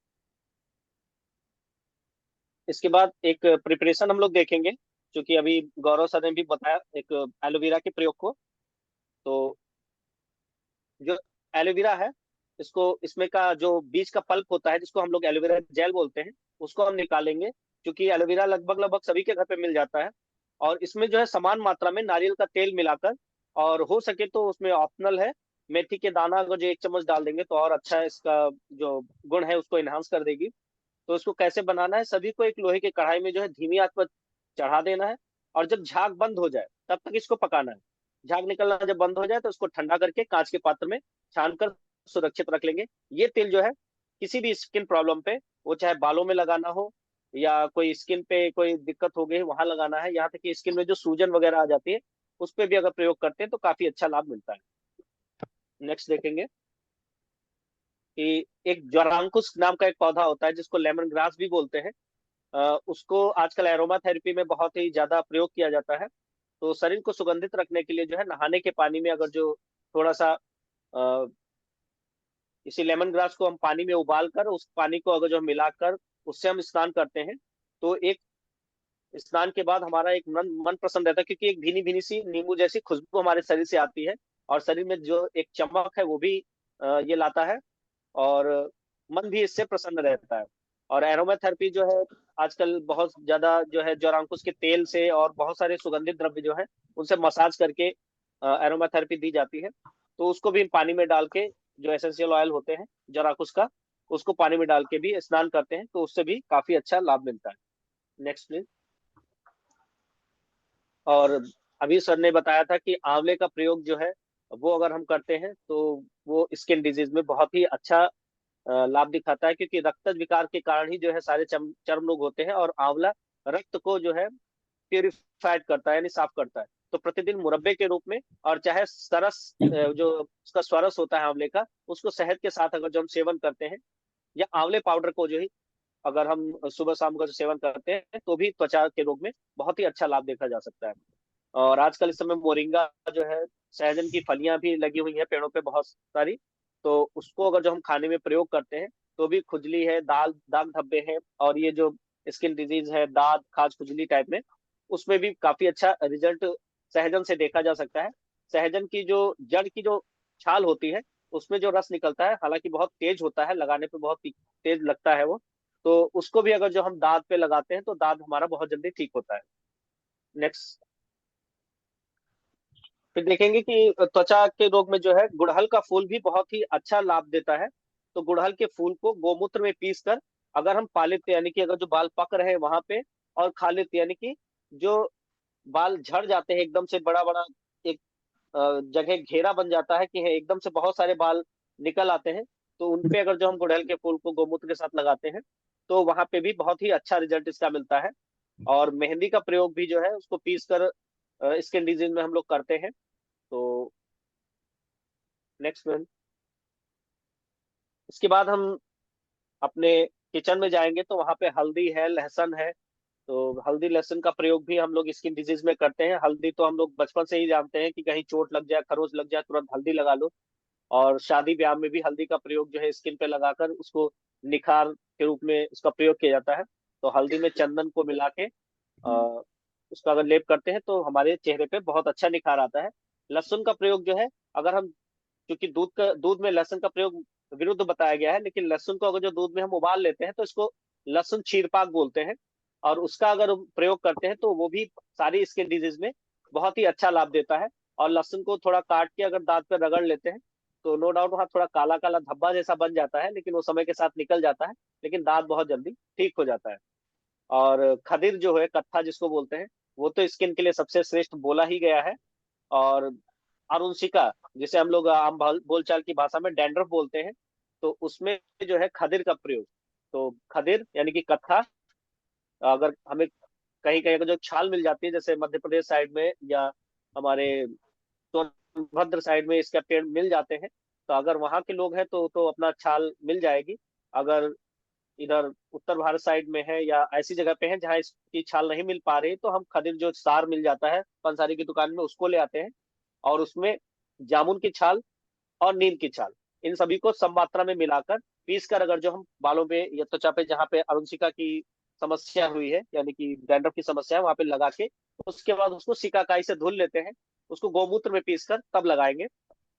इसके बाद एक प्रिपरेशन हम लोग देखेंगे, क्योंकि अभी गौरव सर ने भी बताया एक एलोवेरा के प्रयोग को। तो जो एलोवेरा है, इसको इसमें का जो बीज का पल्प होता है, जिसको हम लोग एलोवेरा जेल बोलते हैं, उसको हम निकालेंगे, क्योंकि एलोवेरा लगभग लगभग सभी के घर पे मिल जाता है। और इसमें जो है समान मात्रा में नारियल का तेल मिलाकर, और हो सके तो उसमें ऑप्शनल है, मेथी के दाना अगर जो 1 चम्मच डाल देंगे तो और अच्छा है, इसका जो गुण है उसको इन्हांस कर देगी। तो इसको कैसे बनाना है, सभी को एक लोहे की कढ़ाई में जो है धीमी आंच पर चढ़ा देना है, और जब झाग बंद हो जाए तब तक इसको पकाना है। झाग निकलना जब बंद हो जाए तो उसको ठंडा करके कांच के पात्र में छान कर सुरक्षित रख लेंगे। ये तेल जो है किसी भी स्किन प्रॉब्लम पे, वो चाहे बालों में लगाना हो या कोई स्किन पे कोई दिक्कत हो गई वहां लगाना है, यहाँ तक कि स्किन में जो सूजन वगैरह आ जाती है उस पर भी अगर प्रयोग करते हैं तो काफी अच्छा लाभ मिलता है। नेक्स्ट देखेंगे। कि एक ज्वारांकुश नाम का एक पौधा होता है जिसको लेमन ग्रास भी बोलते हैं। उसको आजकल एरोमा थेरेपी में बहुत ही ज्यादा प्रयोग किया जाता है। तो शरीर को सुगंधित रखने के लिए जो है नहाने के पानी में अगर जो थोड़ा सा अ, इसी लेमन ग्रास को हम पानी में उबाल कर उस पानी को अगर जो हम मिलाकर उससे हम स्नान करते हैं, तो एक स्नान के बाद हमारा एक मन प्रसन्न रहता है, क्योंकि एक भीनी भीनी सी नींबू जैसी खुशबू हमारे शरीर से आती है और शरीर में जो एक चमक है वो भी ये लाता है, और मन भी इससे प्रसन्न रहता है। और एरोमा थेरेपी जो है आजकल बहुत ज्यादा जो है ज्वारांकुश के तेल से और बहुत सारे सुगंधित द्रव्य जो है उनसे मसाज करके एरोमा थेरेपी दी जाती है। तो उसको भी पानी में डाल के, जो एसेंशियल ऑयल होते हैं ज्वारांकुश का, उसको पानी में डाल के भी स्नान करते हैं, तो उससे भी काफी अच्छा लाभ मिलता है। Next please. और अभी सर ने बताया था कि आंवले का प्रयोग जो है वो अगर हम करते हैं तो वो स्किन डिजीज में बहुत ही अच्छा लाभ दिखाता है, क्योंकि रक्त विकार के कारण ही जो है सारे चर्म रोग होते हैं, और आंवला रक्त को जो है प्यूरिफाइड करता है, यानी साफ करता है। तो प्रतिदिन मुरब्बे के रूप में, और चाहे सरस जो उसका स्वरस होता है आंवले का, उसको शहद के साथ अगर जो हम सेवन करते हैं, या आंवले पाउडर को जो ही अगर हम सुबह शाम का जो सेवन करते हैं, तो भी त्वचा के रोग में बहुत ही अच्छा लाभ देखा जा सकता है। और आजकल इस समय मोरिंगा जो है, सहजन की फलियां भी लगी हुई है पेड़ों पे बहुत सारी, तो उसको अगर जो हम खाने में प्रयोग करते हैं, तो भी खुजली है, दाग धब्बे हैं, और ये जो स्किन डिजीज है, दाद खाज खुजली टाइप में, उसमें भी काफी अच्छा रिजल्ट सहजन से देखा जा सकता है। सहजन की जो जड़ की जो छाल होती है, उसमें जो रस निकलता है, हालांकि बहुत तेज होता है, लगाने पे बहुत तेज लगता है वो, तो उसको भी अगर जो हम दांत पे लगाते हैं तो दांत हमारा बहुत जल्दी ठीक होता है। नेक्स्ट। फिर देखेंगे कि त्वचा के रोग में जो है गुड़हल का फूल भी बहुत ही अच्छा लाभ देता है। तो गुड़हल के फूल को गोमूत्र में पीस कर अगर हम पा लेते, यानी कि अगर जो बाल पक रहे हैं वहां पे और खा लेते, यानी कि जो बाल झड़ जाते हैं एकदम से, बड़ा बड़ा एक जगह घेरा बन जाता है कि है एकदम से बहुत सारे बाल निकल आते हैं, तो उनपे अगर जो हम गुड़हल के फूल को गोमूत्र के साथ लगाते हैं, तो वहां पे भी बहुत ही अच्छा रिजल्ट इसका मिलता है। और मेहंदी का प्रयोग भी जो है उसको पीस कर स्किन डिजीज में हम लोग करते हैं। तो नेक्स्ट मैम। इसके बाद हम अपने किचन में जाएंगे, तो वहां पे हल्दी है, लहसुन है। तो हल्दी लहसुन का प्रयोग भी हम लोग स्किन डिजीज में करते हैं। हल्दी तो हम लोग बचपन से ही जानते हैं कि कहीं चोट लग जाए, खरोच लग जाए, तुरंत हल्दी लगा लो। और शादी ब्याह में भी हल्दी का प्रयोग जो है स्किन पे लगाकर उसको निखार के रूप में उसका प्रयोग किया जाता है। तो हल्दी में चंदन को मिला के उसका अगर लेप करते हैं तो हमारे चेहरे पे बहुत अच्छा निखार आता है। लहसुन का प्रयोग जो है, अगर हम, क्योंकि दूध में लहसुन का प्रयोग विरुद्ध बताया गया है, लेकिन लहसुन को अगर जो दूध में हम उबाल लेते हैं तो इसको लहसुन चीरपाक बोलते हैं, और उसका अगर हम प्रयोग करते हैं तो वो भी सारी स्किन डिजीज में बहुत ही अच्छा लाभ देता है। और लहसुन को थोड़ा काट के अगर दांत पे रगड़ लेते हैं, तो नो डाउट वहाँ थोड़ा काला काला धब्बा जैसा बन जाता है, लेकिन वो समय के साथ निकल जाता है, लेकिन दांत बहुत जल्दी ठीक हो जाता है। और खदिर जो है, कत्था जिसको बोलते हैं, वो तो स्किन के लिए सबसे श्रेष्ठ बोला ही गया है। और अरुणसिका, जिसे हम लोग आम बोलचाल की भाषा में डैंड्रफ बोलते हैं, तो उसमें जो है खदिर का प्रयोग। तो खदिर यानी कि कत्था, अगर हमें कहीं कहीं अगर जो छाल मिल जाती है, जैसे मध्य प्रदेश साइड में या हमारे सोनभद्र साइड में इसका पेड़ मिल जाते हैं, तो अगर वहां के लोग हैं तो अपना छाल मिल जाएगी। अगर इधर उत्तर भारत साइड में है या ऐसी जगह पे है जहाँ इसकी छाल नहीं मिल पा रही, तो हम खदिर जो सार मिल जाता है पंसारी की दुकान में, उसको ले आते हैं, और उसमें जामुन की छाल और नीम की छाल, इन सभी को सम मात्रा में मिलाकर पीस कर अगर जो हम बालों पे या त्वचा पे जहाँ पे अरुणसिका की समस्या हुई है, यानी कि डैंड्रफ की समस्या है, वहां पे लगा के उसके बाद उसको सिकाकाई से धुल लेते हैं। उसको गोमूत्र में पीस कर तब लगाएंगे,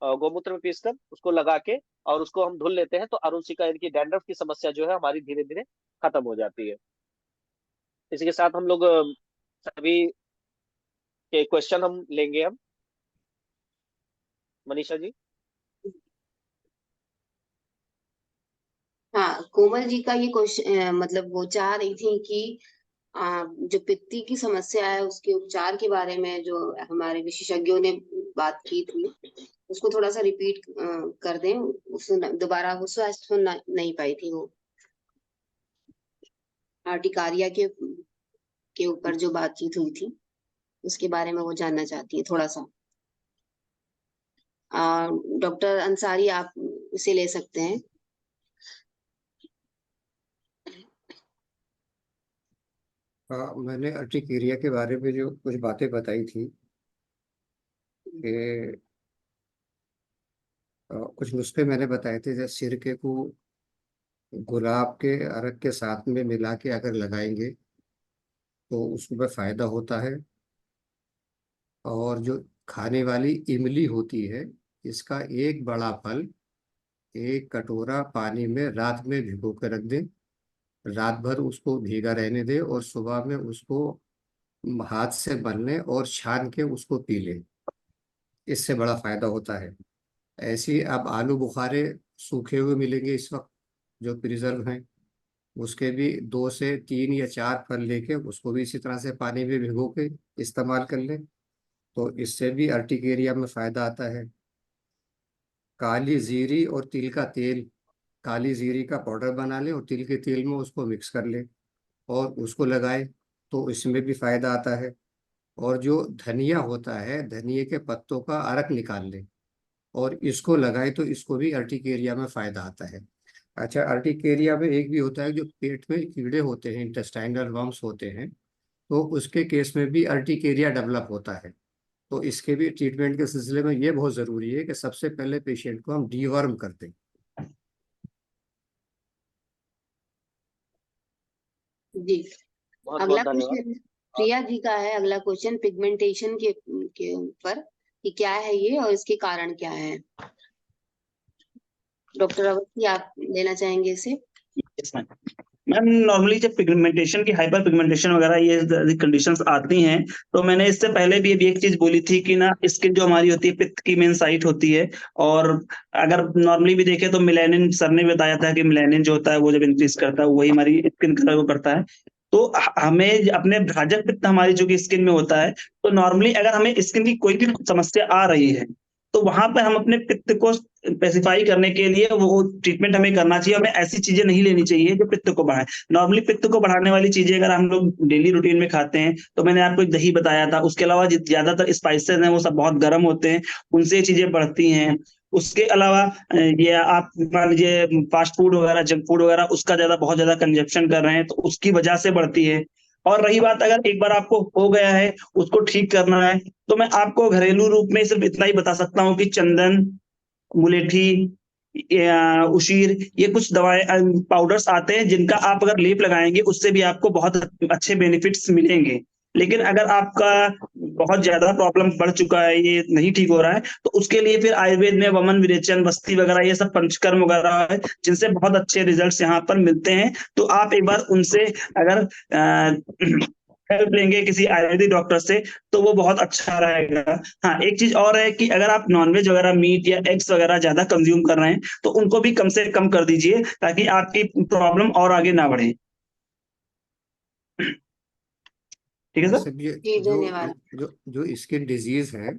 गोमूत्र में पीस कर उसको लगा के और उसको हम धुल लेते हैं, तो अरुणसिका यानी कि डैंड्रफ की समस्या जो है हमारी धीरे धीरे खत्म हो जाती है। इसी के साथ हम लोग सभी के क्वेश्चन हम लेंगे। हम मनीषा जी। हाँ, कोमल जी का ये क्वेश्चन, मतलब वो चाह रही थी कि जो पित्ती की समस्या है उसके उपचार के बारे में जो हमारे विशेषज्ञों ने बात की थी, उसको थोड़ा सा रिपीट कर दें। दोबारा वो सुन नहीं पाई थी वो। आर्टिकारिया के ऊपर जो बातचीत हुई थी उसके बारे में वो जानना चाहती है थोड़ा सा। डॉक्टर अंसारी, आप इसे ले सकते हैं। मैंने अर्टिकेरिया के बारे में जो कुछ बातें बताई थी कि कुछ नुस्खे मैंने बताए थे, जैसे सिरके को गुलाब के अरक के साथ में मिला के अगर लगाएंगे तो उसमें फायदा होता है। और जो खाने वाली इमली होती है, इसका एक बड़ा फल एक कटोरा पानी में रात में भिगो के रख दें, रात भर उसको भीगा रहने दें और सुबह में उसको हाथ से मलने और छान के उसको पी लें। इससे बड़ा फायदा होता है। ऐसे ही अब आलू बुखारे सूखे हुए मिलेंगे इस वक्त, जो प्रिजर्व हैं, उसके भी 2 से 3 या 4 फल लेके उसको भी इसी तरह से पानी में भिगो के इस्तेमाल कर लें, तो इससे भी अर्टिकेरिया में फायदा आता है। काली जीरी और तिल का तेल, काली जीरी का पाउडर बना लें और तिल के तेल में उसको मिक्स कर लें और उसको लगाएं, तो इसमें भी फायदा आता है। और जो धनिया होता है, धनिए के पत्तों का अरक निकाल लें और इसको लगाएं, तो इसको भी अर्टिकेरिया में फायदा आता है। अच्छा, अर्टिकेरिया में एक भी होता है, जो पेट में कीड़े होते हैं, इंटेस्टाइनल वर्म्स होते हैं, तो उसके केस में भी अर्टिकेरिया डेवलप होता है। तो इसके भी ट्रीटमेंट के सिलसिले में ये बहुत ज़रूरी है कि सबसे पहले पेशेंट को हम डीवर्म कर दें। जी, बहुत अगला बहुत धन्यवाद। क्वेश्चन प्रिया जी का है। अगला क्वेश्चन पिगमेंटेशन के ऊपर कि क्या है ये और इसके कारण क्या है। डॉक्टर अवस्थी, आप लेना चाहेंगे इसे? मैम, नॉर्मली जब पिगमेंटेशन की हाइपर पिगमेंटेशन वगैरह ये कंडीशंस आती हैं, तो मैंने इससे पहले भी अभी एक चीज बोली थी कि ना, स्किन जो हमारी होती है पित्त की मेन साइट होती है। और अगर नॉर्मली भी देखें तो मिलेनिन, सर ने बताया था कि मिलेनिन जो होता है वो जब इंक्रीज करता है वही हमारी स्किन कलर को करता है। तो हमें अपने भ्राजक पित्त हमारी जो कि स्किन में होता है, तो नॉर्मली अगर हमें स्किन की कोई भी समस्या आ रही है तो वहां पे हम अपने पित्त को स्पेसिफाई करने के लिए वो ट्रीटमेंट हमें करना चाहिए। हमें ऐसी चीजें नहीं लेनी चाहिए जो पित्त को बढ़ाए। नॉर्मली पित्त को बढ़ाने वाली चीजें अगर हम लोग डेली रूटीन में खाते हैं, तो मैंने आपको दही बताया था, उसके अलावा ज्यादातर स्पाइसेस हैं वो सब बहुत गर्म होते हैं, उनसे ये चीजें बढ़ती हैं। उसके अलावा ये आप मान लीजिए फास्ट फूड वगैरह, जंक फूड वगैरह, उसका बहुत ज्यादा कंजप्शन कर रहे हैं, तो उसकी वजह से बढ़ती है। और रही बात, अगर एक बार आपको हो गया है उसको ठीक करना है, तो मैं आपको घरेलू रूप में सिर्फ इतना ही बता सकता हूँ कि चंदन, मुलेठी, उशीर, ये कुछ दवाएं, पाउडर्स आते हैं जिनका आप अगर लेप लगाएंगे उससे भी आपको बहुत अच्छे बेनिफिट्स मिलेंगे। लेकिन अगर आपका बहुत ज्यादा प्रॉब्लम बढ़ चुका है, ये नहीं ठीक हो रहा है, तो उसके लिए फिर आयुर्वेद में वमन, विरेचन, बस्ती वगैरह, ये सब पंचकर्म वगैरह है जिनसे बहुत अच्छे रिजल्ट्स यहाँ पर मिलते हैं। तो आप एक बार उनसे अगर हेल्प लेंगे किसी आयुर्वेदिक डॉक्टर से, तो वो बहुत अच्छा रहेगा। हाँ, एक चीज और है कि अगर आप नॉनवेज वगैरह, मीट या एग्स वगैरह ज्यादा कंज्यूम कर रहे हैं, तो उनको भी कम से कम कर दीजिए ताकि आपकी प्रॉब्लम और आगे ना बढ़े। ठीक है सर? सब ये जी, जो धन्यवाद। जो जो स्किन डिजीज है,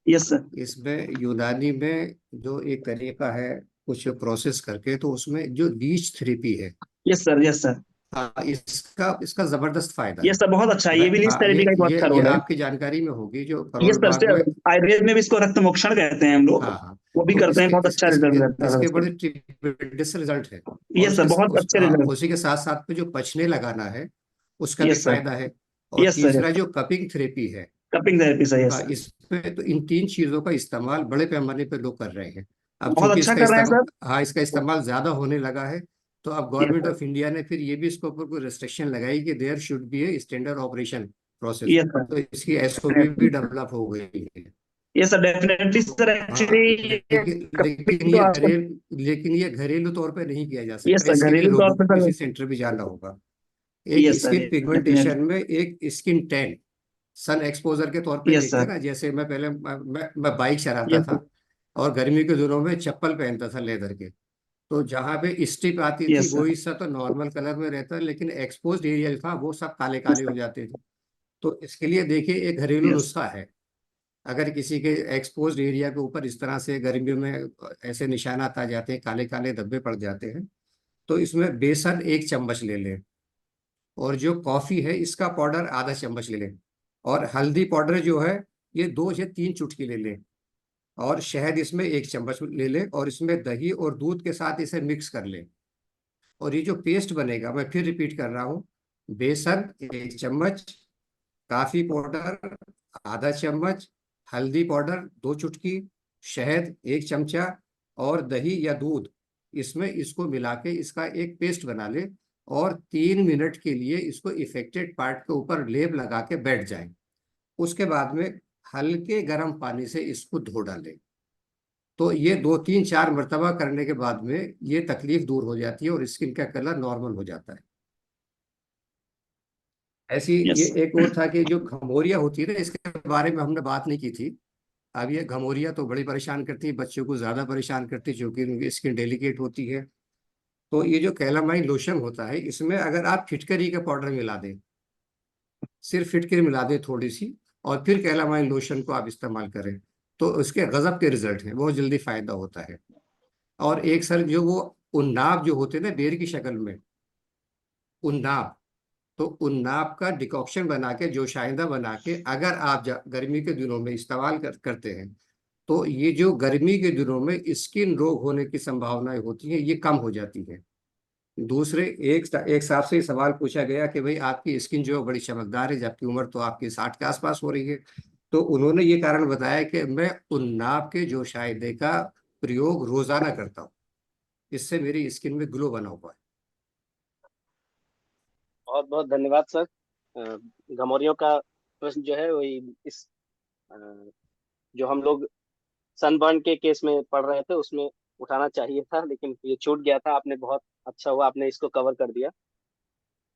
यस सर। इसमें यूनानी में जो एक तरीका है कुछ प्रोसेस करके, तो उसमें जो लीच थेरेपी है, यस सर। Yes sir. हाँ, इसका इसका जबरदस्त फायदा है। यस सर, बहुत अच्छा है, ये भी लीच हाँ, थेरेपी का एक बहुत ये अच्छा ये रोल है। आपकी जानकारी में होगी, जो यस करोल सर बाग सर, में। आयुर्वेद में भी इसको रक्त मोक्षण कहते हैं हम लोग, हाँ हाँ, वो भी तो करते हैं, इसके बहुत अच्छा रिजल्ट रहता है सर इसके उसका। बड़े ट्रिमेंडस रिजल्ट है। और यस सर, बहुत अच्छे रिजल्ट। उसी के साथ साथ में जो पचने लगाना है, उसका भी यस सर। फायदा है। और यस सर। तीसरा जो कपिंग थेरेपी है, कपिंग थेरेपी सर। यस हाँ, सर, इसमें तो इन 3 चीजों का इस्तेमाल बड़े पैमाने पर लोग कर रहे हैं। अब बहुत चूंकि अच्छा इसका कर रहे हैं इस्तेमाल, सर। हाँ, इसका इस्तेमाल ज्यादा होने लगा है, तो अब yes government sir. Of India ने फिर ये भी इसके ऊपर कोई रेस्ट्रिक्शन लगाई कि there should be a standard operation process. Yes sir. तो इसकी एसओपी भी डेवलप हो गई है। यस सर, डेफिनेटली तो सर, हाँ, एक्चुअली लेकिन तो आजकल। लेकिन ये घरेलू तौर पे नहीं किया जा यस सकता। सर, इसके लिए घरेलू तौर लोगों पे को सर। किसी सेंटर भी जाना होगा। एक yes sir, skin definitely. Pigmentation में एक स्किन टैन सन एक्सपोजर के तौर पे यस देखते हैं सर। ना। जैसे मैं पहले मैं बाइक चलाता यस था और गर्मी के दिनों में चप्पल पहनता था लेदर के, तो जहां पे स्ट्रिप आती थी यस वो सर। हिस्सा तो नॉर्मल कलर में रहता, लेकिन एक्सपोज एरिया जो था वो सब काले यस काले हो सर। जाते थे। तो इसके लिए देखिए एक घरेलू यस। नुस्खा है। अगर किसी के एक्सपोज एरिया के ऊपर इस तरह से गर्मियों में ऐसे निशानात आ जाते हैं, काले काले धब्बे पड़ जाते हैं, तो इसमें बेसन 1 चम्मच ले लें और जो कॉफी है इसका पाउडर आधा चम्मच ले लें और हल्दी पाउडर जो है ये 2 से 3 चुटकी ले लें और शहद इसमें 1 चम्मच ले लें और इसमें दही और दूध के साथ इसे मिक्स कर लें। और ये जो पेस्ट बनेगा, मैं फिर रिपीट कर रहा हूँ, बेसन 1 चम्मच, काफी पाउडर आधा चम्मच, हल्दी पाउडर 2 चुटकी, शहद 1 चमचा और दही या दूध, इसमें इसको मिला के इसका एक पेस्ट बना ले और 3 मिनट के लिए इसको इफेक्टेड पार्ट के ऊपर लेप लगा के बैठ जाए। उसके बाद में हल्के गर्म पानी से इसको धो डालें। तो ये 2-3-4 मरतबा करने के बाद में ये तकलीफ दूर हो जाती है और स्किन का कलर नॉर्मल हो जाता है। ऐसी ये यस। एक और था कि जो घमौरिया होती है ना, इसके बारे में हमने बात नहीं की थी। अब ये घमौरिया तो बड़ी परेशान करती है, बच्चों को ज्यादा परेशान करती है क्योंकि उनकी स्किन डेलिकेट होती है। तो ये जो कैलामाइन लोशन होता है, इसमें अगर आप फिटकरी का पाउडर मिला दें, सिर्फ फिटकरी मिला दें थोड़ी सी, और फिर कैलामाइन लोशन को आप इस्तेमाल करें, तो उसके गजब के रिजल्ट हैं, बहुत जल्दी फायदा होता है। और एक सर जो वो उन्नाब जो होते हैं ना बेर की शक्ल में, उन्नाब, तो उन्नाब का डिकॉक्शन बना के, जोशाइंदा बना के अगर आप गर्मी के दिनों में इस्तेमाल करते हैं, तो ये जो गर्मी के दिनों में स्किन रोग होने की संभावनाएं होती हैं, ये कम हो जाती है। दूसरे एक साहब से सवाल पूछा गया कि भाई आपकी स्किन जो है बड़ी चमकदार है, जबकि उम्र तो आपकी 60 के आसपास हो रही है। तो उन्होंने ये कारण बताया कि मैं उन्नाब के जोशाइंदे का प्रयोग रोजाना करता हूँ, इससे मेरी स्किन में ग्लो बना हुआ है। बहुत बहुत धन्यवाद सर। घमौरियों का प्रश्न जो है वही इस अ, जो हम लोग सनबर्न के केस में पढ़ रहे थे उसमें उठाना चाहिए था, लेकिन ये छूट गया था। आपने बहुत अच्छा हुआ, आपने इसको कवर कर दिया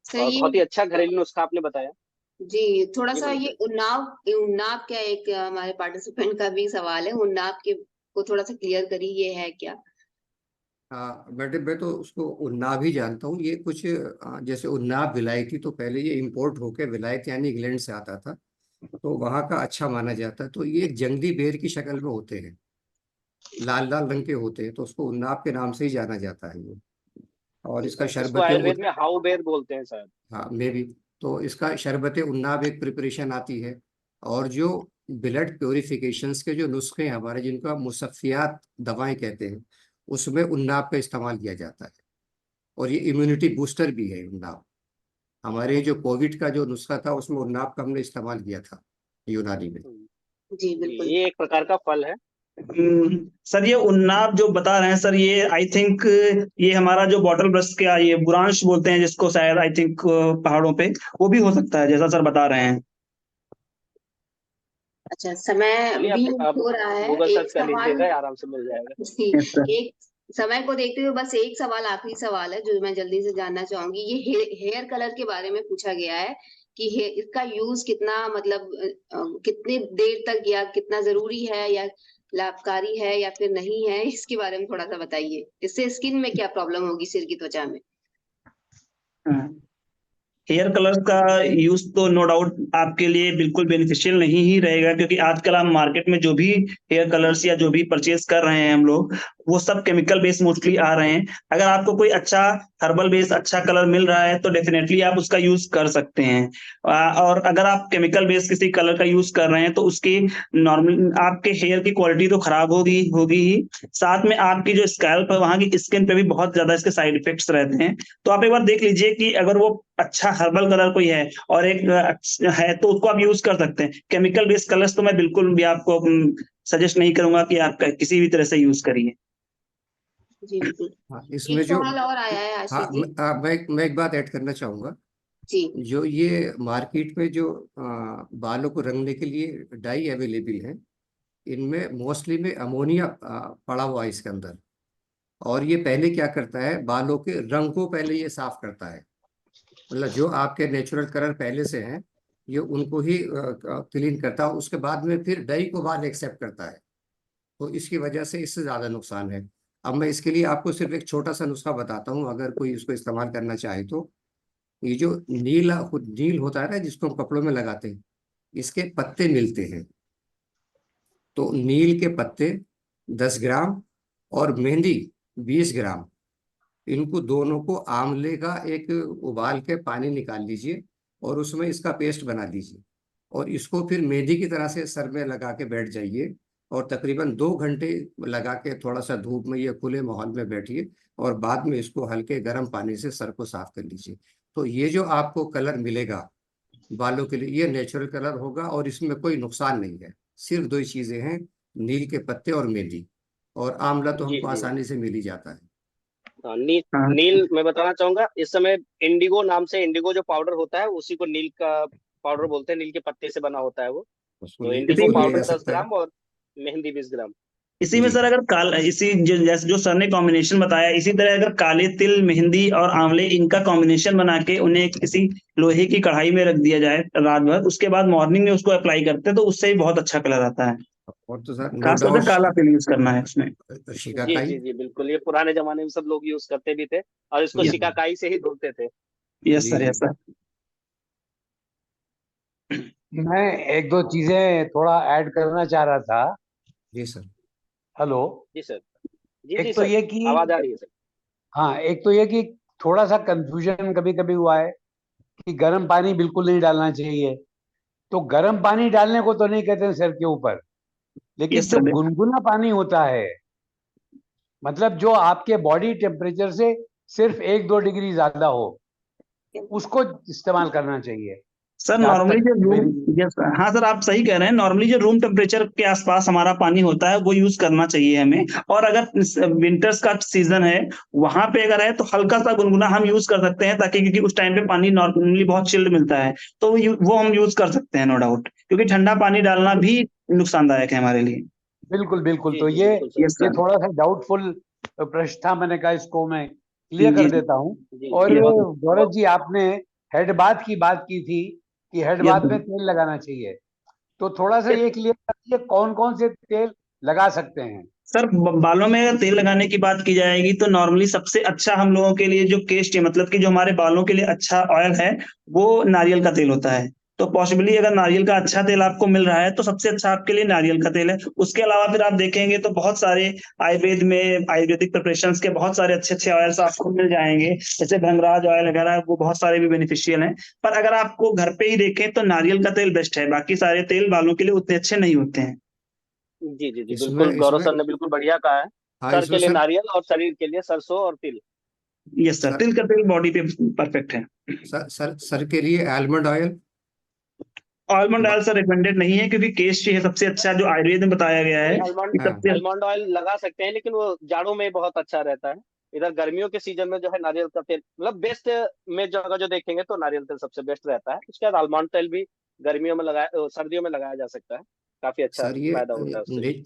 सर और बहुत ही ये अच्छा घरेलू नुस्खा आपने बताया। जी थोड़ा जी सा बोलिए ये सर। उन्नाव क्या, एक हमारे पार्टिसिपेंट का भी सवाल है, उन्नाव के को थोड़ा सा क्लियर करिए, ये है क्या? हाँ मैडम, मैं तो उसको उन्नाव ही जानता हूँ। ये कुछ जैसे उन्नाव विलायती, तो पहले ये इंपोर्ट होके विलायत यानी इंग्लैंड से आता था, तो वहाँ का अच्छा माना जाता है। तो ये एक जंगली बेर की शक्ल में होते हैं, लाल लाल रंग के होते हैं, तो उसको उन्नाव के नाम से ही जाना जाता है ये। और इसका इसको शरबत आयुर्वेद में हाउ बेर बोलते हैं शायद। हाँ मे भी। तो इसका शरबत उन्नाब एक प्रिपरेशन आती है। और जो ब्लड प्योरिफिकेशंस के जो नुस्खे हैं हमारे, जिनको हम मुसफ़ियात दवाएं कहते हैं, उसमें उन्नाब का इस्तेमाल किया जाता है। और ये इम्यूनिटी बूस्टर भी है उन्नाब। हमारे जो कोविड का जो नुस्खा था उसमें उन्नाब का हमने इस्तेमाल किया था यूनानी में। जी जी, बिल्कुल। ये एक प्रकार का फल है। सर ये उन्नाब जो बता रहे हैं सर, ये आई थिंक ये हमारा जो बॉटल ब्रश का ये बुरांश बोलते हैं जिसको, शायद आई थिंक पहाड़ों पे वो भी हो सकता है जैसा सर बता रहे हैं। अच्छा, समय चलिए भी आप हो रहा है, गूगल एक सर्च कर सवाल लीजिएगा, आराम से मिल जाएगा। जी, यस सर। एक समय को देखते हुए बस एक सवाल, आखिरी सवाल है जो मैं जल्दी से जानना चाहूंगी। ये हेयर कलर के बारे में पूछा गया है कि इसका यूज कितना, मतलब कितनी देर तक, या कितना जरूरी है, या लाभकारी है या फिर नहीं है, इसके बारे में थोड़ा सा बताइए। इससे स्किन में क्या प्रॉब्लम होगी, सिर की त्वचा में? हेयर कलर का यूज तो नो डाउट आपके लिए बिल्कुल बेनिफिशियल नहीं ही रहेगा, क्योंकि आजकल हम मार्केट में जो भी हेयर कलर्स या जो भी परचेज कर रहे हैं हम लोग, वो सब केमिकल बेस मोस्टली आ रहे हैं। अगर आपको कोई अच्छा हर्बल बेस अच्छा कलर मिल रहा है तो डेफिनेटली आप उसका यूज कर सकते हैं। और अगर आप केमिकल बेस किसी कलर का यूज कर रहे हैं तो उसकी नॉर्मल आपके हेयर की क्वालिटी तो खराब होगी होगी ही, साथ में आपकी जो स्कैल्प है वहां की स्किन पे भी बहुत ज्यादा इसके साइड इफेक्ट्स रहते हैं। तो आप एक बार देख लीजिए कि अगर वो अच्छा हर्बल कलर कोई है और एक है तो उसको आप यूज कर सकते हैं। केमिकल बेस्ड कलर्स तो मैं बिल्कुल भी आपको सजेस्ट नहीं करूंगा कि आप किसी भी तरह से यूज करिए। जी बिल्कुल। हाँ एक इसमें जो सवाल और आया है हाँ आशीष जी। मैं एक बात ऐड करना चाहूंगा। जी जो ये मार्केट में जो बालों को रंगने के लिए डाई अवेलेबल है, इनमें मोस्टली में अमोनिया पड़ा हुआ है इसके अंदर। और ये पहले क्या करता है, बालों के रंग को पहले ये साफ करता है। मतलब जो आपके नेचुरल कलर पहले से हैं, ये उनको ही क्लीन करता है, उसके बाद में फिर डाई को बाल एक्सेप्ट करता है। तो इसकी वजह से इससे ज़्यादा नुकसान है। अब मैं इसके लिए आपको सिर्फ एक छोटा सा नुस्खा बताता हूँ, अगर कोई इसको इस्तेमाल करना चाहे तो। ये जो नील होता है ना, जिसको हम कपड़ों में लगाते हैं, इसके पत्ते मिलते हैं। तो नील के पत्ते 10 ग्राम और मेहंदी 20 ग्राम, इनको दोनों को आंवले का एक उबाल के पानी निकाल लीजिए और उसमें इसका पेस्ट बना लीजिए। और इसको फिर मेहंदी की तरह से सर में लगा के बैठ जाइए और तकरीबन 2 घंटे लगा के थोड़ा सा धूप में या खुले माहौल में बैठिए और बाद में इसको हल्के गर्म पानी से सर को साफ कर लीजिए। तो ये जो आपको कलर मिलेगा बालों के लिए, ये नेचुरल कलर होगा और इसमें कोई नुकसान नहीं है। सिर्फ दो ही चीजें हैं, नील के पत्ते और मेहंदी, और आंवला तो जी हमको जी। आसानी से मिल ही जाता है। हाँ, नील। हाँ नील मैं बताना चाहूंगा, इस समय इंडिगो नाम से, इंडिगो जो पाउडर होता है उसी को नील का पाउडर बोलते हैं। नील के पत्ते से बना होता है वो। उसको तो नील इंडिगो इसको लिया पाउडर जा दस सकता है। ग्राम और मेहंदी 20 ग्राम। इसी में जी सर, अगर काल इसी जैसे जो सर ने कॉम्बिनेशन बताया, इसी तरह अगर काले तिल, मेहंदी और आंवले, इनका कॉम्बिनेशन बना के उन्हें किसी लोहे की कढ़ाई में रख दिया जाए रात भर, उसके बाद मॉर्निंग में उसको अप्लाई करते हैं तो उससे भी बहुत अच्छा कलर आता है। और तो सर नो खासतौर से डाउट काला तिल यूज करना है उसमें। जी शिकाकाई। जी जी, बिल्कुल। ये पुराने जमाने में सब लोग यूज करते भी थे, और इसको जी शिकाकाई से ही धुलते थे। यस जी सर, जी यस सर। मैं एक दो चीजें थोड़ा ऐड करना चाह रहा था। जी सर। हेलो। जी सर। जी जी एक तो सर। ये कि आवाज आ रही है सर। हाँ, एक तो ये कि थोड़ा सा कंफ्यूजन कभी कभी हुआ है कि गर्म पानी बिल्कुल नहीं डालना चाहिए। तो गर्म पानी डालने को तो नहीं कहते हैं सिर के ऊपर, लेकिन यस जो सर। गुनगुना पानी होता है, मतलब जो आपके बॉडी टेम्परेचर से सिर्फ 1-2 डिग्री ज्यादा हो, उसको इस्तेमाल करना चाहिए। सर जहां नॉर्मली तक जो रूम, मेरी यस सर, हाँ सर, आप सही कह रहे हैं। नॉर्मली जो रूम टेम्परेचर के आसपास हमारा पानी होता है वो यूज करना चाहिए हमें। और अगर विंटर्स का सीजन है, वहां पे अगर है तो हल्का सा गुनगुना हम यूज कर सकते हैं, ताकि क्योंकि उस टाइम पे पानी नॉर्मली बहुत चिल्ड मिलता है, तो वो हम यूज कर सकते हैं, नो डाउट, क्योंकि ठंडा पानी डालना भी नुकसानदायक है हमारे लिए। बिल्कुल बिल्कुल। जी तो जी, ये बिल्कुल सर। यस ये सर। थोड़ा सा डाउटफुल प्रश्न था, मैंने कहा इसको मैं क्लियर कर जी देता हूँ। जी और जी, बहुत गौरव जी, आपने हेड बाथ की बात की थी कि हेड यस बाथ में सर। तेल लगाना चाहिए। तो थोड़ा सा ये क्लियर करिए कौन कौन से तेल लगा सकते हैं। सर बालों में अगर तेल लगाने की बात की जाएगी तो नॉर्मली सबसे अच्छा हम लोगों के लिए जो केस्ट है, मतलब कि जो हमारे बालों के लिए अच्छा ऑयल है, वो नारियल का तेल होता है। तो पॉसिबली अगर नारियल का अच्छा तेल आपको मिल रहा है तो सबसे अच्छा आपके लिए नारियल का तेल है। उसके अलावा फिर आप देखेंगे तो बहुत सारे आयुर्वेद में, आयुर्वेदिक प्रिपरेशंस के बहुत सारे अच्छे अच्छे ऑयल्स आपको मिल जाएंगे, जैसे भंगराज ऑयल वगैरह, वो बहुत सारे भी बेनिफिशियल हैं। पर अगर आपको घर पे ही देखें तो नारियल का तेल बेस्ट है, बाकी सारे तेल बालों के लिए उतने अच्छे नहीं होते हैं। जी जी जी, इसमें बिल्कुल गौरव इसमें सर ने बिल्कुल बढ़िया कहा है। हाँ सर इसमें के लिए सर, नारियल और शरीर के लिए सरसों और तिल। यस सर, सर तिल का तेल बॉडी पे परफेक्ट है। सर के लिए almond oil. Almond oil sir recommended नहीं है, क्योंकि केश है सबसे अच्छा जो आयुर्वेद में बताया गया है नहीं, आलमंड कि सबसे। आलमंड ऑयल लगा सकते हैं, लेकिन वो जाड़ों में बहुत अच्छा रहता है। इधर गर्मियों के सीजन में जो है नारियल का तेल मतलब बेस्ट में, जो अगर जो देखेंगे तो नारियल तेल सबसे बेस्ट रहता है। उसके बाद आलमंड तेल भी गर्मियों में लगाया, सर्दियों में लगाया जा सकता है। काफी अच्छा सर ये फायदा होता है उससे भी।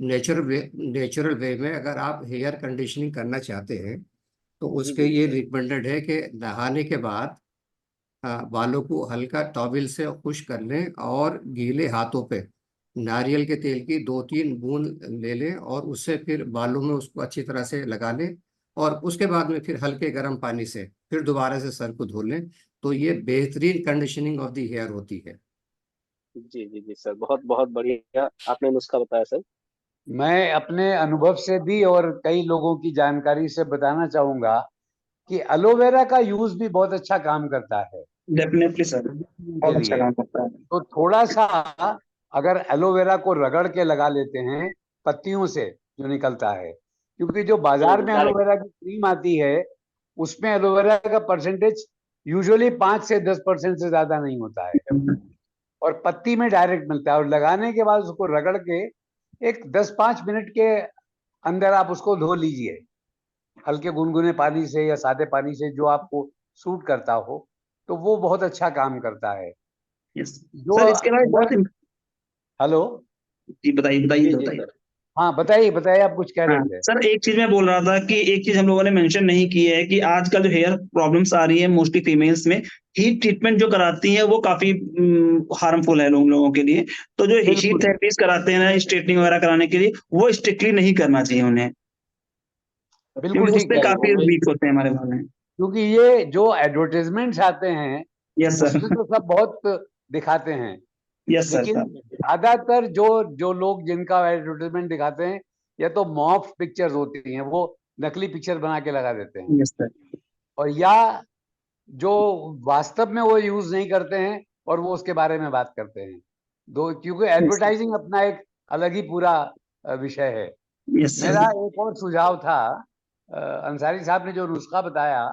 नेचुरल वे में अगर आप हेयर कंडीशनिंग करना चाहते हैं तो जी उसके जी जी ये सर। रिकमेंडेड है कि नहाने के बाद बालों को हल्का टॉवल से खुश कर लें और गीले हाथों पे नारियल के तेल की 2-3 बूंद ले लें और उससे फिर बालों में उसको अच्छी तरह से लगा लें, और उसके बाद में फिर हल्के गर्म पानी से फिर दोबारा से सर को धो लें। तो ये बेहतरीन कंडीशनिंग ऑफ द हेयर होती है। जी जी जी सर, बहुत बहुत बढ़िया आपने नुस्खा बताया सर। मैं अपने अनुभव से भी और कई लोगों की जानकारी से बताना चाहूंगा कि एलोवेरा का यूज भी बहुत अच्छा काम करता है डेफिनेटली सर, के बहुत अच्छा लिए। काम करता है। तो थोड़ा सा अगर एलोवेरा को रगड़ के लगा लेते हैं, पत्तियों से जो निकलता है, क्योंकि जो बाजार में डायरेक्ट। एलोवेरा की क्रीम आती है उसमें एलोवेरा का परसेंटेज यूजुअली 5 से 10% से ज्यादा नहीं होता है, और पत्ती में डायरेक्ट मिलता है। और लगाने के बाद उसको रगड़ के एक 10-5 मिनट के अंदर आप उसको धो लीजिए, हल्के गुनगुने पानी से या सादे पानी से, जो आपको सूट करता हो। तो वो बहुत अच्छा काम करता है। यस जो सर, इसके अलावा एक अगर बहुत। हेलो। जी बताइए बताइए जी तो जी बताइए। सर। हाँ, बताइए बताइए, आप कुछ कह हाँ रहे थे। सर, एक चीज मैं बोल रहा था कि एक चीज हम लोगों ने मेंशन नहीं की है कि आजकल जो हेयर प्रॉब्लम्स आ रही है मोस्टली फीमेल्स में, हीट ट्रीटमेंट जो कराती हैं वो काफी हार्मफुल है लोगों के लिए। तो जो हीट बिल्कुल थेरेपीज कराते हैं ना स्ट्रेटनिंग वगैरह कराने के लिए, वो स्ट्रिक्टली नहीं करना चाहिए उन्हें, क्योंकि बिल्कुल ठीक उससे कह रहे काफी हैं। वीक होते हैं हमारे बाल। क्योंकि ये जो एडवर्टाइजमेंट्स आते हैं यस सर। उसमें तो सब बहुत दिखाते हैं, यस सर लेकिन सर। ज्यादातर जो जो लोग जिनका एडवर्टाइजमेंट दिखाते हैं, या तो मॉफ पिक्चर्स होती हैं, वो नकली पिक्चर बना के लगा देते हैं, यस सर। और या जो वास्तव में वो यूज नहीं करते हैं और वो उसके बारे में बात करते हैं। दो, क्योंकि यस सर। एडवर्टाइजिंग अपना एक अलग ही पूरा विषय है। यस मेरा सर। एक और सुझाव था, अंसारी साहब ने जो नुस्खा बताया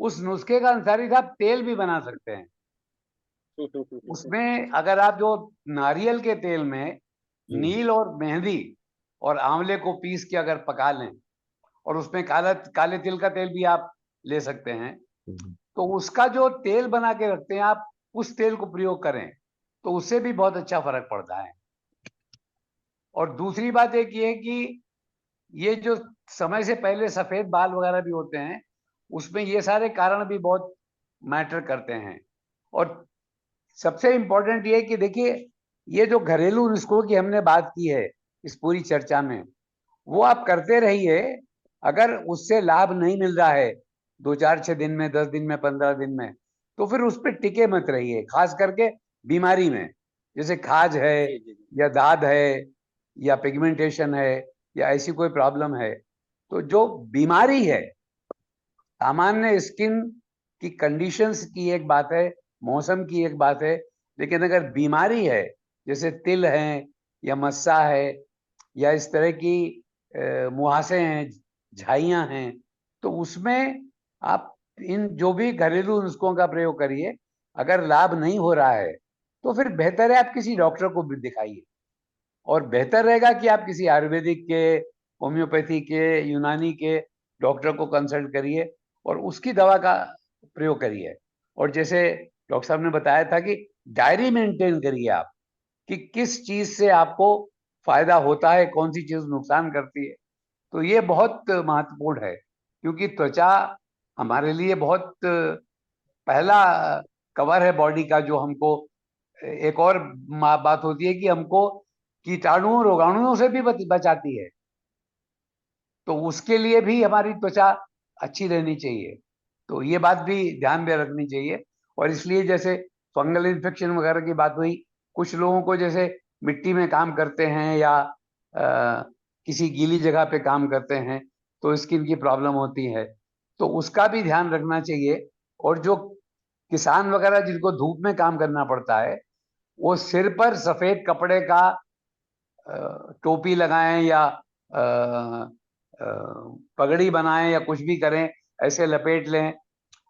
उस नुस्खे का अनुसार ही आप तेल भी बना सकते हैं। उसमें अगर आप जो नारियल के तेल में नील और मेहंदी और आंवले को पीस के अगर पका लें और उसमें काले तिल का तेल भी आप ले सकते हैं, तो उसका जो तेल बना के रखते हैं आप उस तेल को प्रयोग करें तो उससे भी बहुत अच्छा फर्क पड़ता है। और दूसरी बात एक ये है कि ये जो समय से पहले सफेद बाल वगैरह भी होते हैं, उसमें ये सारे कारण भी बहुत मैटर करते हैं। और सबसे इम्पोर्टेंट ये है कि देखिए, ये जो घरेलू नुस्खों की हमने बात की है इस पूरी चर्चा में, वो आप करते रहिए। अगर उससे लाभ नहीं मिल रहा है 2-4-6 दिन में, 10 दिन में, 15 दिन में, तो फिर उस पर टिके मत रहिए। खास करके बीमारी में, जैसे खाज है जी जी जी। या दाद है या पिगमेंटेशन है या ऐसी कोई प्रॉब्लम है, तो जो बीमारी है, सामान्य स्किन की कंडीशंस की एक बात है, मौसम की एक बात है, लेकिन अगर बीमारी है जैसे तिल है या मस्सा है या इस तरह की मुहासे हैं, झाइयां हैं, तो उसमें आप इन जो भी घरेलू नुस्खों का प्रयोग करिए। अगर लाभ नहीं हो रहा है तो फिर बेहतर है आप किसी डॉक्टर को भी दिखाइए, और बेहतर रहेगा कि आप किसी आयुर्वेदिक के, होम्योपैथी के, यूनानी के डॉक्टर को कंसल्ट करिए और उसकी दवा का प्रयोग करिए। और जैसे डॉक्टर साहब ने बताया था कि डायरी मेंटेन करिए आप कि किस चीज से आपको फायदा होता है, कौन सी चीज नुकसान करती है। तो ये बहुत महत्वपूर्ण है, क्योंकि त्वचा हमारे लिए बहुत पहला कवर है बॉडी का, जो हमको एक और बात होती है कि हमको कीटाणुओं रोगाणुओं से भी बचाती है। तो उसके लिए भी हमारी त्वचा अच्छी रहनी चाहिए, तो ये बात भी ध्यान में रखनी चाहिए। और इसलिए जैसे फंगल इन्फेक्शन वगैरह की बात हुई, कुछ लोगों को जैसे मिट्टी में काम करते हैं या किसी गीली जगह पे काम करते हैं तो स्किन की प्रॉब्लम होती है, तो उसका भी ध्यान रखना चाहिए। और जो किसान वगैरह जिनको धूप में काम करना पड़ता है, वो सिर पर सफेद कपड़े का टोपी लगाएं या पगड़ी बनाएं या कुछ भी करें, ऐसे लपेट लें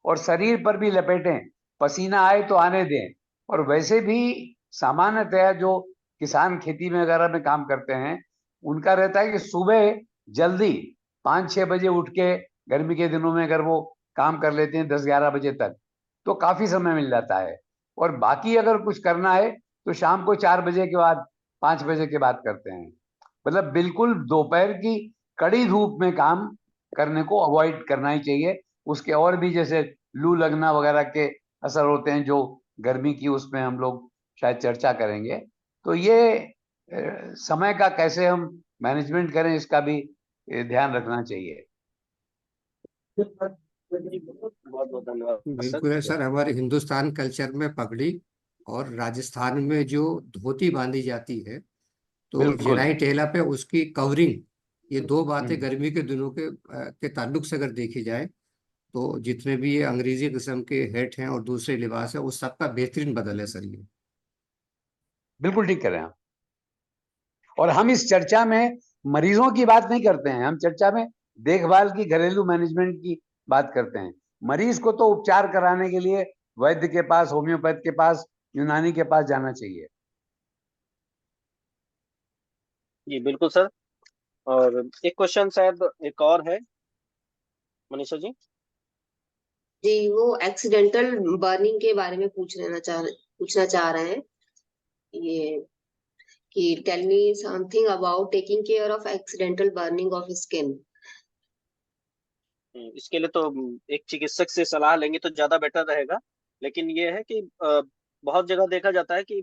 और शरीर पर भी लपेटें, पसीना आए तो आने दें। और वैसे भी सामान्यतया जो किसान खेती में वगैरह में काम करते हैं, उनका रहता है कि सुबह जल्दी 5-6 बजे उठ के, गर्मी के दिनों में अगर वो काम कर लेते हैं 10-11 बजे तक, तो काफी समय मिल जाता है। और बाकी अगर कुछ करना है तो शाम को 4 बजे के बाद, 5 बजे के बाद करते हैं। मतलब बिल्कुल दोपहर की कड़ी धूप में काम करने को अवॉइड करना ही चाहिए। उसके और भी जैसे लू लगना वगैरह के असर होते हैं जो गर्मी की, उसमें हम लोग शायद चर्चा करेंगे। तो ये समय का कैसे हम मैनेजमेंट करें, इसका भी ध्यान रखना चाहिए। बहुत बहुत धन्यवाद सर। बिल्कुल है सर। हमारे हिंदुस्तान कल्चर में पगड़ी और राजस्थान में जो धोती बांधी जाती है, तो बिल्कुल। जराई टेला पे उसकी कवरिंग, ये दो बातें हम्म। गर्मी के दिनों के ताल्लुक से अगर देखी जाए, तो जितने भी ये अंग्रेजी किस्म के हेट हैं और दूसरे लिबास है, उस सबका बेहतरीन बदल है सर ये। बिल्कुल ठीक कर रहे हैं आप। और हम इस चर्चा में मरीजों की बात नहीं करते हैं, हम चर्चा में देखभाल की, घरेलू मैनेजमेंट की बात करते हैं। मरीज को तो उपचार कराने के लिए वैद्य के पास, होम्योपैथ के पास, यूनानी के पास जाना चाहिए। जी बिल्कुल सर। और एक क्वेश्चन शायद एक और है मनीषा जी। जी, वो एक्सीडेंटल बर्निंग के बारे में पूछना चाह रहे हैं ये, कि tell me something about taking care of accidental burning of skin. इसके लिए तो एक चिकित्सक से सलाह लेंगे तो ज्यादा बेटर रहेगा। लेकिन ये है कि बहुत जगह देखा जाता है कि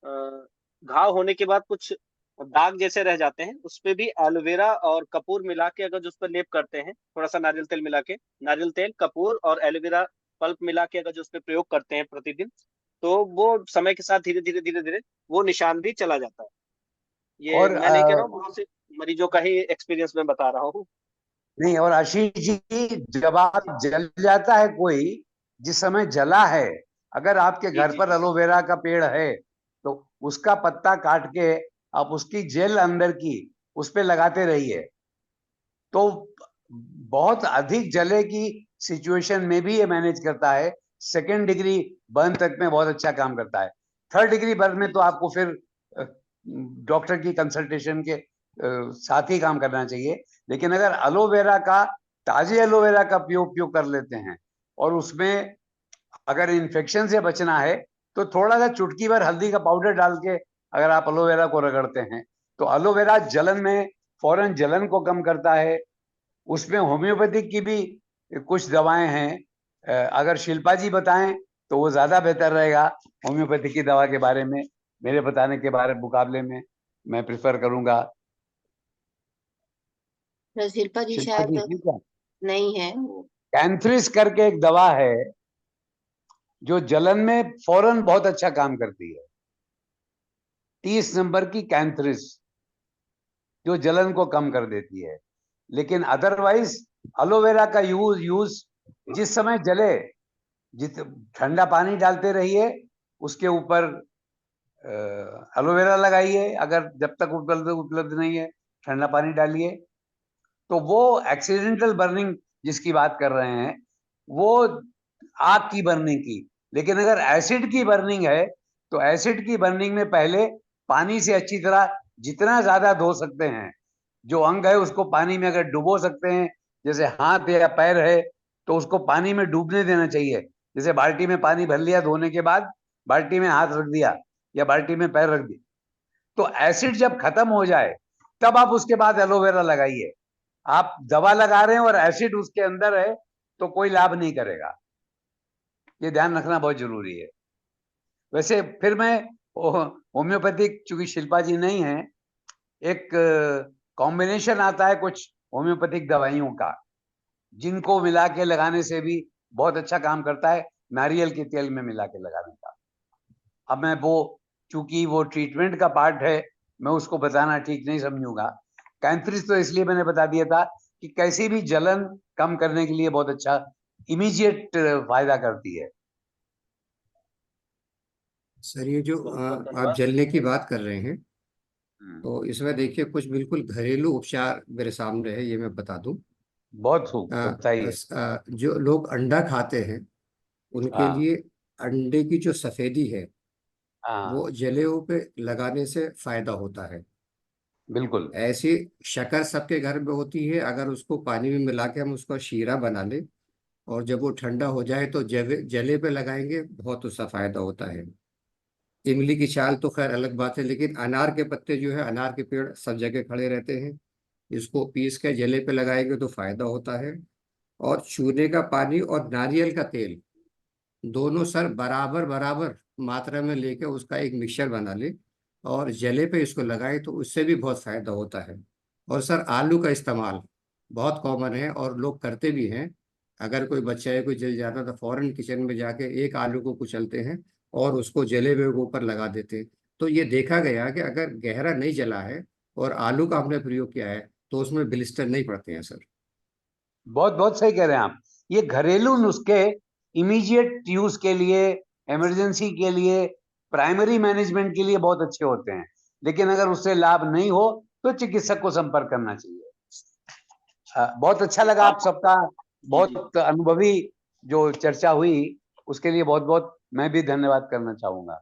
घाव होने के बाद कुछ दाग जैसे रह जाते हैं, उस पे भी एलोवेरा और कपूर मिला के अगर जो उस पर लेप करते हैं, थोड़ा सा नारियल तेल मिला के, नारियल तेल, कपूर और एलोवेरा पल्प मिला के अगर जो उस पर प्रयोग करते हैं प्रतिदिन, तो वो समय के साथ धीरे धीरे धीरे धीरे वो निशान भी चला जाता है। ये और मैं नहीं कह रहा हूँ, बहुत से मरीजों का ही एक्सपीरियंस मैं बता रहा हूँ। नहीं, और आशीष जी, जब आप जल जाता है कोई, जिस समय जला है, अगर आपके जी घर जी पर जी। एलोवेरा का पेड़ है तो उसका पत्ता काट के आप उसकी जेल अंदर की उस पे लगाते रहिए। तो बहुत अधिक जले की सिचुएशन में भी ये मैनेज करता है। 2nd डिग्री बर्न तक में बहुत अच्छा काम करता है। 3rd डिग्री बर्न में तो आपको फिर डॉक्टर की कंसल्टेशन के साथ ही काम करना चाहिए। लेकिन अगर एलोवेरा का, ताजे एलोवेरा का उपयोग कर लेते हैं और उसमें अगर इन्फेक्शन से बचना है तो थोड़ा सा चुटकी भर हल्दी का पाउडर डाल के अगर आप एलोवेरा को रगड़ते हैं तो एलोवेरा जलन में फौरन जलन को कम करता है। उसमें होम्योपैथिक की भी कुछ दवाएं हैं। अगर शिल्पा जी बताएं तो वो ज्यादा बेहतर रहेगा। होम्योपैथिक की दवा के बारे में मेरे बताने के बारे मुकाबले में मैं प्रिफर करूंगा। शिल्पा जी शिल्पा जी शायद ठीक है। नहीं है। कैंथ्रिस करके एक दवा है जो जलन में फौरन बहुत अच्छा काम करती है। 30 नंबर की कैंथ्रिस जो जलन को कम कर देती है। लेकिन अदरवाइज एलोवेरा का यूज जिस समय जले, जिस ठंडा पानी डालते रहिए, उसके ऊपर एलोवेरा लगाइए। अगर जब तक उपलब्ध नहीं है ठंडा पानी डालिए। तो वो एक्सीडेंटल बर्निंग जिसकी बात कर रहे हैं वो आग की बर्निंग की। लेकिन अगर एसिड की बर्निंग है तो एसिड की बर्निंग में पहले पानी से अच्छी तरह जितना ज्यादा धो सकते हैं, जो अंग है उसको पानी में अगर डुबो सकते हैं, जैसे हाथ या पैर है तो उसको पानी में डूबने देना चाहिए। जैसे बाल्टी में पानी भर लिया, धोने के बाद बाल्टी में हाथ रख दिया या बाल्टी में पैर रख दिया, तो एसिड जब खत्म हो जाए तब आप उसके बाद एलोवेरा लगाइए। आप दवा लगा रहे हैं और एसिड उसके अंदर है तो कोई लाभ नहीं करेगा। ये ध्यान रखना बहुत जरूरी है। वैसे फिर मैं होम्योपैथिक, चूंकि शिल्पा जी नहीं है, एक कॉम्बिनेशन आता है कुछ होम्योपैथिक दवाइयों का जिनको मिला के लगाने से भी बहुत अच्छा काम करता है, नारियल के तेल में मिला के लगाने का। अब मैं वो, चूंकि वो ट्रीटमेंट का पार्ट है, मैं उसको बताना ठीक नहीं समझूंगा। कैंथ्रिस तो इसलिए मैंने बता दिया था कि कैसी भी जलन कम करने के लिए बहुत अच्छा इमीडिएट फायदा करती है। सर ये जो बहुत बहुत आप धन्यवाद। जलने की बात कर रहे हैं, हम्म, तो इसमें देखिए कुछ बिल्कुल घरेलू उपचार मेरे सामने है, ये मैं बता दूं। बहुत खूब, बताइए। जो लोग अंडा खाते हैं उनके हाँ लिए अंडे की जो सफेदी है हाँ वो जलेऊ पे लगाने से फायदा होता है। बिल्कुल। ऐसी शक्कर सबके घर में होती है, अगर उसको पानी में मिला के हम उसका शीरा बना लें और जब वो ठंडा हो जाए तो जले पे लगाएंगे, बहुत उसका फायदा होता है। इमली की छाल तो खैर अलग बात है, लेकिन अनार के पत्ते जो है, अनार के पेड़ सब जगह खड़े रहते हैं, इसको पीस के जले पे लगाएंगे तो फायदा होता है। और चूने का पानी और नारियल का तेल दोनों सर बराबर बराबर मात्रा में लेके उसका एक मिक्सचर बना ले और जले पे इसको लगाए तो उससे भी बहुत फायदा होता है। और सर आलू का इस्तेमाल बहुत कॉमन है और लोग करते भी हैं। अगर कोई बच्चा है कोई जल जाता तो फौरन किचन में जाके एक आलू को कुचलते हैं और उसको जले हुए के ऊपर लगा देते हैं। तो ये देखा गया कि अगर गहरा नहीं जला है और आलू का हमने प्रयोग किया है तो उसमें ब्लिस्टर नहीं पड़ते हैं सर। बहुत बहुत सही कह रहे हैं आप। ये घरेलू नुस्खे इमीडिएट यूज के लिए, इमरजेंसी के लिए, प्राइमरी मैनेजमेंट के लिए बहुत अच्छे होते हैं। लेकिन अगर उससे लाभ नहीं हो तो चिकित्सक को संपर्क करना चाहिए। बहुत अच्छा लगा आप सबका, जी जी। बहुत अनुभवी जो चर्चा हुई उसके लिए बहुत बहुत मैं भी धन्यवाद करना चाहूंगा।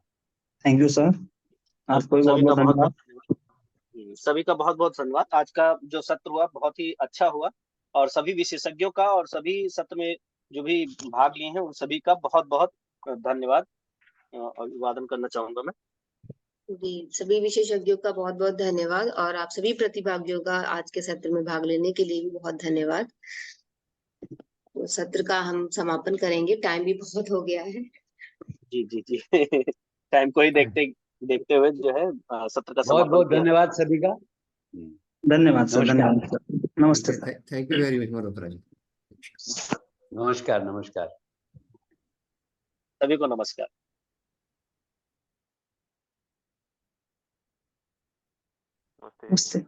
थैंक यू सर, आप आपको भी बहुत सभी का बहुत बहुत धन्यवाद। बहुत धन्यवाद। सभी का बहुत बहुत धन्यवाद। आज का जो सत्र हुआ बहुत ही अच्छा हुआ, और सभी विशेषज्ञों का और सभी सत्र में जो भी भाग लिए हैं उन सभी का बहुत बहुत धन्यवाद अभिवादन करना चाहूंगा मैं। जी, सभी विशेषज्ञों का बहुत बहुत धन्यवाद और आप सभी प्रतिभागियों का आज के सत्र में भाग लेने के लिए भी बहुत धन्यवाद। तो सत्र का हम समापन करेंगे, टाइम भी बहुत हो गया है। जी जी जी। टाइम को ही देखते देखते हुए जो है सत्र का बहुत समापन बहुत किया। धन्यवाद सभी का। धन्यवाद सर, नमस्कार। धन्यवाद सर, नमस्ते सर। Thank you very much Malhotra ji. नमस्कार नमस्कार। सभी को नमस्कार। नमस्ते।